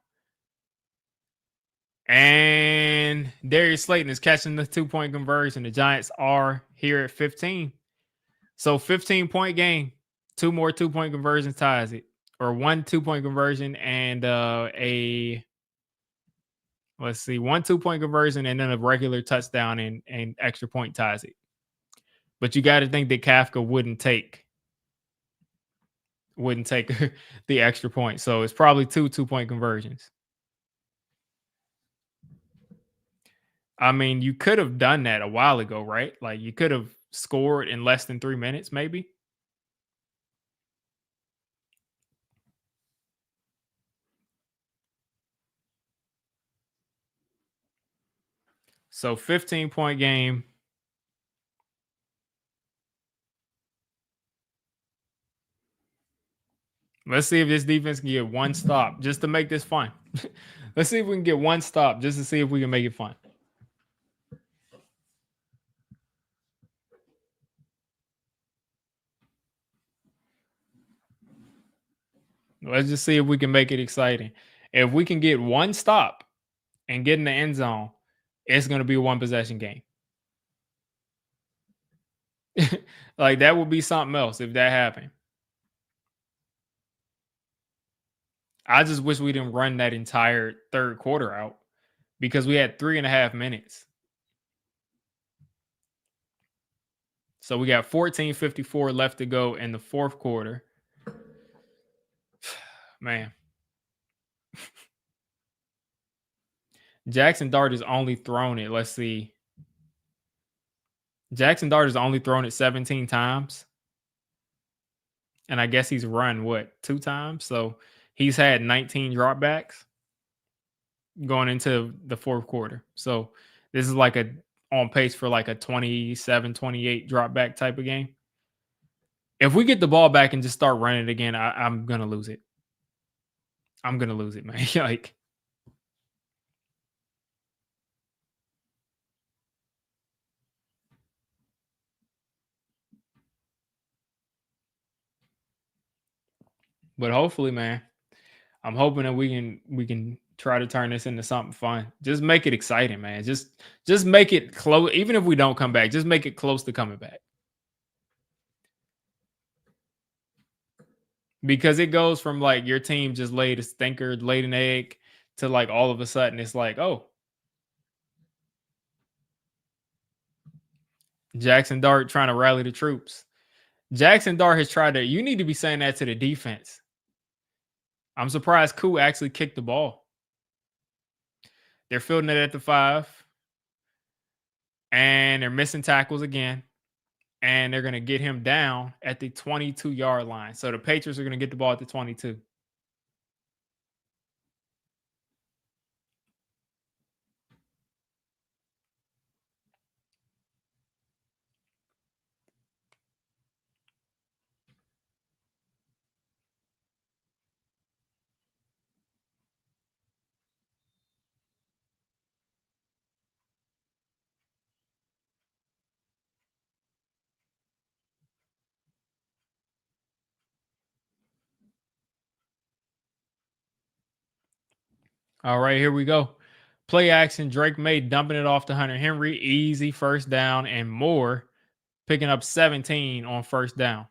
And Darius Slayton is catching the 2-point conversion. The Giants are here at 15. So 15-point game. 2 more 2-point conversions ties it. Or 1 2-point conversion and a let's see, 1 2-point conversion and then a regular touchdown and extra point ties it. But you got to think that Kafka wouldn't take the extra point. So it's probably 2 2-point conversions. I mean, you could have done that a while ago, right? Like, you could have scored in less than 3 minutes, maybe. So 15-point game. Let's see if this defense can get one stop just to make this fun. Let's see if we can get one stop just to see if we can make it fun. Let's just see if we can make it exciting. If we can get one stop and get in the end zone, it's going to be a one possession game. Like, that would be something else if that happened. I just wish we didn't run that entire third quarter out because we had 3.5 minutes. So we got 14:54 left to go in the fourth quarter. Man. Jaxson Dart is only thrown it. Let's see. Jaxson Dart has only thrown it 17 times. And I guess he's run what, 2 times? So he's had 19 dropbacks going into the fourth quarter. So this is like a on pace for like a 27, 28 drop back type of game. If we get the ball back and just start running it again, I'm gonna lose it. I'm gonna lose it, man. Like, but hopefully, man, I'm hoping that we can try to turn this into something fun. Just make it exciting, man. Just make it close. Even if we don't come back, just make it close to coming back. Because it goes from like your team just laid a stinker, laid an egg, to like all of a sudden it's like, oh, Jaxson Dart trying to rally the troops. Jaxson Dart has tried to. You need to be saying that to the defense. I'm surprised Koo actually kicked the ball. They're fielding it at the 5, and they're missing tackles again, and they're going to get him down at the 22-yard line. So the Patriots are going to get the ball at the 22. All right, here we go. Play action. Drake May dumping it off to Hunter Henry. Easy first down and more. Picking up 17 on first down.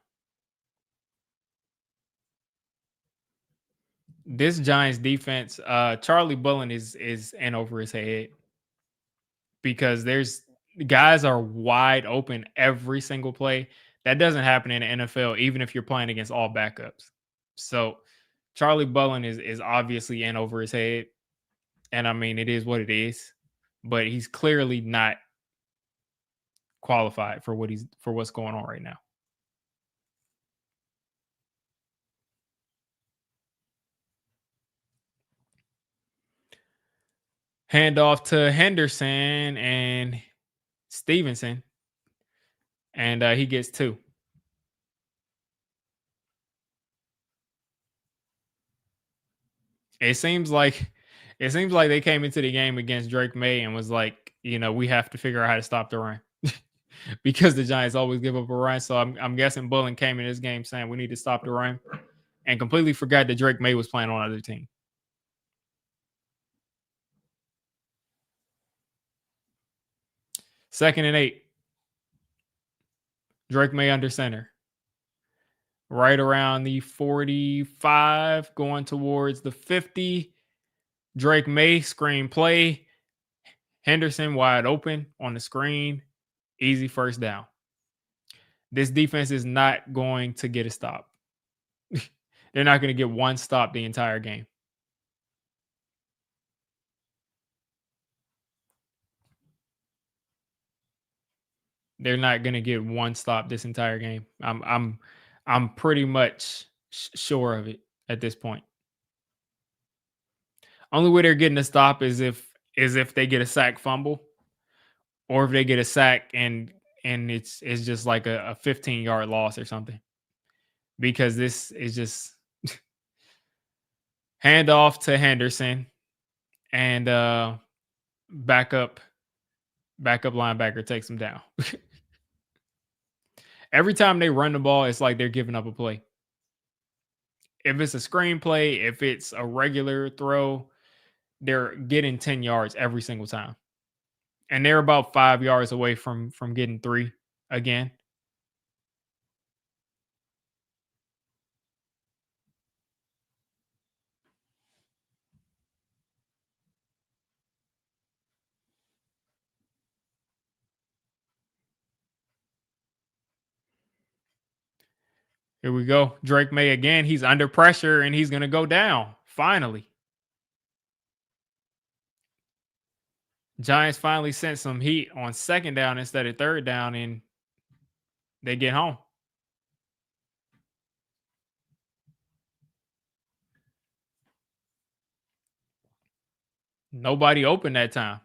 This Giants defense, Charlie Bullen is in over his head because there's guys are wide open every single play. That doesn't happen in the NFL, even if you're playing against all backups. So Charlie Bullen is obviously in over his head. And I mean, it is what it is, but he's clearly not qualified for what's going on right now. Handoff to Henderson and Stevenson, and he gets 2. It seems like they came into the game against Drake May and was like, we have to figure out how to stop the run because the Giants always give up a run. So I'm guessing Bullen came in this game saying we need to stop the run and completely forgot that Drake May was playing on another team. Second and 8. Drake May under center. Right around the 45, going towards the 50. Drake May screen play. Henderson wide open on the screen. Easy first down. This defense is not going to get a stop. They're not going to get one stop the entire game. They're not going to get one stop this entire game. I'm pretty much sure of it at this point. Only way they're getting a stop is if they get a sack fumble, or if they get a sack and it's just like a 15-yard loss or something. Because this is just handoff to Henderson and backup linebacker takes him down. Every time they run the ball, it's like they're giving up a play. If it's a screenplay, if it's a regular throw, they're getting 10 yards every single time. And they're about 5 yards away from getting 3 again. Here we go. Drake May again. He's under pressure and he's going to go down. Finally. Giants finally sent some heat on second down instead of third down, and they get home. Nobody open that time.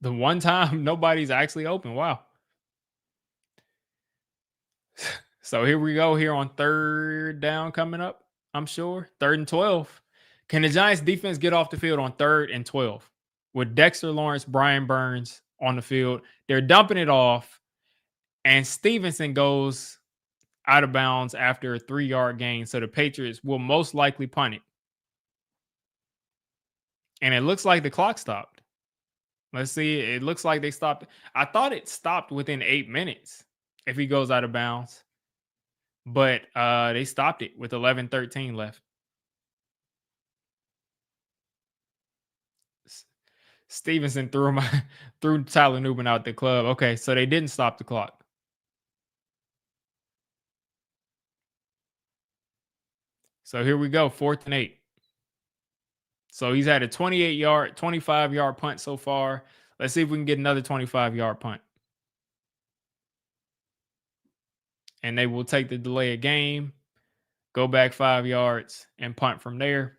The one time nobody's actually open. Wow. So here we go here on third down coming up, I'm sure. 3rd and 12. Can the Giants defense get off the field on 3rd and 12? With Dexter Lawrence, Brian Burns on the field. They're dumping it off, and Stevenson goes out of bounds after a 3-yard gain. So the Patriots will most likely punt it. And it looks like the clock stopped. Let's see. It looks like they stopped. I thought it stopped within 8 minutes if he goes out of bounds. But they stopped it with 11:13 left. Stevenson threw Tyler Newman out the club. Okay, so they didn't stop the clock. So here we go, 4th and 8. So he's had a 28-yard, 25-yard punt so far. Let's see if we can get another 25-yard punt. And they will take the delay of game, go back 5 yards, and punt from there.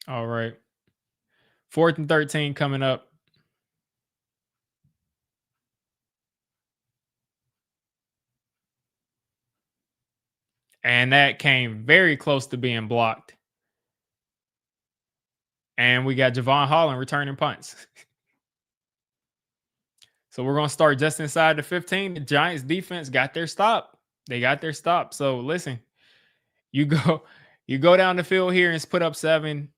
All right. 4th and 13 coming up. And that came very close to being blocked. And we got Javon Holland returning punts. So we're going to start just inside the 15. The Giants defense got their stop. They got their stop. So listen, you go down the field here and put up 7.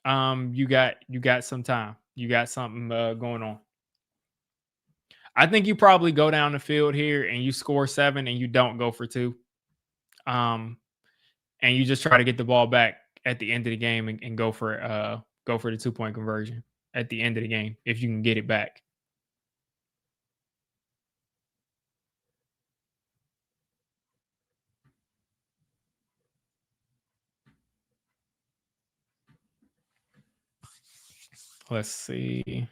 You got some time. You got something going on. I think you probably go down the field here and you score 7 and you don't go for 2. And you just try to get the ball back at the end of the game and go for the 2-point conversion at the end of the game if you can get it back. Let's see.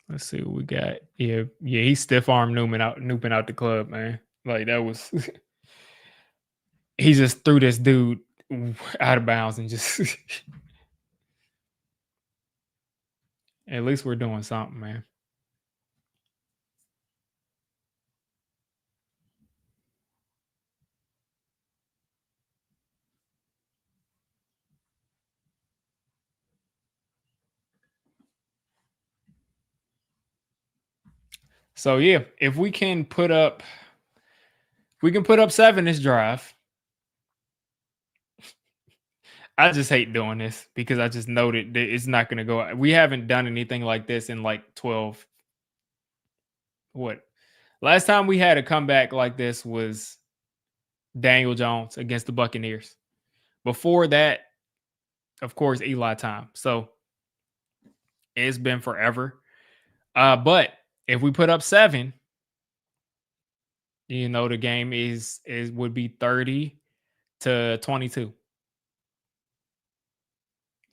Let's see what we got. Yeah, he stiff armed Newman out the club, man. Like that was he just threw this dude out of bounds and just at least we're doing something, man. So yeah, if we can put up 7 this drive. I just hate doing this because I just know that it's not going to go. We haven't done anything like this in like 12. What? Last time we had a comeback like this was Daniel Jones against the Buccaneers. Before that, of course, Eli time. So it's been forever. But if we put up 7, the game would be 30-22.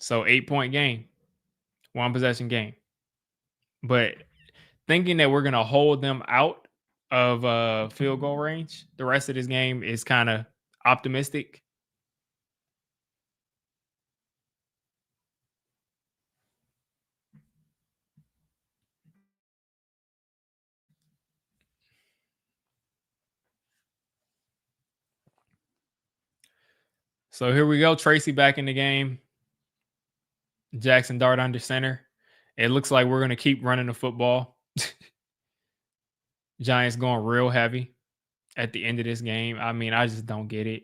So 8-point game, 1 possession game. But thinking that we're going to hold them out of field goal range the rest of this game is kind of optimistic. So here we go. Tracy back in the game. Jaxson Dart under center. It looks like we're going to keep running the football. Giants going real heavy at the end of this game. I mean, I just don't get it.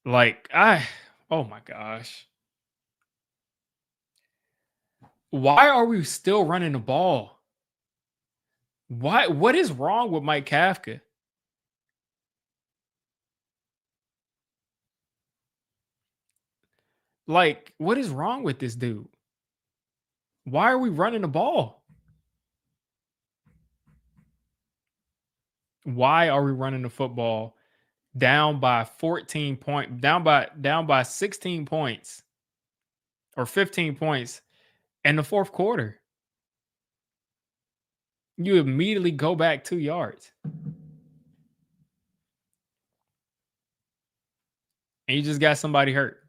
Like, oh my gosh. Why are we still running the ball? What is wrong with Mike Kafka? Like, what is wrong with this dude? Why are we running the ball? Why are we running the football down by 14 point down by 16 points or 15 points in the fourth quarter? You immediately go back 2 yards. And you just got somebody hurt.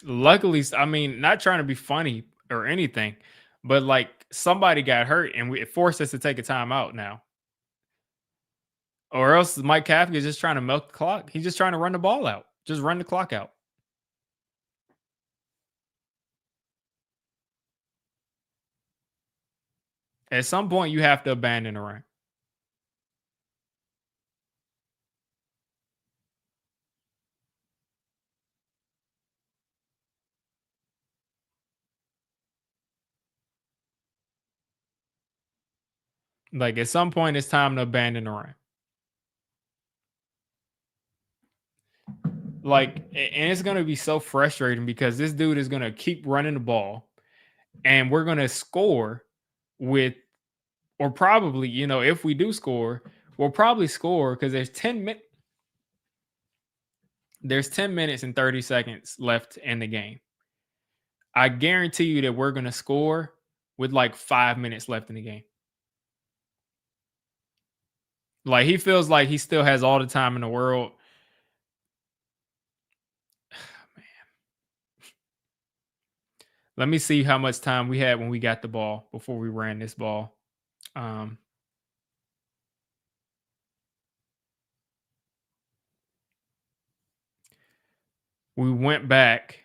Luckily, I mean, not trying to be funny or anything, but like somebody got hurt and it forced us to take a timeout now. Or else Mike Kafka is just trying to milk the clock. He's just trying to run the ball out. Just run the clock out. At some point, you have to abandon the run. Like at some point, it's time to abandon the run. Like, and it's gonna be so frustrating because this dude is gonna keep running the ball, and we're gonna score with, or probably, if we do score, we'll probably score because there's 10 minutes and 30 seconds left in the game. I guarantee you that we're gonna score with like 5 minutes left in the game. Like he feels like he still has all the time in the world. Let me see how much time we had when we got the ball before we ran this ball. Um, we went back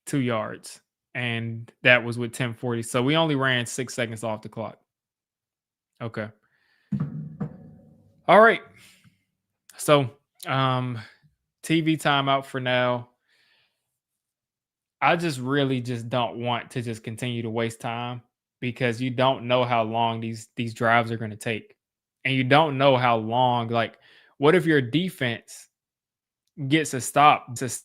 2 yards, and that was with 10:40. So we only ran 6 seconds off the clock. Okay. All right. So, TV timeout for now. I just really just don't want to just continue to waste time because you don't know how long these drives are going to take. And you don't know how long, like, what if your defense gets a stop? Just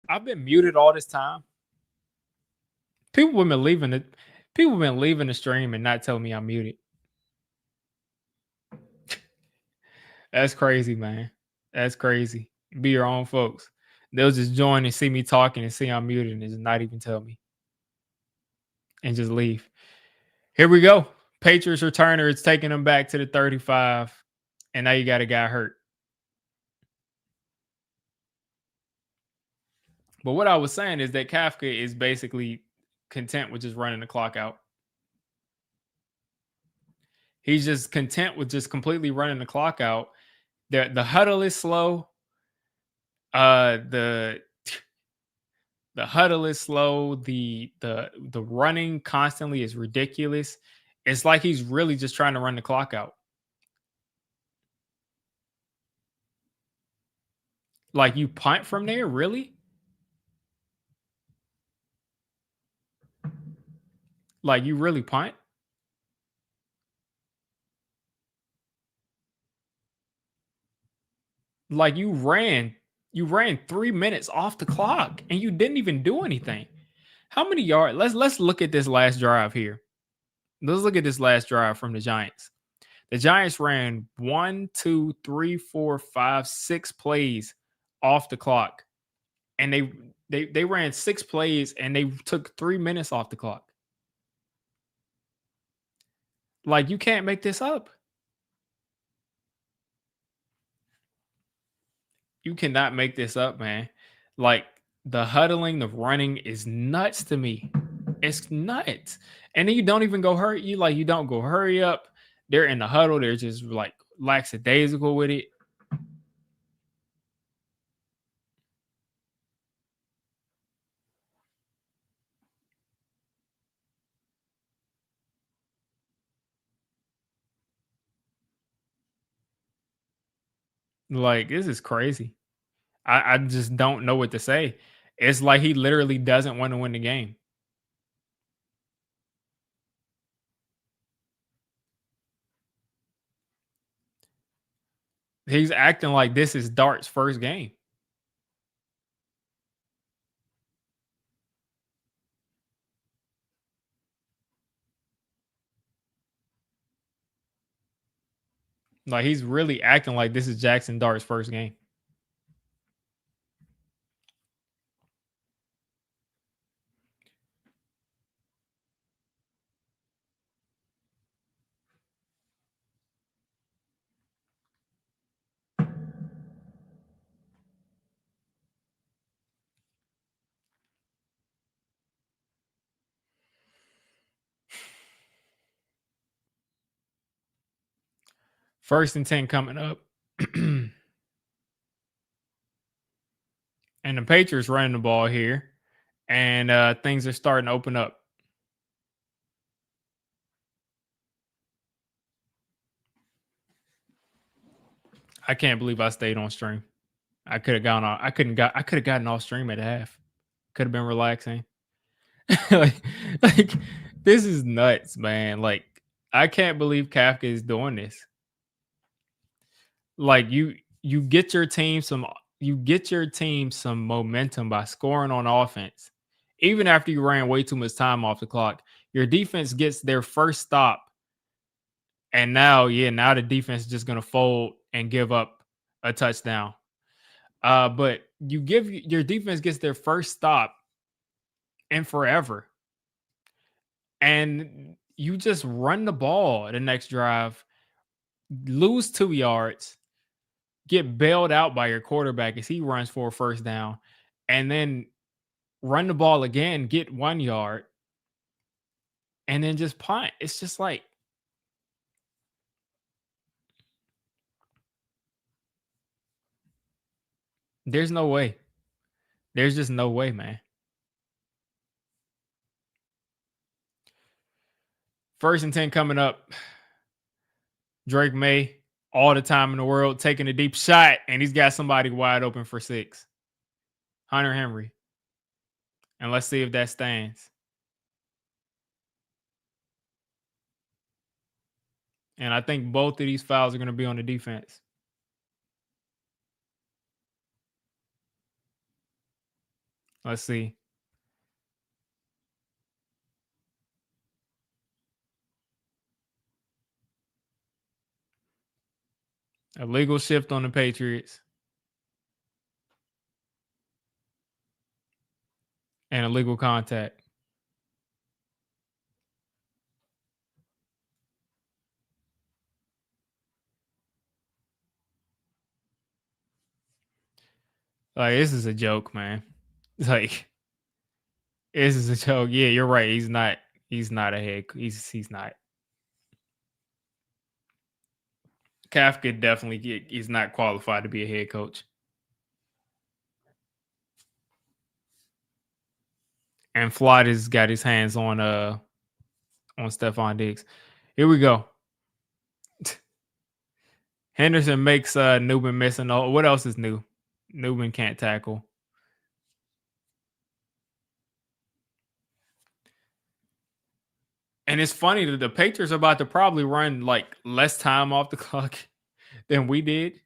I've been muted all this time. People have been leaving it. People have been leaving the stream and not telling me I'm muted. That's crazy, man. That's crazy. Be your own folks. They'll just join and see me talking and see I'm muted and just not even tell me and just leave. Here we go. Patriots returner. It's taking them back to the 35. And now you got a guy hurt. But what I was saying is that Kafka is basically content with just running the clock out. He's just content with just completely running the clock out. The huddle is slow. The huddle is slow. The running constantly is ridiculous. It's like he's really just trying to run the clock out. Like you punt from there, really? Like you really punt? Like you ran 3 minutes off the clock and you didn't even do anything. How many yards? Let's look at this last drive here. Let's look at this last drive from the Giants. The Giants ran 1, 2, 3, 4, 5, 6 plays off the clock. And they ran 6 plays and they took 3 minutes off the clock. Like you can't make this up. You cannot make this up, man. Like the huddling, the running is nuts to me. It's nuts. And then you don't even go hurry. You don't go hurry up. They're in the huddle. They're just like lackadaisical with it. Like this is crazy. I just don't know what to say. It's like he literally doesn't want to win the game. He's acting like this is Dart's first game. Like he's really acting like this is Jaxson Dart's first game. First and 10 coming up. And the Patriots running the ball here. And things are starting to open up. I can't believe I stayed on stream. I could have gone off. I could have gotten off stream at half. Could have been relaxing. like, like this is nuts, man. Like I can't believe Kafka is doing this. Like you get your team some momentum by scoring on offense. Even after you ran way too much time off the clock, your defense gets their first stop. And now the defense is just going to fold and give up a touchdown. But your defense gets their first stop in forever. And you just run the ball the next drive, lose 2 yards, get bailed out by your quarterback as he runs for a first down, and then run the ball again, get 1 yard, and then just punt. It's just like there's no way. There's just no way, man. First and 10 coming up. Drake May, all the time in the world, taking a deep shot, and he's got somebody wide open for 6. Hunter Henry. And let's see if that stands. And I think both of these fouls are going to be on the defense. Let's see. A legal shift on the Patriots and a legal contact. Like, this is a joke, man. Like, this is a joke. Yeah, you're right. He's not. He's not a head. He's not. Kafka definitely is not qualified to be a head coach. And Floyd has got his hands on Stephon Diggs. Here we go. Henderson makes Newman missing. What else is new? Newman can't tackle. And it's funny that the Patriots are about to probably run like less time off the clock than we did.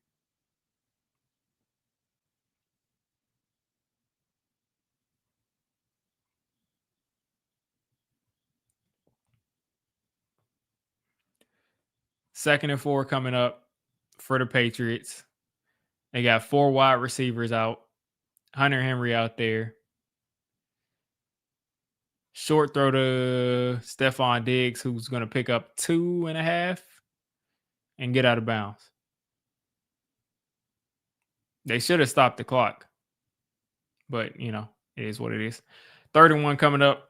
Second and 4 coming up for the Patriots. They got 4 wide receivers out. Hunter Henry out there. Short throw to Stephon Diggs, who's going to pick up 2.5 and get out of bounds. They should have stopped the clock. But, it is what it is. 3rd and 1 coming up.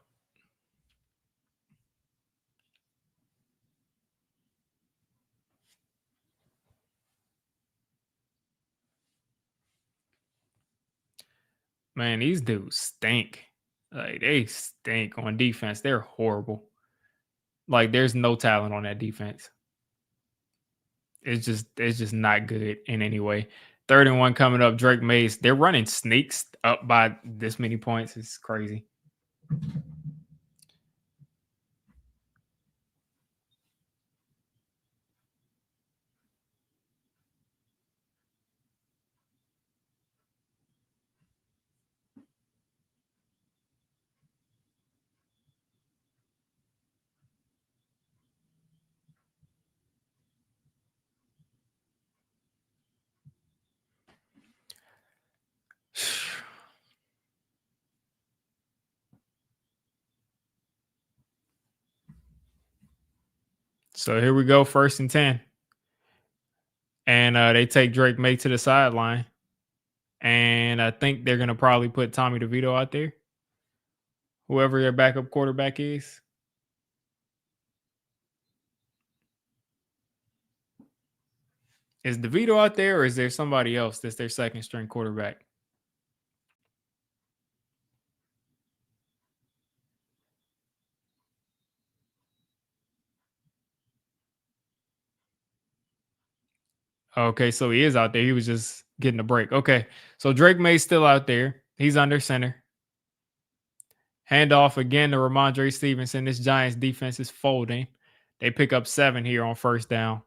Man, these dudes stink. Like, they stink on defense. They're horrible. Like, there's no talent on that defense. It's just not good in any way. 3rd and 1 coming up. Drake Mays. They're running sneaks up by this many points. It's crazy. So here we go, 1st and 10. And they take Drake May to the sideline. And I think they're going to probably put Tommy DeVito out there. Whoever their backup quarterback is. Is DeVito out there, or is there somebody else that's their 2nd string quarterback? Okay, so he is out there. He was just getting a break. Okay, so Drake May's still out there. He's under center. Handoff again to Ramondre Stevenson. This Giants defense is folding. They pick up 7 here on 1st down.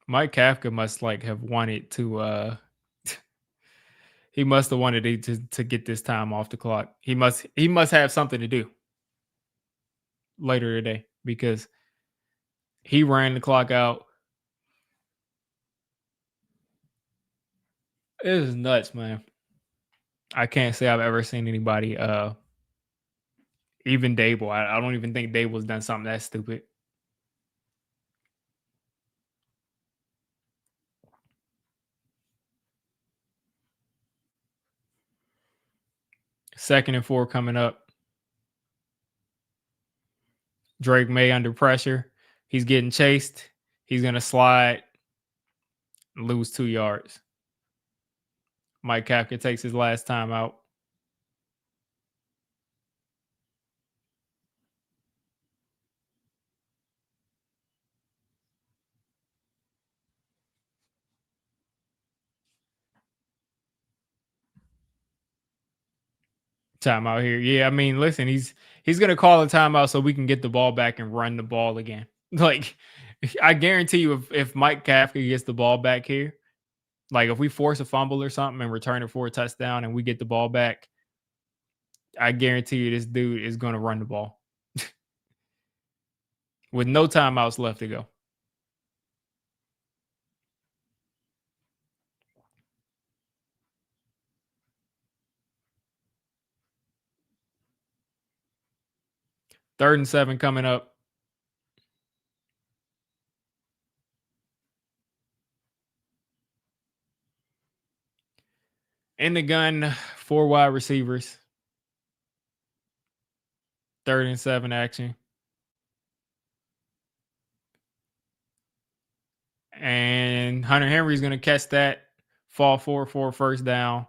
Mike Kafka must have wanted to he must have wanted to get this time off the clock. He must have something to do later today because he ran the clock out. It is nuts, man. I can't say I've ever seen anybody even Dable. I don't even think Dable's done something that stupid. Second and 4 coming up. Drake May under pressure. He's getting chased. He's going to slide, lose 2 yards. Mike Kafka takes his last time out. Timeout here. Yeah, I mean, listen, he's gonna call a timeout so we can get the ball back and run the ball again. Like, I guarantee you, if Mike Kafka gets the ball back here, like if we force a fumble or something and return it for a touchdown and we get the ball back, I guarantee you this dude is gonna run the ball with no timeouts left to go. Third and 7 coming up. In the gun, 4 wide receivers. Third and 7 action. And Hunter Henry's going to catch that, fall forward for a first down.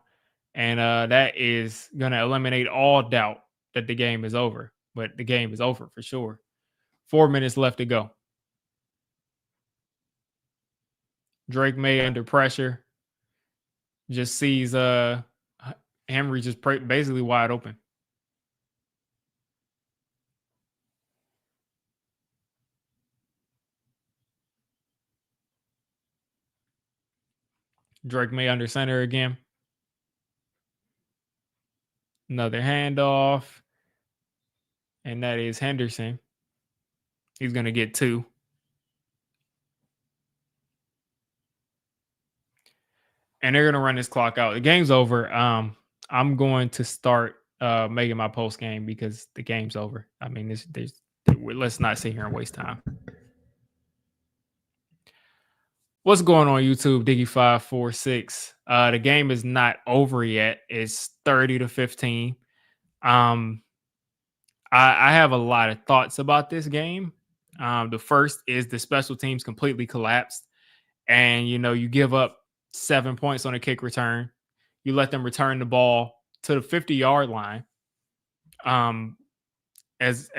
And that is going to eliminate all doubt that the game is over. But the game is over for sure. 4 minutes left to go. Drake May under pressure. Just sees Henry just basically wide open. Drake May under center again. Another handoff. And that is Henderson. He's going to get 2. And they're going to run this clock out. The game's over. I'm going to start making my post game because the game's over. I mean, let's not sit here and waste time. What's going on, YouTube? Diggy546. The game is not over yet. It's 30-15. I have a lot of thoughts about this game. The first is the special teams completely collapsed. And, you give up 7 points on a kick return. You let them return the ball to the 50-yard line. As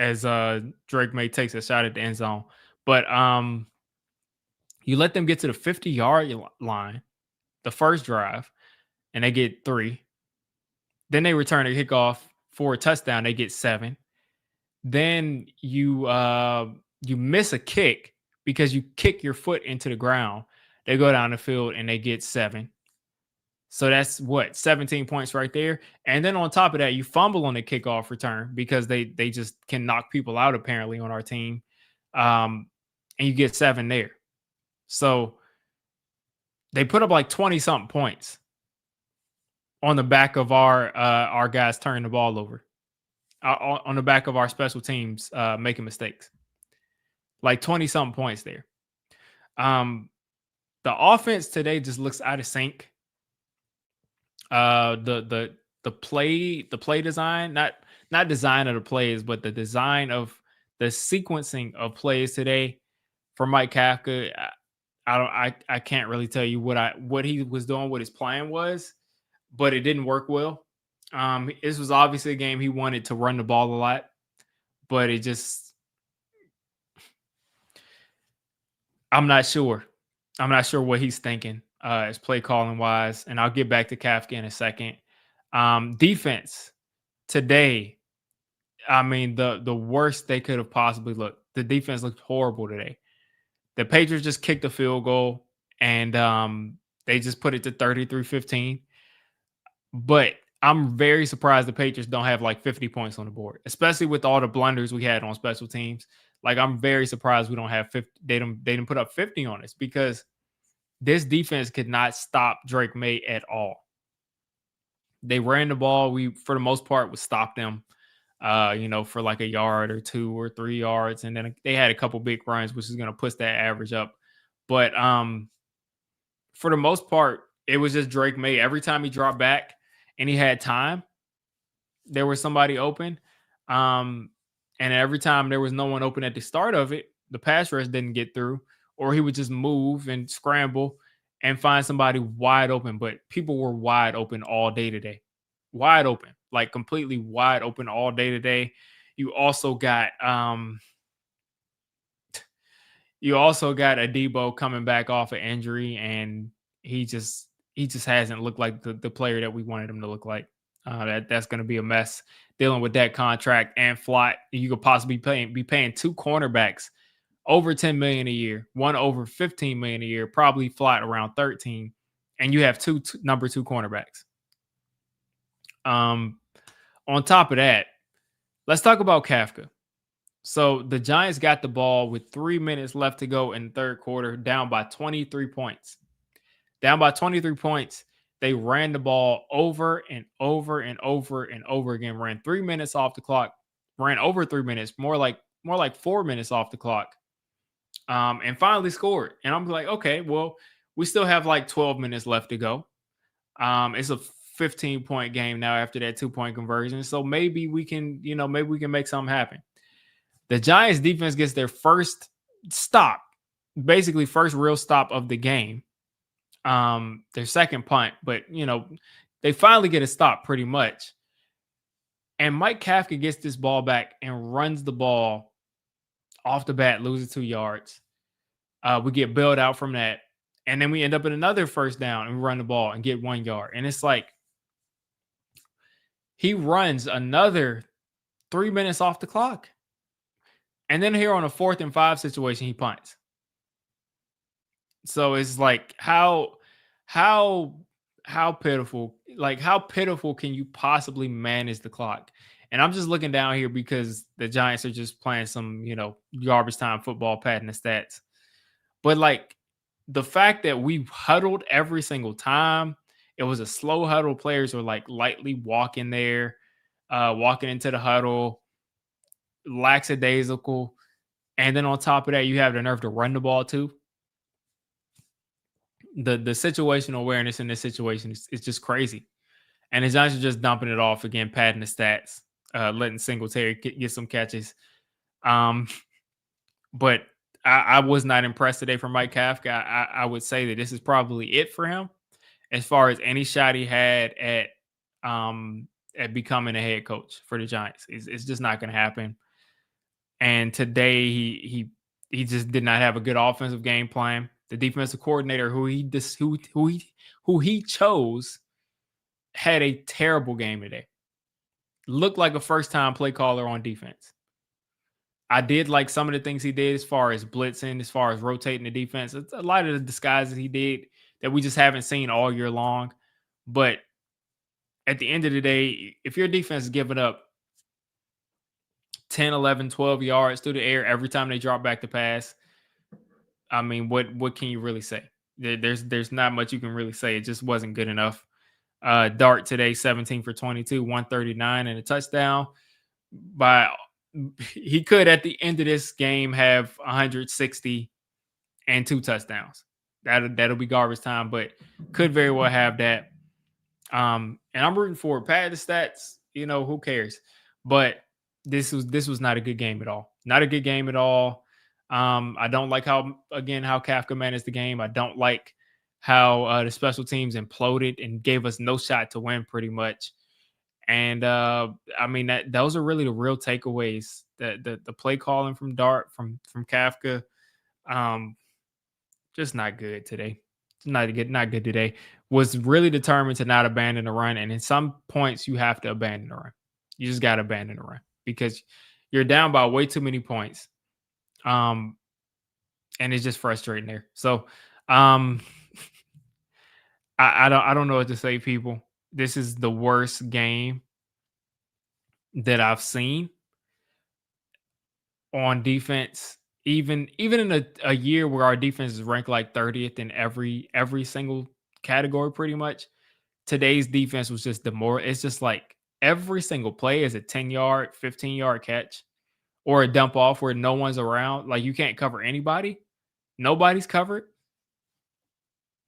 Drake May takes a shot at the end zone. But you let them get to the 50-yard line, the first drive, and they get 3. Then they return a kickoff for a touchdown. They get 7. Then you miss a kick because you kick your foot into the ground. They go down the field and they get 7. So that's 17 points right there. And then on top of that, you fumble on the kickoff return because they just can knock people out apparently on our team. And you get 7 there. So they put up like 20-something points on the back of our guys turning the ball over. On the back of our special teams making mistakes. Like 20-something points there. The offense today just looks out of sync. The play design, not design of the plays, but the design of the sequencing of plays today for Mike Kafka. I can't really tell you what he was doing, what his plan was, but it didn't work well. This was obviously a game he wanted to run the ball a lot, but I'm not sure. I'm not sure what he's thinking as play calling wise, and I'll get back to Kafka in a second. Defense today, I mean, the worst they could have possibly looked. The defense looked horrible today. The Patriots just kicked a field goal, and they just put it to 33-15. But I'm very surprised the Patriots don't have like 50 points on the board, especially with all the blunders we had on special teams. Like, I'm very surprised we don't have 50. They didn't put up 50 on us because this defense could not stop Drake May at all. They ran the ball. We, for the most part, would stop them, for like a yard or 2 or 3 yards. And then they had a couple big runs, which is going to push that average up. But for the most part, it was just Drake May. Every time he dropped back and he had time, there was somebody open. And every time there was no one open at the start of it, the pass rush didn't get through, or he would just move and scramble and find somebody wide open. But people were wide open all day today. Wide open, like completely wide open all day today. You also got Adebo coming back off an injury, and he just hasn't looked like the player that we wanted him to look like. That's going to be a mess dealing with that contract and Flott. You could possibly be paying two cornerbacks over 10 million a year, one over 15 million a year, probably Flott around 13, and you have two number two cornerbacks. On top of that, let's talk about Kafka. So the Giants got the ball with 3 minutes left to go in the third quarter, down by 23 points. Down by 23 points. They ran the ball over and over and over and over again. Ran 3 minutes off the clock. Ran over 3 minutes, more like 4 minutes off the clock. And finally scored. And I'm like, okay, well, we still have like 12 minutes left to go. It's a 15-point game now after that 2-point conversion. So maybe we can, maybe we can make something happen. The Giants defense gets their first stop, basically first real stop of the game. Their second punt, but they finally get a stop pretty much. And Mike Kafka gets this ball back and runs the ball off the bat, loses 2 yards. We get bailed out from that. And then we end up in another first down and we run the ball and get 1 yard. And it's like he runs another 3 minutes off the clock. And then here on a 4th and 5 situation, he punts. So it's like how pitiful, like how pitiful can you possibly manage the clock? And I'm just looking down here because the Giants are just playing some, garbage time football, padding the stats. But like the fact that we huddled every single time, it was a slow huddle. Players were like lightly walking there, walking into the huddle, lackadaisical. And then on top of that, you have the nerve to run the ball too. The situational awareness in this situation is just crazy. And the Giants are just dumping it off again, padding the stats, letting Singletary get some catches. But I was not impressed today from Mike Kafka. I would say that this is probably it for him as far as any shot he had at becoming a head coach for the Giants. It's just not going to happen. And today he just did not have a good offensive game plan. The defensive coordinator who he chose had a terrible game today. Looked like a first-time play caller on defense. I did like some of the things he did as far as blitzing, as far as rotating the defense. It's a lot of the disguises he did that we just haven't seen all year long. But at the end of the day, if your defense is giving up 10, 11, 12 yards through the air every time they drop back to pass, I mean, what can you really say? There's not much you can really say. It just wasn't good enough. Dart today, 17 for 22, 139 and a touchdown. He could at the end of this game have 160 and 2 touchdowns. That'll be garbage time, but could very well have that. And I'm rooting for it. Pad the stats, who cares? But this was not a good game at all. Not a good game at all. I don't like how Kafka managed the game. I don't like how the special teams imploded and gave us no shot to win pretty much. And I mean those are really the real takeaways. The play calling from Dart, from Kafka, just not good today. Not good today. Was really determined to not abandon the run, and in some points you have to abandon the run. You just got to abandon the run because you're down by way too many points. And it's just frustrating there. So I don't know what to say, people. This is the worst game that I've seen on defense. Even in a year where our defense is ranked like 30th in every single category, pretty much. Today's defense was just it's just like every single play is a 10-yard, 15-yard catch or a dump off where no one's around. Like you can't cover anybody. Nobody's covered.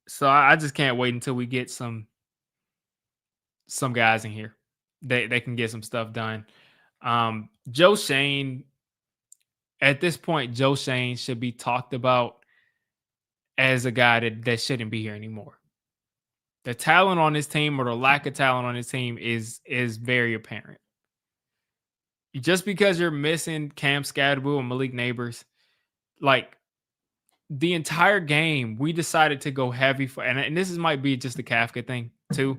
So I just can't wait until we get some guys in here. They can get some stuff done. Joe Shane, at this point, Joe Shane should be talked about as a guy that shouldn't be here anymore. The talent on this team or the lack of talent on this team is very apparent. Just because you're missing Cam Scadaboo and Malik Neighbors, like the entire game, we decided to go heavy for, and this might be just the Kafka thing too,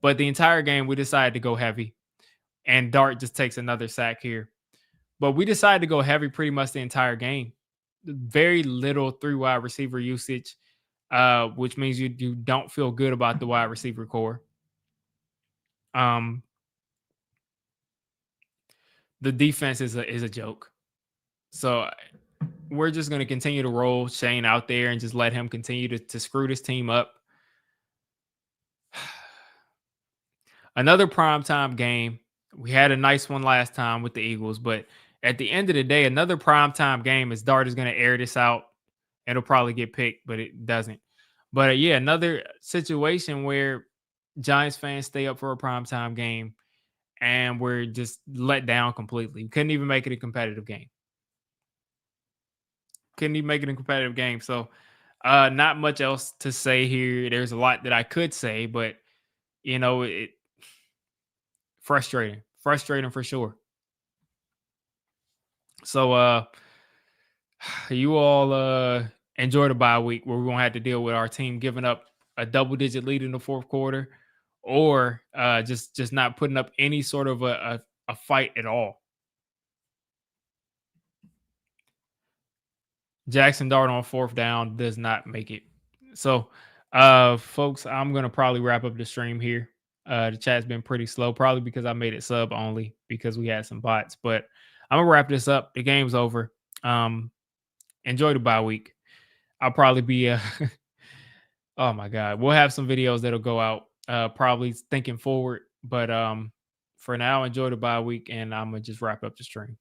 But the entire game, we decided to go heavy, and Dart just takes another sack here. But we decided to go heavy pretty much the entire game. Very little 3 wide receiver usage, which means you don't feel good about the wide receiver core. The defense is a joke. So we're just going to continue to roll Shane out there and just let him continue to screw this team up. Another primetime game. We had a nice one last time with the Eagles, but at the end of the day, another primetime game is Dart is going to air this out. It'll probably get picked, but it doesn't. But yeah, another situation where Giants fans stay up for a primetime game and we're just let down completely. Couldn't even make it a competitive game. So not much else to say here. There's a lot that I could say, but it frustrating for sure. So you all enjoy the bye week where we won't have to deal with our team giving up a double-digit lead in the fourth quarter, or just not putting up any sort of a fight at all. Jaxson Dart on fourth down does not make it. So, folks, I'm going to probably wrap up the stream here. The chat's been pretty slow, probably because I made it sub only because we had some bots. But I'm going to wrap this up. The game's over. Enjoy the bye week. I'll probably be oh my God. We'll have some videos that'll go out probably thinking forward. But for now, enjoy the bye week, and I'm going to just wrap up the stream.